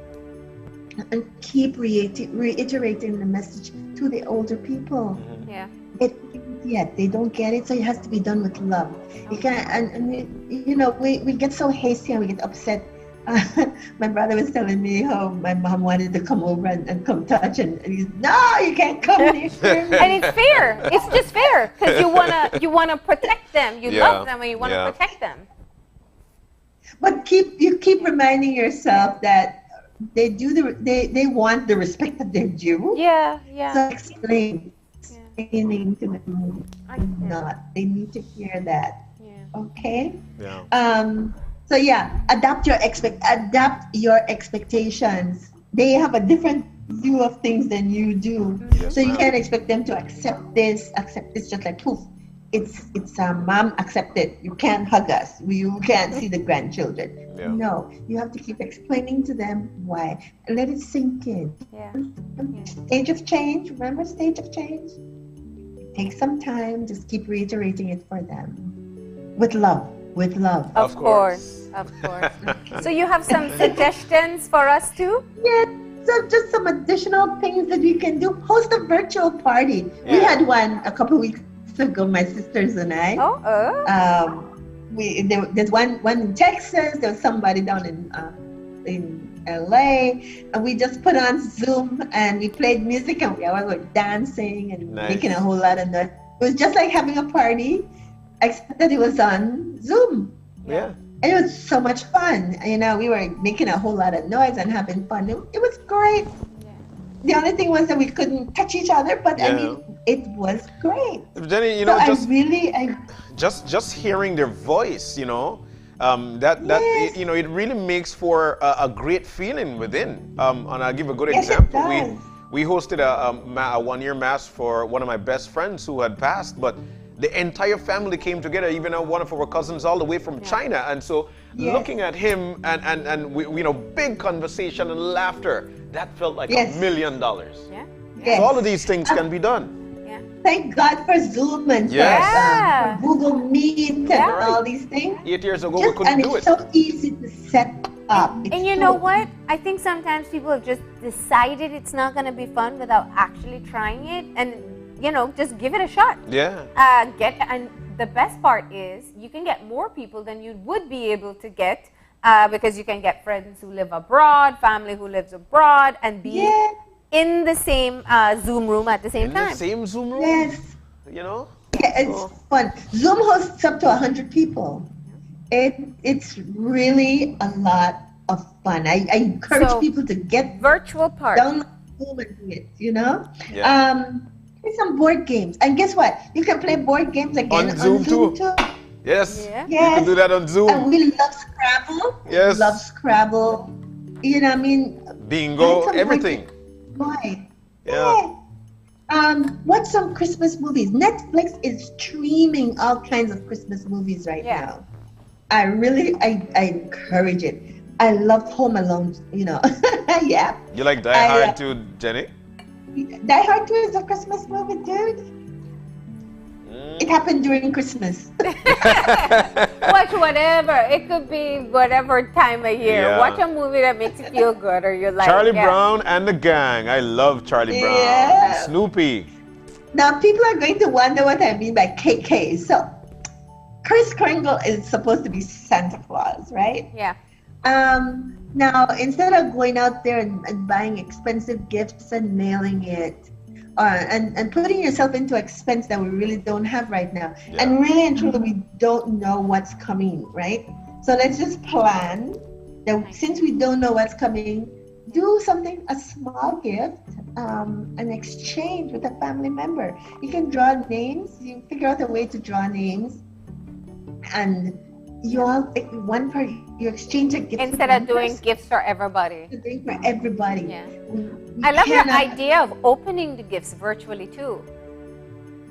And keep reiterating the message to the older people. Yeah. They don't get it, so it has to be done with love. You can't, we get so hasty and we get upset. My brother was telling me how my mom wanted to come over and come touch, and he's, no, you can't come near me. And it's fair. It's just fair, because you wanna protect them. You love them, and you wanna protect them. But you keep reminding yourself that they want the respect that they're due. Yeah. So explaining to them, they need to hear that. Yeah. Okay. Yeah. So adapt your expectations. They have a different view of things than you do. Yes, so you can't expect them to accept this just like poof. It's mom, accept it. You can't hug us. You can't see the grandchildren. Yeah. No, you have to keep explaining to them why. And let it sink in. Yeah. Stage of change. Remember stage of change? Take some time. Just keep reiterating it for them. With love. Of course. So you have some suggestions for us too? Yeah. So just some additional things that we can do. Host a virtual party. Yeah. We had one a couple of weeks ago, my sisters and I. There's one in Texas. There was somebody down in LA, and we just put on Zoom and we played music and we were dancing and making a whole lot of noise. It was just like having a party, except that it was on Zoom. Yeah. And it was so much fun. We were making a whole lot of noise and having fun. It was great. Yeah. The only thing was that we couldn't touch each other, but it was great. Jenny, just hearing their voice, it really makes for a great feeling within. And I'll give a good example. We hosted a one-year mass for one of my best friends who had passed, but the entire family came together, even one of our cousins all the way from China. And so looking at him and we big conversation and laughter, that felt like $1 million. Yeah. Yes. So all of these things can be done. Thank God for Zoom and for Google Meet and all these things. 8 years ago, we couldn't do it. And it's so easy to set up. And you know what? I think sometimes people have just decided it's not going to be fun without actually trying it. And just give it a shot. Yeah. And the best part is you can get more people than you would be able to get because you can get friends who live abroad, family who lives abroad, and be in the same Zoom room at the same time. In the same Zoom room? Yes. Yeah, it's fun. Zoom hosts up to 100 people. It's really a lot of fun. I encourage people to get virtual party. Download Zoom and do it, Yeah. Play some board games. And guess what? You can play board games again on Zoom too. Yes. You can do that on Zoom. And we love Scrabble. Yes. Love Scrabble. Bingo, everything. Why? Yeah. Watch some Christmas movies. Netflix is streaming all kinds of Christmas movies right now. I encourage it. I love Home Alone, Yeah. You like Die Hard too, Jenny? Die Hard 2 is a Christmas movie, dude. It happened during Christmas. Watch whatever. It could be whatever time of year. Yeah. Watch a movie that makes you feel good or you like. Charlie Brown and the Gang. I love Charlie Brown. Yeah. Snoopy. Now, people are going to wonder what I mean by KK. So, Kris Kringle is supposed to be Santa Claus, right? Yeah. Now, instead of going out there and buying expensive gifts and mailing it, and putting yourself into expense that we really don't have right now, and really and truly we don't know what's coming, right? So let's just plan that since we don't know what's coming, do something, a small gift, an exchange with a family member. You can draw names, you figure out a way to draw names and you all you exchange a gift instead of doing gifts for everybody. For everybody. Yeah. I love your idea of opening the gifts virtually too.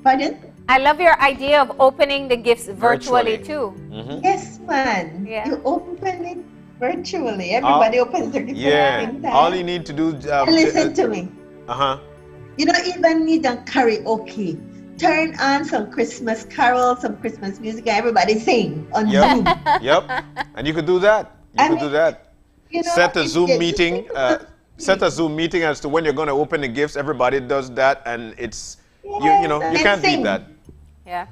Pardon? I love your idea of opening the gifts virtually too. Mm-hmm. Yes, man. Yeah. You open it virtually. Everybody opens their gifts at the same time. All you need to do is listen to me. Uh-huh. You don't even need a karaoke. Turn on some Christmas carols, some Christmas music, and everybody sing on Zoom. Yep. And you could do that. You could do that. You know, set a Zoom meeting. Set a Zoom meeting as to when you're going to open the gifts. Everybody does that, and it's you know you can't beat that. Yeah.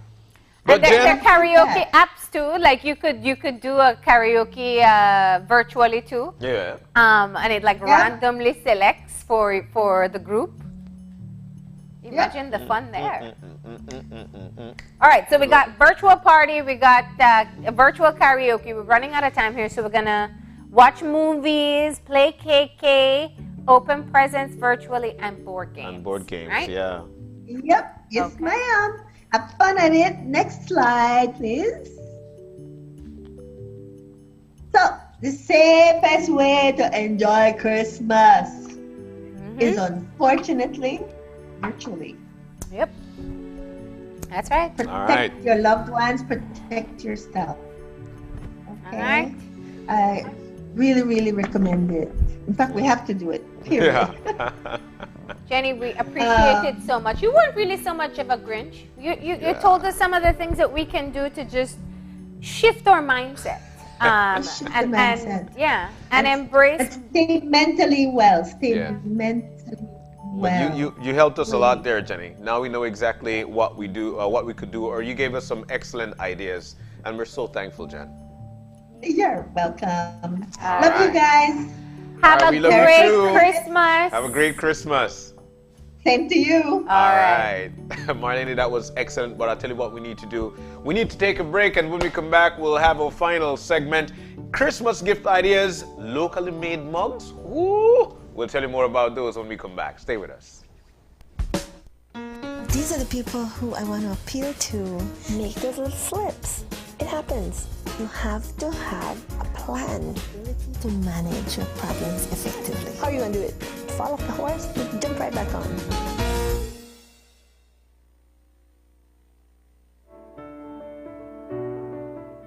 But and there are karaoke apps too. Like you could do a karaoke virtually too. Yeah. And it like randomly selects for the group. Imagine the fun there. All right, so we got virtual party, we got a virtual karaoke. We're running out of time here, so we're gonna watch movies, play KK, open presents virtually, and board games. And board games, right? yeah. Yep. Yes, ma'am. Have fun at it. Next slide, please. So, the safest way to enjoy Christmas is unfortunately virtually. Yep. That's right. Protect your loved ones, protect yourself. Okay. All right. I really, really recommend it. In fact, we have to do it. Period. Yeah. Jenny, we appreciate it so much. You weren't really so much of a Grinch. You told us some of the things that we can do to just shift our mindset. And embrace. Stay mentally well. Stay mentally well. You helped us a lot there, Jenny. Now we know exactly what we do, what we could do, or you gave us some excellent ideas, and we're so thankful, Jen. You're welcome. Love you guys. Have a great Christmas. Have a great Christmas. Same to you. All right. Marlene, that was excellent, but I'll tell you what we need to do. We need to take a break, and when we come back, we'll have our final segment, Christmas gift ideas, locally made mugs. Woo! We'll tell you more about those when we come back. Stay with us. These are the people who I want to appeal to. Make those little slips. It happens. You have to have a plan to manage your problems effectively. How are you going to do it? Fall off the horse? Jump right back on.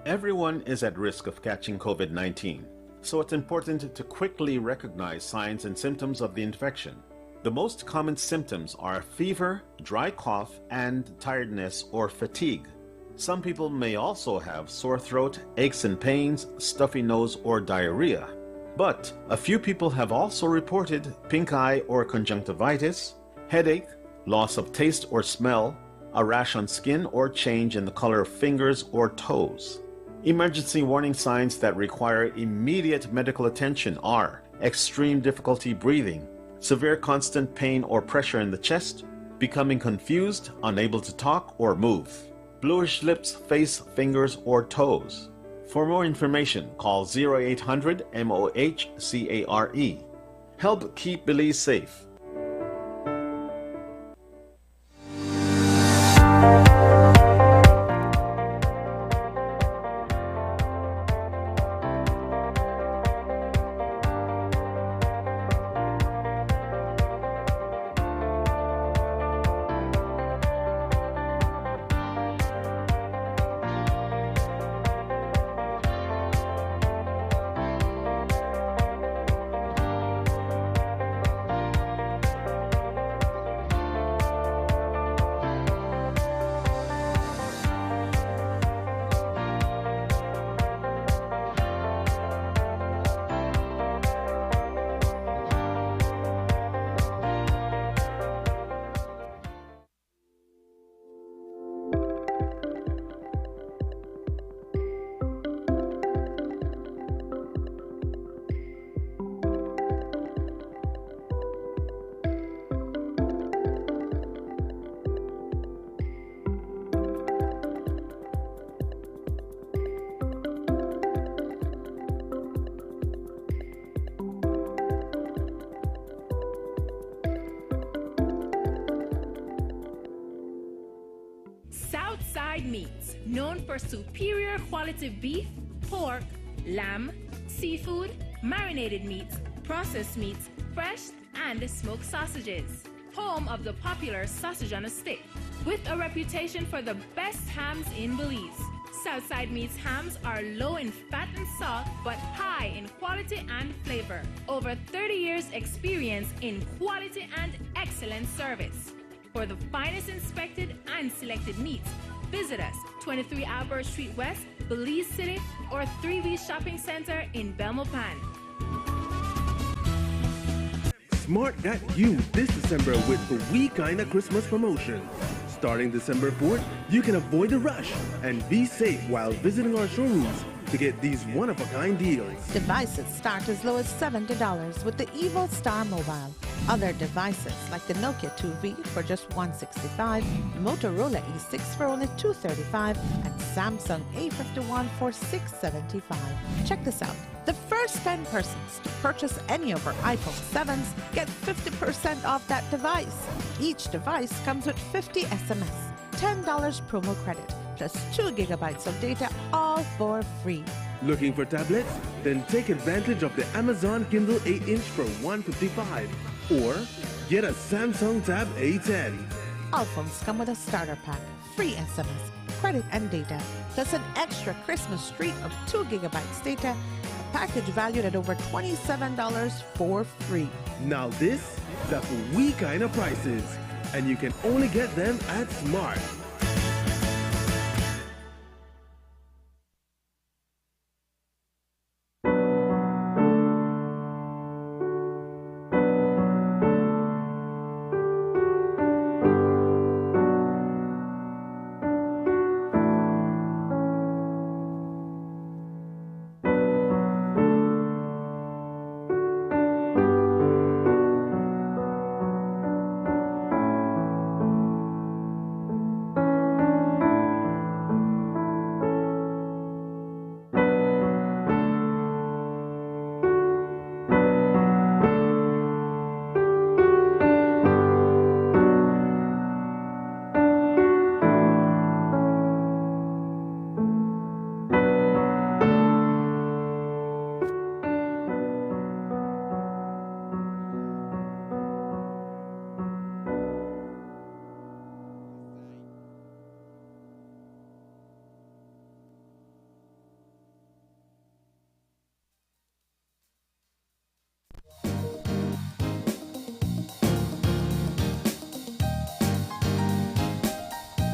Everyone is at risk of catching COVID-19, so it's important to quickly recognize signs and symptoms of the infection. The most common symptoms are fever, dry cough, and tiredness or fatigue. Some people may also have sore throat, aches and pains, stuffy nose, or diarrhea. But a few people have also reported pink eye or conjunctivitis, headache, loss of taste or smell, a rash on skin, or change in the color of fingers or toes. Emergency warning signs that require immediate medical attention are extreme difficulty breathing, severe constant pain or pressure in the chest, becoming confused, unable to talk or move, bluish lips, face, fingers, or toes. For more information, call 0800-MOH-CARE. Help keep Belize safe. Southside Meats, known for superior quality beef, pork, lamb, seafood, marinated meats, processed meats, fresh, and smoked sausages. Home of the popular sausage on a stick, with a reputation for the best hams in Belize. Southside Meats hams are low in fat and salt, but high in quality and flavor. Over 30 years experience in quality and excellent service. For the finest inspected and selected meats, visit us 23 Albert Street West, Belize City, or 3V Shopping Center in Belmopan. Smart got you this December with the We Kinda Christmas promotion. Starting December 4th, you can avoid the rush and be safe while visiting our showrooms to get these one-of-a-kind deals. Devices start as low as $70 with the Evo Star Mobile. Other devices like the Nokia 2V for just $165, Motorola E6 for only $235, and Samsung A51 for $675. Check this out. The first 10 persons to purchase any of our iPhone 7s get 50% off that device. Each device comes with 50 SMS, $10 promo credit, plus 2 gigabytes of data, all for free. Looking for tablets? Then take advantage of the Amazon Kindle 8-inch for $155, or get a Samsung Tab A10. All phones come with a starter pack, free SMS, credit and data, plus an extra Christmas treat of 2 gigabytes data, a package valued at over $27 for free. Now this, that's We Kinda prices, and you can only get them at Smart.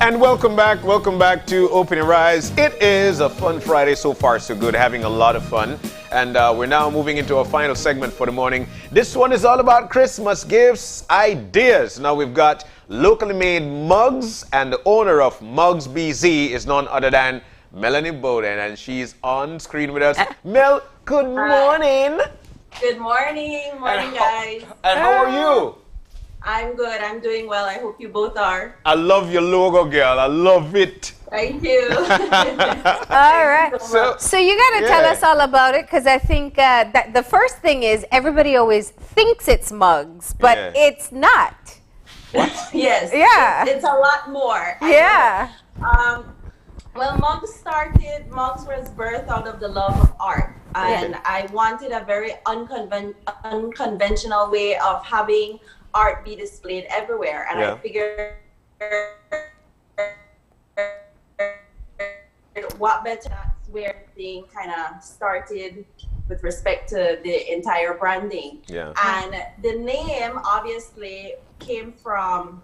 And welcome back to Open Your Eyes. It is a fun Friday, so far so good, having a lot of fun. And we're now moving into our final segment for the morning. This one is all about Christmas gifts, ideas. Now we've got locally made mugs, and the owner of Mugs BZ is none other than Melanie Bowden, and she's on screen with us. Mel, good morning. Good morning. Morning, guys. And how are you? I'm good. I'm doing well. I hope you both are. I love your logo, girl. I love it. Thank you. All right. So you got to tell us all about it, because I think that the first thing is everybody always thinks it's mugs, but it's not. Yes. Yeah. It's a lot more. Yeah. Well, Mugs was birthed out of the love of art. And I wanted a very unconventional way of having art be displayed everywhere. And I figured what better, that's where thing kind of started with respect to the entire branding. And the name obviously came from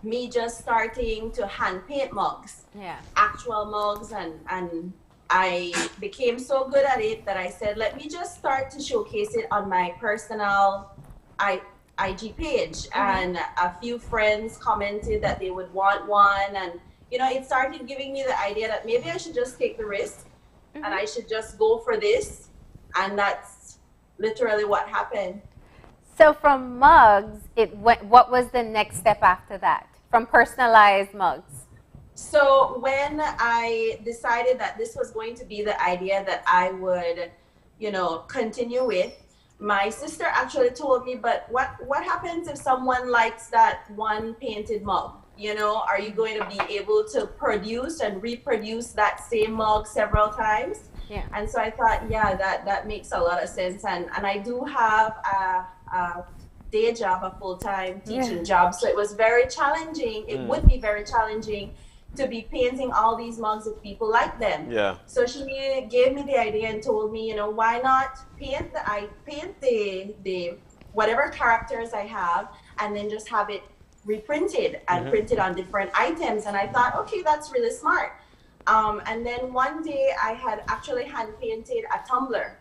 me just starting to hand paint mugs, actual mugs, and I became so good at it that I said, let me just start to showcase it on my personal IG page. And a few friends commented that they would want one, and you know, it started giving me the idea that maybe I should just take the risk and I should just go for this, and that's literally what happened. So from mugs, what was the next step after that? From personalized mugs? So when I decided that this was going to be the idea that I would, you know, continue with, my sister actually told me, but what happens if someone likes that one painted mug? You know, are you going to be able to produce and reproduce that same mug several times? Yeah. And so I thought, yeah, that makes a lot of sense. And I do have a day job, a full-time teaching job. So it was very challenging. It would be very challenging to be painting all these mugs if people like them. Yeah. So she gave me the idea and told me, you know, why not paint the whatever characters I have and then just have it reprinted and printed on different items. And I thought, okay, that's really smart. And then one day I had actually hand painted a tumbler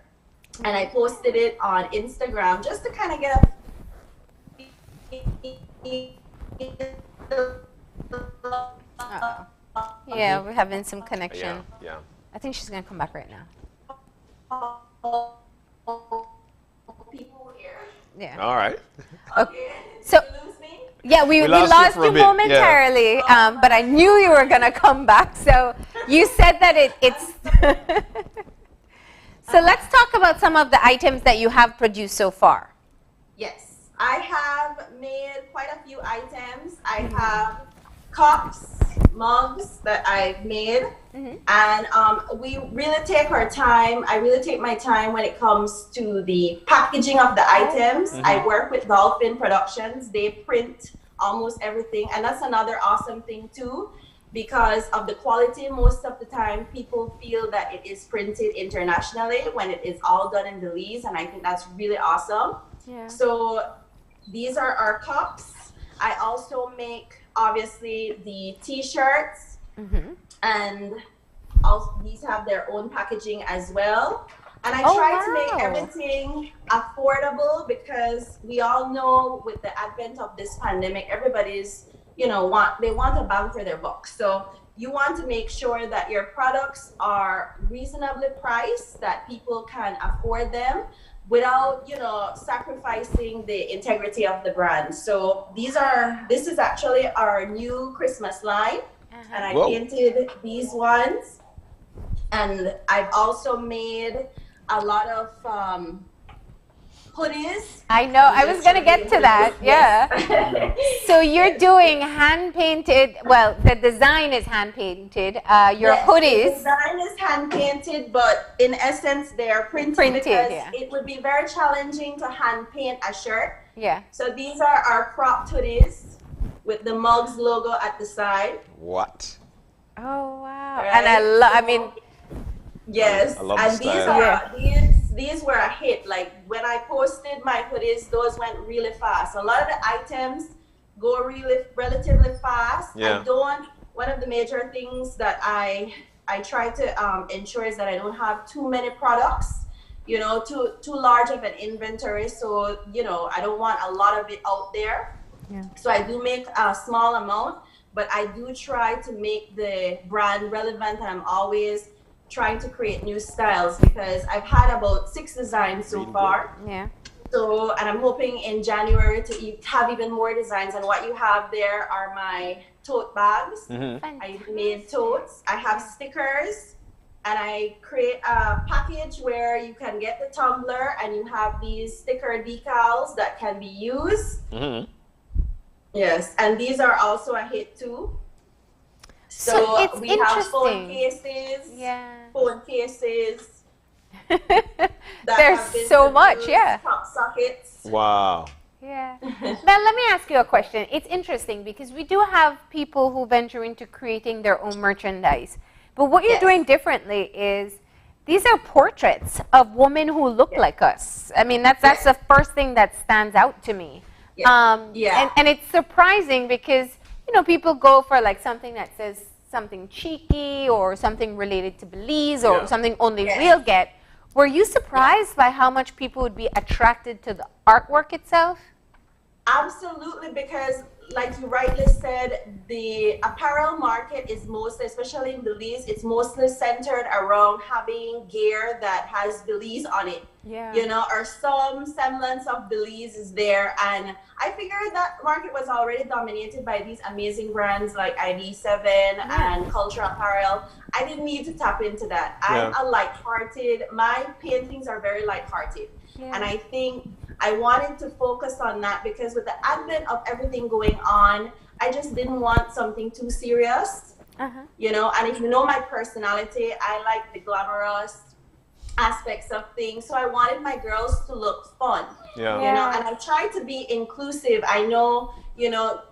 and I posted it on Instagram just to kind of get Yeah, we're having some connection. Yeah. I think she's going to come back right now. Yeah. All right. Okay. So, yeah, we lost you momentarily, but I knew you were going to come back. So you said that it's... So let's talk about some of the items that you have produced so far. Yes, I have made quite a few items. I have cups, mugs that I've made, and we really take our time. I really take my time when it comes to the packaging of the items. I work with Dolphin Productions. They print almost everything, and that's another awesome thing too, because of the quality. Most of the time people feel that it is printed internationally when it is all done in Belize, and I think that's really awesome. Yeah. So these are our cups. I also make obviously the t-shirts, and also these have their own packaging as well. And I try to make everything affordable, because we all know with the advent of this pandemic, everybody's, you know, they want a bang for their buck. So you want to make sure that your products are reasonably priced, that people can afford them without, you know, sacrificing the integrity of the brand. So this is actually our new Christmas line, and I painted these ones. And I've also made a lot of hoodies. I know, I was going to get to that, yeah. So you're doing hand-painted, well, the design is hand-painted, your hoodies. The design is hand-painted, but in essence, they're printed because it would be very challenging to hand-paint a shirt. Yeah. So these are our cropped hoodies with the Mugs logo at the side. What? Oh, wow. Right? And I mean... Yes, I love and the style. these were a hit. Like when I posted my hoodies, those went really fast. A lot of the items go relatively fast. Yeah. One of the major things that I try to ensure is that I don't have too many products, you know, too large of an inventory. So, you know, I don't want a lot of it out there. Yeah. So I do make a small amount, but I do try to make the brand relevant, and I'm always trying to create new styles, because I've had about 6 designs so far. Yeah. So, and I'm hoping in January to have even more designs. And what you have there are my tote bags. I made totes. I have stickers, and I create a package where you can get the tumbler and you have these sticker decals that can be used. Yes, and these are also a hit too. So it's we have phone interesting. cases. There's so much, yeah. Pop sockets. Wow. Yeah. Now let me ask you a question. It's interesting because we do have people who venture into creating their own merchandise. But what you're doing differently is these are portraits of women who look like us. I mean, that's the first thing that stands out to me. And it's surprising because, you know, people go for like something that says something cheeky or something related to Belize or something only we'll get. Were you surprised by how much people would be attracted to the artwork itself? Absolutely, because like you rightly said, the apparel market is mostly, especially in Belize, it's mostly centered around having gear that has Belize on it. You know, or some semblance of Belize is there. And I figured that market was already dominated by these amazing brands like ID7 and Culture Apparel. I didn't need to tap into that. I'm a lighthearted, my paintings are very lighthearted. And I think I wanted to focus on that because with the advent of everything going on, I just didn't want something too serious. You know, and if you know my personality, I like the glamorous, aspects of things. So I wanted my girls to look fun. Yeah. You know, and I try to be inclusive. I know, you know,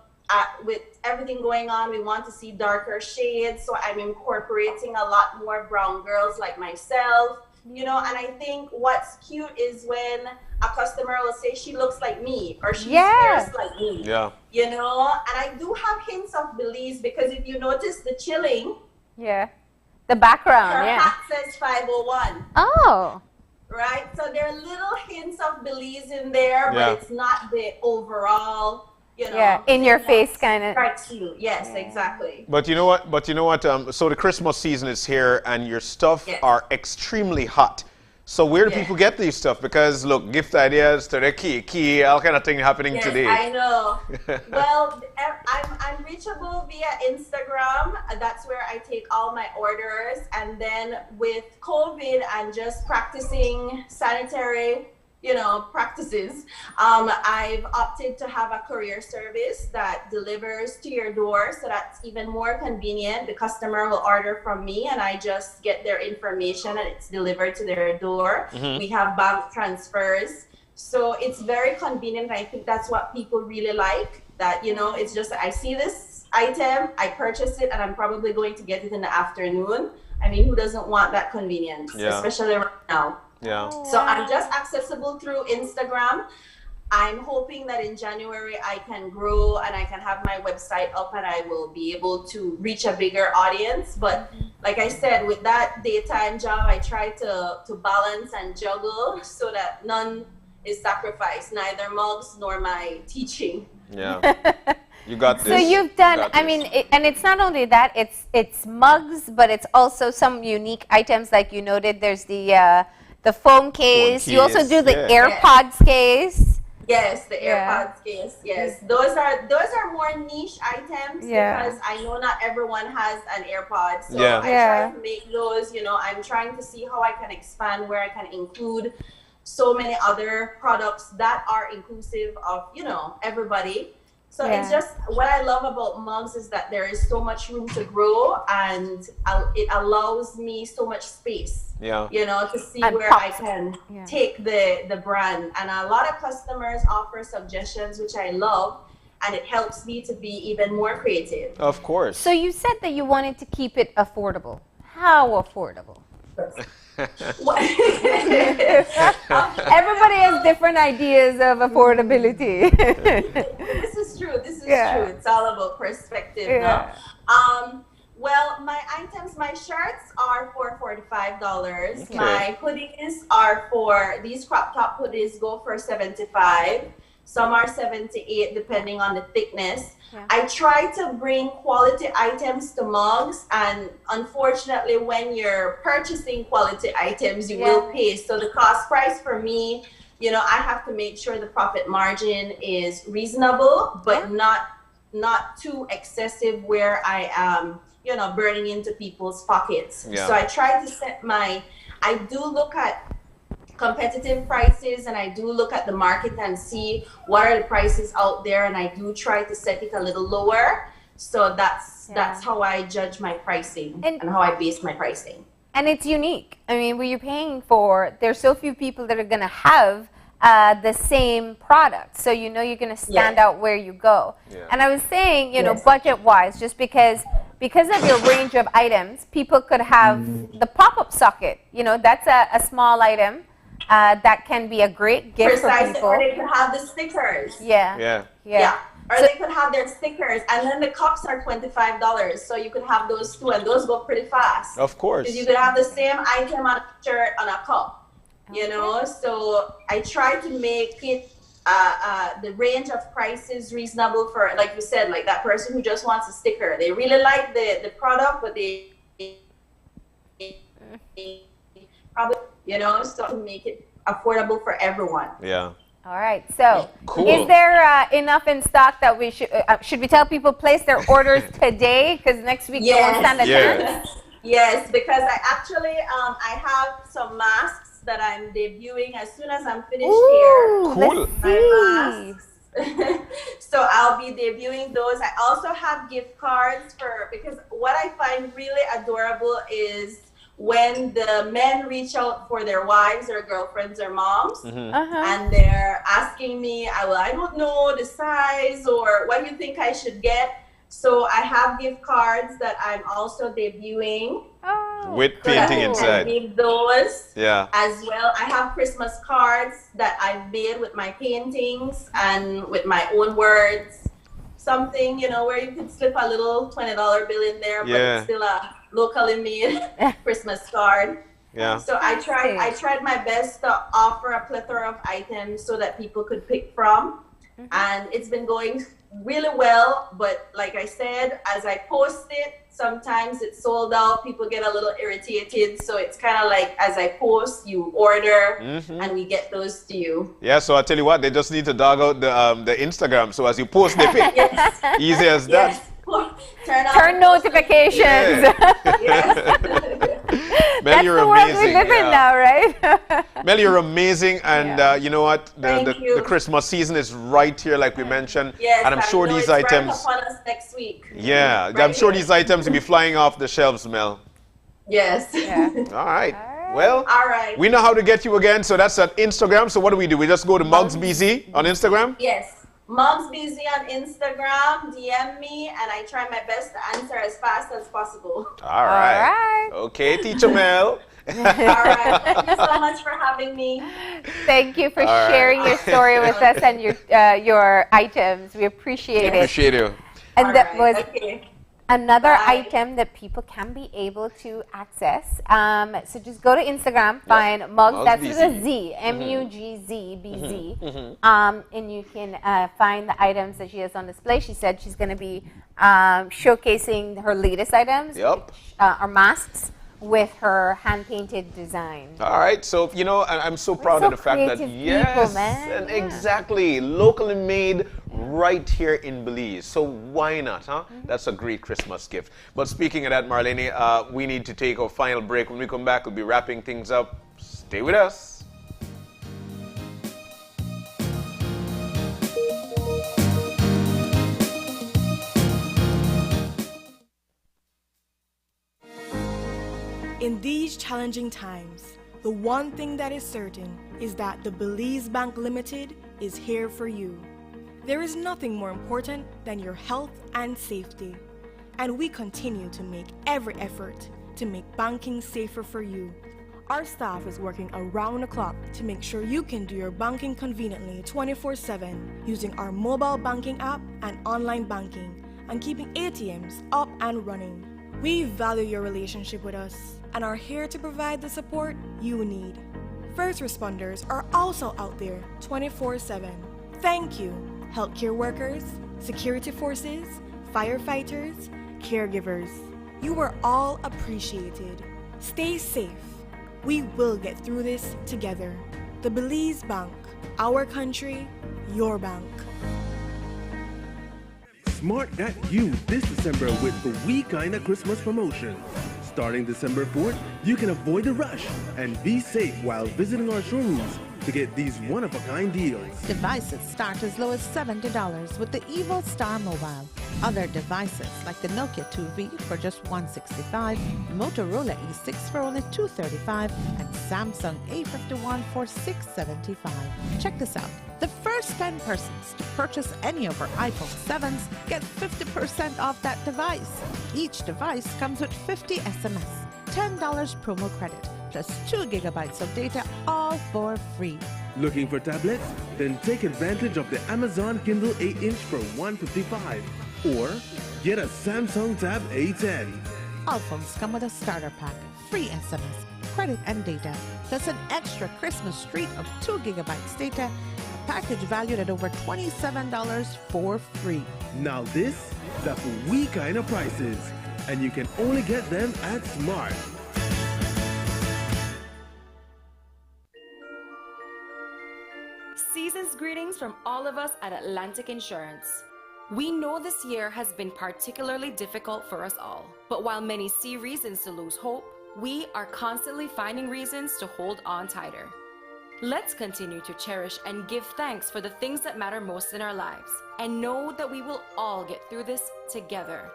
with everything going on, we want to see darker shades. So I'm incorporating a lot more brown girls like myself. You know, and I think what's cute is when a customer will say she looks like me or she wears like me. Yeah. You know, and I do have hints of Belize because if you notice the chilling. Yeah. The background, her yeah. hat says 501. Oh. Right? So there are little hints of Belize in there, Yeah. but it's not the overall, you know. Yeah, in your face kind of. Yes, exactly. But you know what? So the Christmas season is here, and your stuff are extremely hot. So where do people get these stuff? Because look, gift ideas to the key, all kind of thing happening today. I know. Well, I'm reachable via Instagram. That's where I take all my orders. And then with COVID and just practicing sanitary, you know, practices, I've opted to have a courier service that delivers to your door. So that's even more convenient. The customer will order from me and I just get their information and it's delivered to their door. Mhm. We have bank transfers. So it's very convenient. I think that's what people really like, that, you know, it's just, I see this item, I purchase it, and I'm probably going to get it in the afternoon. I mean, who doesn't want that convenience, Yeah. especially right now? Yeah. So I'm just accessible through Instagram. I'm hoping that in January I can grow and I can have my website up and I will be able to reach a bigger audience. But like I said, with that daytime job, I try to balance and juggle so that none is sacrificed, neither mugs nor my teaching. Yeah. You got this. So you've done, I mean, and it's not only that, it's mugs, but it's also some unique items like you noted. There's the phone case. You also do the AirPods case. Yes, the AirPods case. Yes, those are more niche items because I know not everyone has an AirPod. So I try to make those. You know, I'm trying to see how I can expand where I can include so many other products that are inclusive of, you know, everybody. So it's just, what I love about mugs is that there is so much room to grow and it allows me so much space, you know, to see And where I can Yeah. take the brand. And a lot of customers offer suggestions, which I love, and it helps me to be even more creative. Of course. So you said that you wanted to keep it affordable. How affordable? Everybody has different ideas of affordability. This is true. This is true. It's all about perspective. No? Well, my items, my shirts are for $45. Okay. My hoodies are these crop top hoodies go for $75. Some are $78 depending on the thickness. I try to bring quality items to mugs, and unfortunately when you're purchasing quality items, you will pay. So the cost price for me, you know, I have to make sure the profit margin is reasonable, but not too excessive where I am, you know, burning into people's pockets. Yeah. So I try to set I do look at competitive prices and I do look at the market and see what are the prices out there, and I do try to set it a little lower. So that's how I judge my pricing and how I base my pricing. And it's unique. I mean, what you're paying for, there's so few people that are going to have the same product. So you know you're going to stand out where you go. And I was saying, you know, budget-wise, just because of your range of items, people could have the pop-up socket. You know, that's a small item that can be a great gift for people. Or they could have the stickers. Yeah. Or they could have their stickers, and then the cups are $25. So you could have those too, and those go pretty fast. Of course. Because you could have the same item on a shirt on a cup, you know. So I try to make it the range of prices reasonable for, like you said, like that person who just wants a sticker. They really like the product, but they probably, you know, so to make it affordable for everyone. Yeah. All right. So, Cool. is there enough in stock that we should we tell people place their orders today? Because next week they won't stand a chance. Yes, because I actually I have some masks that I'm debuting as soon as I'm finished here. Cool. My masks. So I'll be debuting those. I also have gift cards because what I find really adorable is when the men reach out for their wives or girlfriends or moms, Mm-hmm. and they're asking me, I don't know the size, or what do you think I should get? So I have gift cards that I'm also debuting. With painting inside. Give those Yeah. as well. I have Christmas cards that I've made with my paintings and with my own words. Something, where you could slip a little $20 bill in there, but it's still a locally made Christmas card. Yeah. So I tried my best to offer a plethora of items so that people could pick from. And it's been going really well, but like I said, as I post it, sometimes it's sold out. People get a little irritated, so it's kind of like as I post, you order, and we get those to you. Yeah, so I tell you what, they just need to dog out the Instagram. So as you post, they pick. Easy as that. Turn notifications. Mel, That's you're the world amazing. we live in now, right? Mel, you're amazing, and you know what? Thank you. The Christmas season is right here, like we mentioned. Yes, and I'm sure know these it's right items. upon us next week. Yeah, Right I'm sure here. these items will be flying off the shelves, Mel. Yes. All right. Well, All right. we know how to get you again, so that's at Instagram. So what do? We just go to Mugs BZ on Instagram? Yes. Mom's busy on Instagram. DM me, and I try my best to answer as fast as possible. All right. Okay, Teacher Mel. All right. Thank you so much for having me. Thank you for All right. sharing your story with us and your items. We appreciate it. Appreciate you. And that was Okay. another item that people can be able to access. So just go to Instagram, find Mugs, Mugs that's with a BZ. Z, M-U-G-Z-B-Z. Mhm. And you can find the items that she has on display. She said she's going to be showcasing her latest items, Yep. or masks, with her hand-painted design. All right, so I'm so proud so of the fact that creative people, yes, man. and exactly, locally made right here in Belize. So why not, huh? That's a great Christmas gift. But speaking of that, Marlene, we need to take our final break. When we come back, we'll be wrapping things up. Stay with us. In these challenging times, the one thing that is certain is that the Belize Bank Limited is here for you. There is nothing more important than your health and safety, and we continue to make every effort to make banking safer for you. Our staff is working around the clock to make sure you can do your banking conveniently 24/7 using our mobile banking app and online banking, and keeping ATMs up and running. We value your relationship with us and are here to provide the support you need. First responders are also out there 24/7. Thank you, healthcare workers, security forces, firefighters, caregivers. You are all appreciated. Stay safe. We will get through this together. The Belize Bank, our country, your bank. Smart got you this December with the We Kinda Christmas promotion. Starting December 4th, you can avoid the rush and be safe while visiting our showrooms to get these one-of-a-kind deals. Devices start as low as $70 with the Evo Star Mobile. Other devices like the Nokia 2V for just $165, Motorola E6 for only $235, and Samsung A51 for $675. Check this out. The first 10 persons to purchase any of our iPhone 7s get 50% off that device. Each device comes with 50 SMS, $10 promo credit, plus 2 gigabytes of data, all for free. Looking for tablets? Then take advantage of the Amazon Kindle 8-inch for $155. Or get a Samsung Tab A10. All phones come with a starter pack, free SMS, credit and data, plus an extra Christmas treat of 2 gigabytes data, a package valued at over $27 for free. Now that's We Kinda prices. And you can only get them at Smart. Season's greetings from all of us at Atlantic Insurance. We know this year has been particularly difficult for us all, but while many see reasons to lose hope, we are constantly finding reasons to hold on tighter. Let's continue to cherish and give thanks for the things that matter most in our lives, and know that we will all get through this together.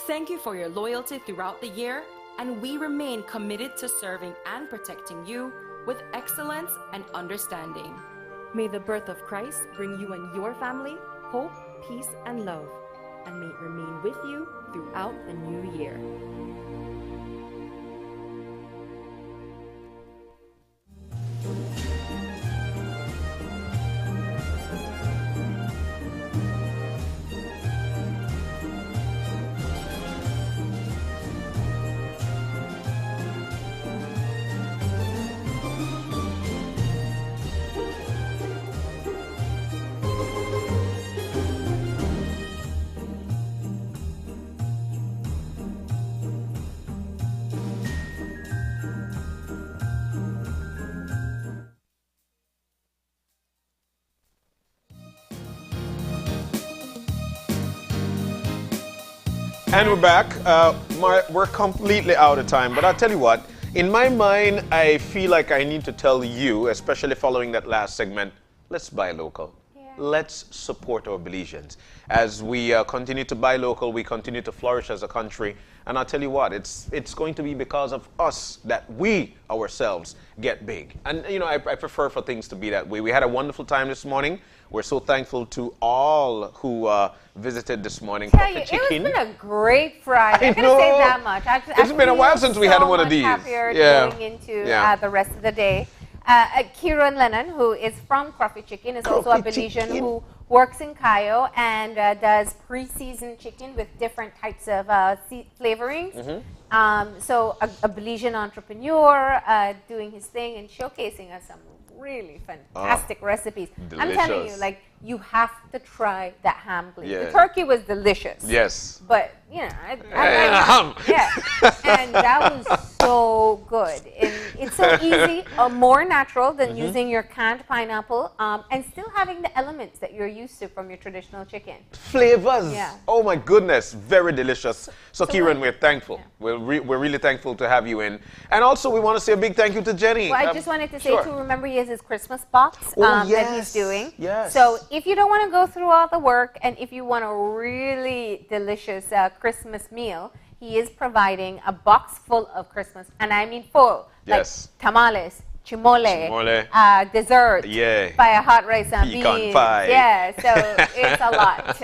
Thank you for your loyalty throughout the year and we remain committed to serving and protecting you with excellence and understanding. May the birth of Christ bring you and your family hope, peace, and love, and may it remain with you throughout the new year. And we're back. We're completely out of time, but I'll tell you what, in my mind, I feel like I need to tell you, especially following that last segment, let's buy local. Let's support our Belizeans. As we continue to buy local, we continue to flourish as a country. And I'll tell you what, it's going to be because of us that we ourselves get big. And, you know, I prefer for things to be that way. We had a wonderful time this morning. We're so thankful to all who visited this morning. It has been a great Friday. I'm going to say that much. It's been a while since we had one of these. Happier going into the rest of the day. Kieran Lennon, who is from Crawford Chicken, is also a Belizean who works in Cayo and does pre-seasoned chicken with different types of flavorings. So a Belizean entrepreneur doing his thing and showcasing us some really fantastic recipes. Delicious. I'm telling you, like, you have to try that ham glaze. Yeah. The turkey was delicious. Yes. But, you know, and that was so good. And it's so easy, more natural than using your canned pineapple, and still having the elements that you're used to from your traditional chicken. Flavors. Yeah. Oh my goodness, very delicious. So Kieran, we're thankful. Yeah. We're really thankful to have you in. And also we want to say a big thank you to Jenny. Well, I just wanted to say too, remember he has his Christmas box that he's doing. Yes. So if you don't want to go through all the work, and if you want a really delicious Christmas meal, he is providing a box full of Christmas, and I mean full. Yes. Like tamales, chimole, dessert, fire hot rice and pecan beans. pie. Yeah, so it's a lot.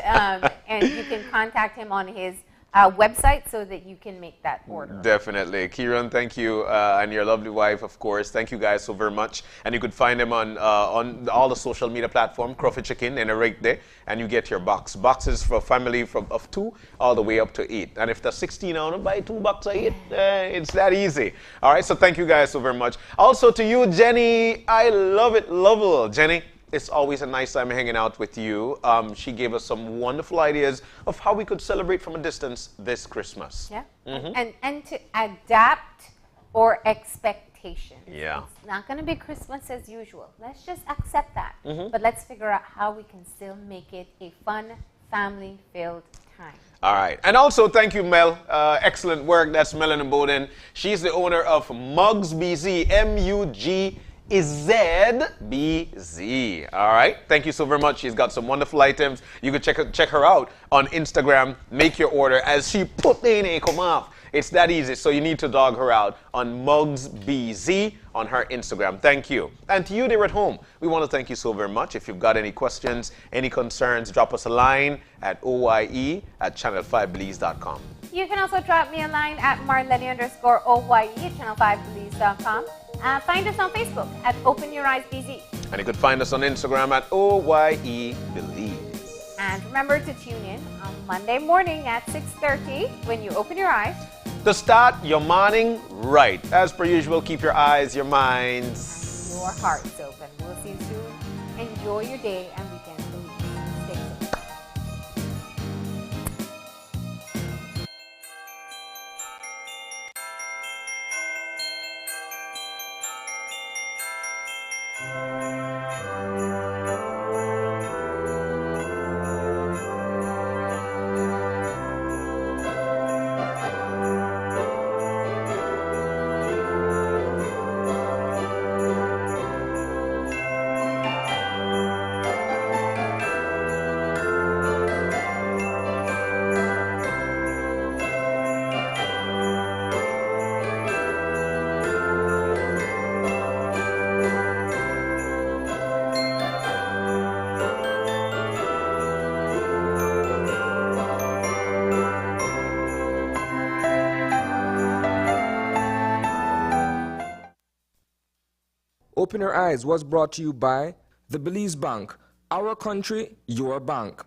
And you can contact him on his website so that you can make that order. Definitely. Kieran, thank you. And your lovely wife, of course. Thank you guys so very much. And you could find them on all the social media platforms, Crawford Chicken, and right there. And you get your box. Boxes for family of 2 all the way up to 8. And if they're 16, I want to buy 2 boxes of 8. It's that easy. All right, so thank you guys so very much. Also to you, Jenny, I love it. Lovable. Jenny, it's always a nice time hanging out with you. She gave us some wonderful ideas of how we could celebrate from a distance this Christmas. Yeah. And to adapt our expectations. Yeah. It's not going to be Christmas as usual. Let's just accept that. But let's figure out how we can still make it a fun, family-filled time. All right. And also, thank you, Mel. Excellent work. That's Melanie Bowden. She's the owner of Mugs BZ, MUGZBZ. All right. Thank you so very much. She's got some wonderful items. You can check her out on Instagram. Make your order as she put in a come off. It's that easy. So you need to dog her out on Mugs BZ on her Instagram. Thank you. And to you there at home, we want to thank you so very much. If you've got any questions, any concerns, drop us a line at oye@channel5belize.com. You can also drop me a line at marlene_oye@channel5belize.com. Find us on Facebook at Open Your Eyes BZ. And you could find us on Instagram at OYE Belize. And remember to tune in on Monday morning at 6:30 when you open your eyes. To start your morning right. As per usual, keep your eyes, your minds, your hearts open. We'll see you soon. Enjoy your day and weekend. Stay safe. Open Your Eyes was brought to you by the Belize Bank. Our country, your bank.